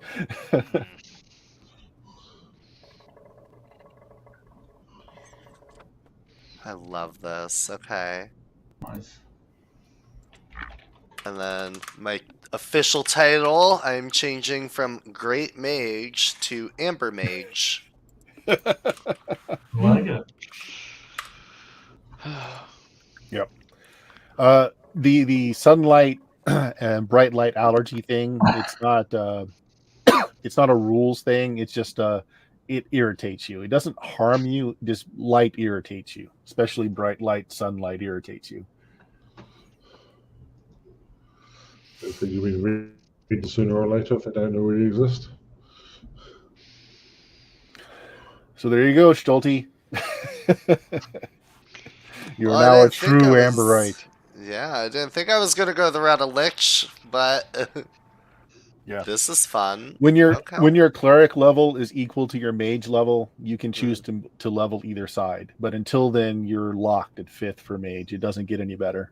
I love this. Okay. Nice. And then my official title, I'm changing from Great Mage to Amber Mage. Like it. Yep. The sunlight and bright light allergy thing, it's not a rules thing. It's just it irritates you. It doesn't harm you, just light irritates you. Especially bright light sunlight irritates you. So you will read sooner or later if they don't already exist. So there you go, Stolte. You're Well, I now a didn't think I true was- Amberite. Yeah, I didn't think I was gonna go the route of Lich, but Yeah. this is fun. When Okay. your cleric level is equal to your mage level, you can choose to level either side. But until then, you're locked at 5th for mage. It doesn't get any better.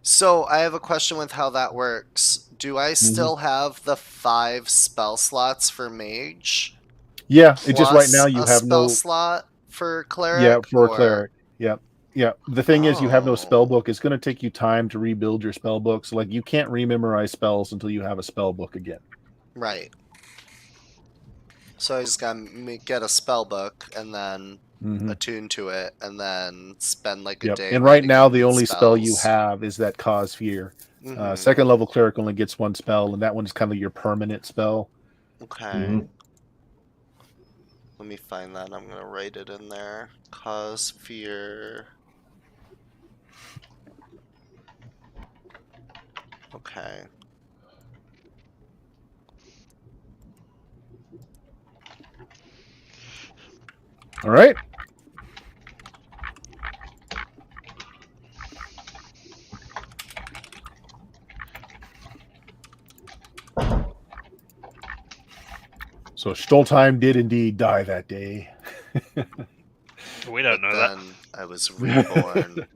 So I have a question with how that works. Do I still have the 5 spell slots for mage? Yeah, it's just right now plus you a have spell no slot for cleric. yeah for or- a cleric. Yeah. Yeah. The thing is you have no Oh. spell book. It's going to take you time to rebuild your spell book. So like you can't rememorize spells until you have a spell book again. Right. So I just gotta get a spell book and then Mhm. attune to it, and then spend like a Yep. day. And right writing now in the only spell you spells. have is that cause fear. Mhm. Second level cleric only gets one spell, and that one's kind of your permanent spell. Okay. Mhm. Let me find that. I'm gonna write it in there. Cause fear. Okay. All right. So Stoltheim did indeed die that day. We don't But know that. then I was reborn.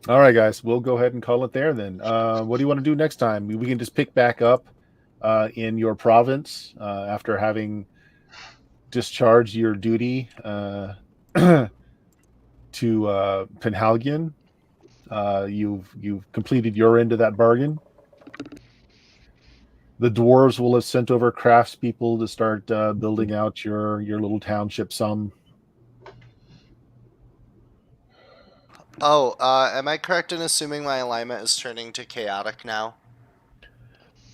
All right, guys, we'll go ahead and call it there then. What do you want to do next time? We can just pick back up in your province after having discharged your duty to Penhalgian. You've completed your end of that bargain. The dwarves will have sent over craftspeople to start building out your little township some. Oh, am I correct in assuming my alignment is turning to chaotic now?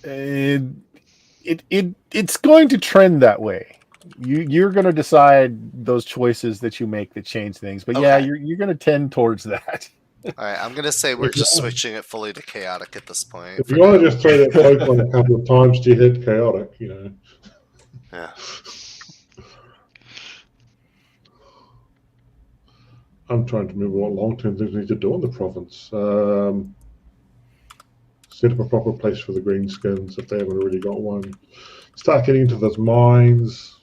It's going to trend that way. You're going to decide those choices that you make that change things. But yeah, Okay. you're going to tend towards that. Alright, I'm gonna say we're If just you- switching it fully to chaotic at this point. If for you want now. to just throw that poke on a couple of times to hit chaotic, you know. Yeah. I'm trying to remember what long-term things we need to do in the province. Set up a proper place for the greenskins if they haven't already got one. Start getting into those mines,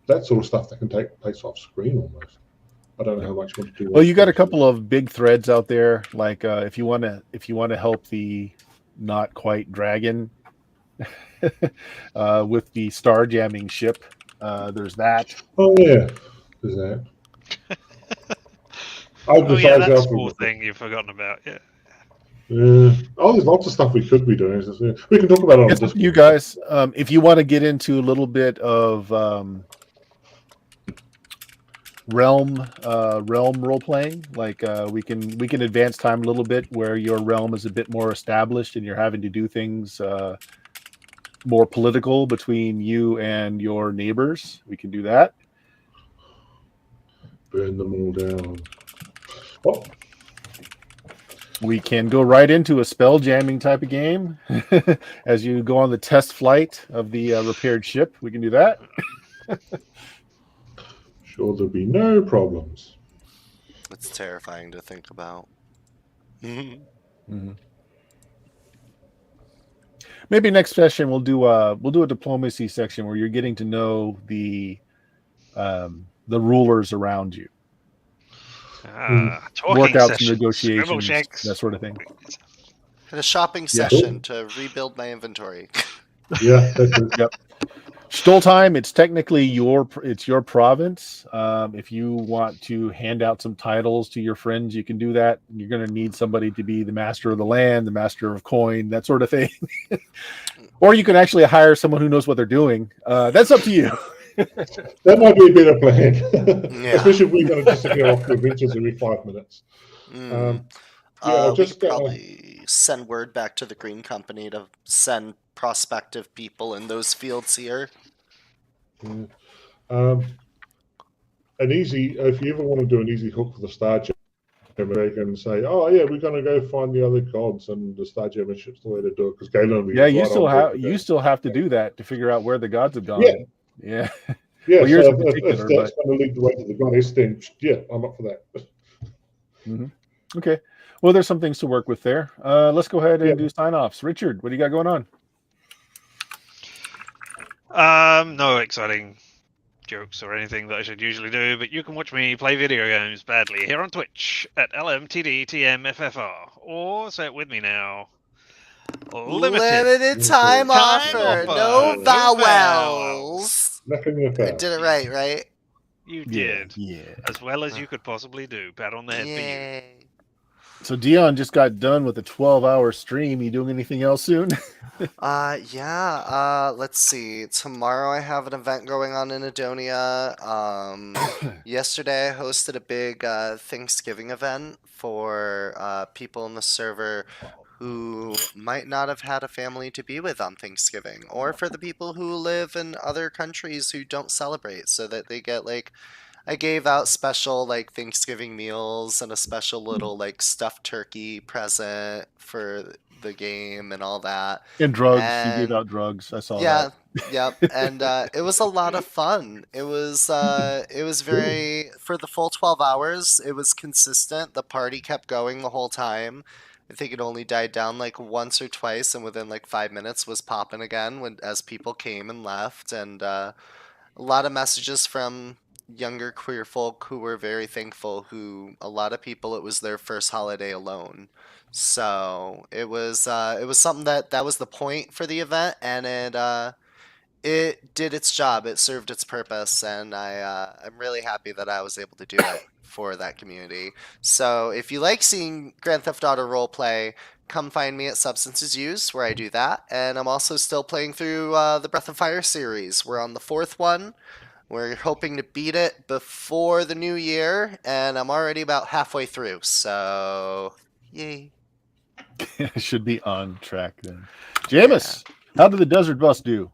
that sort of stuff that can take place off screen almost. I don't know how much you want to do. Well, you got a couple of big threads out there. Like if you want to help the not quite dragon with the star jamming ship, there's that. Oh yeah, there's that. I've Oh yeah, decided that how small to- thing you've forgotten about. Yeah. There's lots of stuff we could be doing. We can talk about it on It's up to you Discord. guys. If you want to get into a little bit of realm role playing, like we can advance time a little bit where your realm is a bit more established and you're having to do things more political between you and your neighbors. We can do that. Burn them all down. Oh, We can go right into a spell jamming type of game as you go on the test flight of the repaired ship. We can do that. sure, there'll be no problems. It's terrifying to think about. Mm-hmm. Maybe next session we'll do a diplomacy section where you're getting to know the rulers around you. Talking Work out some sessions, negotiations, scribble checks. that sort of thing. Had a shopping session to rebuild my inventory. Yeah, that's it. Yep. Stoll time. It's technically your province. If you want to hand out some titles to your friends, you can do that. You're going to need somebody to be the master of the land, the master of coin, that sort of thing. Or you can actually hire someone who knows what they're doing. That's up to you. That might be a better plan, Yeah. especially if we're going to disappear off the adventures every 5 minutes. We just could probably send word back to the Green Company to send prospective people in those fields here. an easy. If you ever want to do an easy hook for the Star Jammer, they can say, "Oh yeah, we're going to go find the other gods," and the Star Jammer ship's the way to do it. Because Galen, You still have to do that to figure out where the gods have gone. Yeah. Yeah, Well, yours so in if particular, that's going to lead the way to the goddess, then yeah, I'm up for that. Mm-hmm. Okay. Well, there's some things to work with there. Let's go ahead and do sign-offs. Richard, what do you got going on? No exciting jokes or anything that I should usually do, but you can watch me play video games badly here on Twitch at LMTDTMFFR, or say it with me now. Limited time offer. No vowels. Nothing with I that. did it right? You did. Yeah. As well as you could possibly do. Pat on the head Yay. So Dion just got done with a 12-hour stream. You doing anything else soon? Let's see. Tomorrow I have an event going on in Adonia. Yesterday I hosted a big Thanksgiving event for people in the server who might not have had a family to be with on Thanksgiving, or for the people who live in other countries who don't celebrate, so that they get I gave out special Thanksgiving meals and a special little stuffed turkey present for the game and all that. And drugs. You gave out drugs. I saw that. Yep. And it was a lot of fun. It was very, for the full 12 hours, it was consistent. The party kept going the whole time. I think it only died down once or twice, and within 5 minutes was popping again as people came and left. And a lot of messages from younger queer folk who were very thankful, who a lot of people, it was their first holiday alone. So it was something that was the point for the event, and it did its job. It served its purpose, and I'm really happy that I was able to do it for that community. So if you like seeing Grand Theft Auto roleplay, come find me at Substances Used, where I do that. And I'm also still playing through the Breath of Fire series. We're on the 4th one. We're hoping to beat it before the new year, and I'm already about halfway through, so yay. Should be on track then. Jameis, how did the Desert Bus do?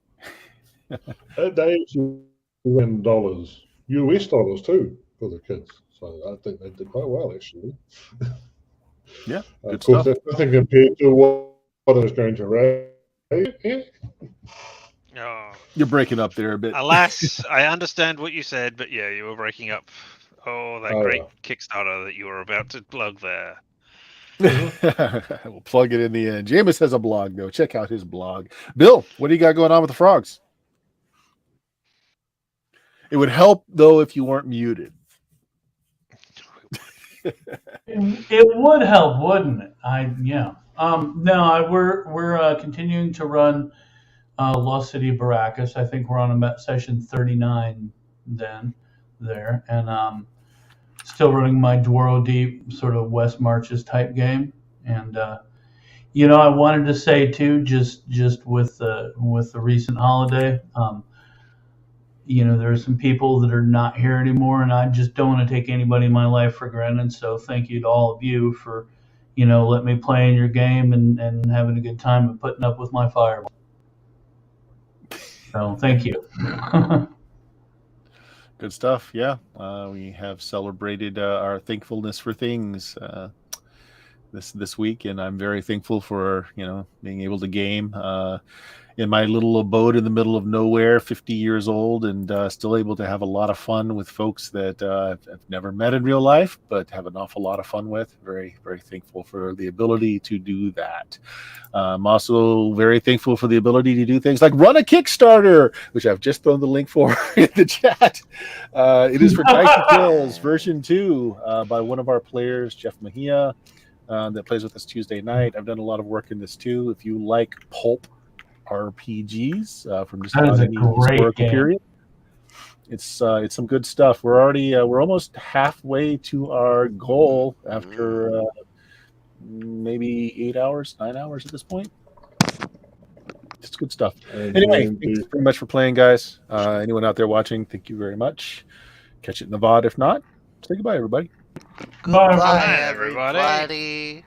They win dollars, US dollars too, for the kids. So I think they did quite well, actually. Yeah, good of course, stuff. that's nothing compared to what I was going to raise. Oh. You're breaking up there a bit. Alas, I understand what you said, but yeah, you were breaking up. Oh, that great Kickstarter that you were about to plug there. We'll plug it in the end. Jameis has a blog, though. Check out his blog. Bill, what do you got going on with the frogs? It would help, though, if you weren't muted. It would help, wouldn't it? No, we're continuing to run Lost City Baracus. I think we're on session 39 there, and still running my Dwaro Deep sort of West Marches type game, and I wanted to say too, just with the recent holiday, there are some people that are not here anymore, and I just don't want to take anybody in my life for granted. So thank you to all of you for, letting me play in your game and having a good time and putting up with my fireball. So thank you. Good stuff. Yeah, we have celebrated our thankfulness for things this week, and I'm very thankful for being able to game in my little abode in the middle of nowhere, 50 years old, and still able to have a lot of fun with folks that I've never met in real life, but have an awful lot of fun with. Very, very thankful for the ability to do that. I'm also very thankful for the ability to do things like run a Kickstarter, which I've just thrown the link for in the chat. It is for Dicey Kills version 2 by one of our players, Jeff Mejia, that plays with us Tuesday night. I've done a lot of work in this too. If you like pulp RPGs from just about any historical period, it's some good stuff. We're almost halfway to our goal after maybe 9 hours at this point. It's good stuff. Anyway, thanks very much for playing, guys. Anyone out there watching, thank you very much. Catch it in the VOD. If not, say goodbye, everybody. Goodbye, everybody.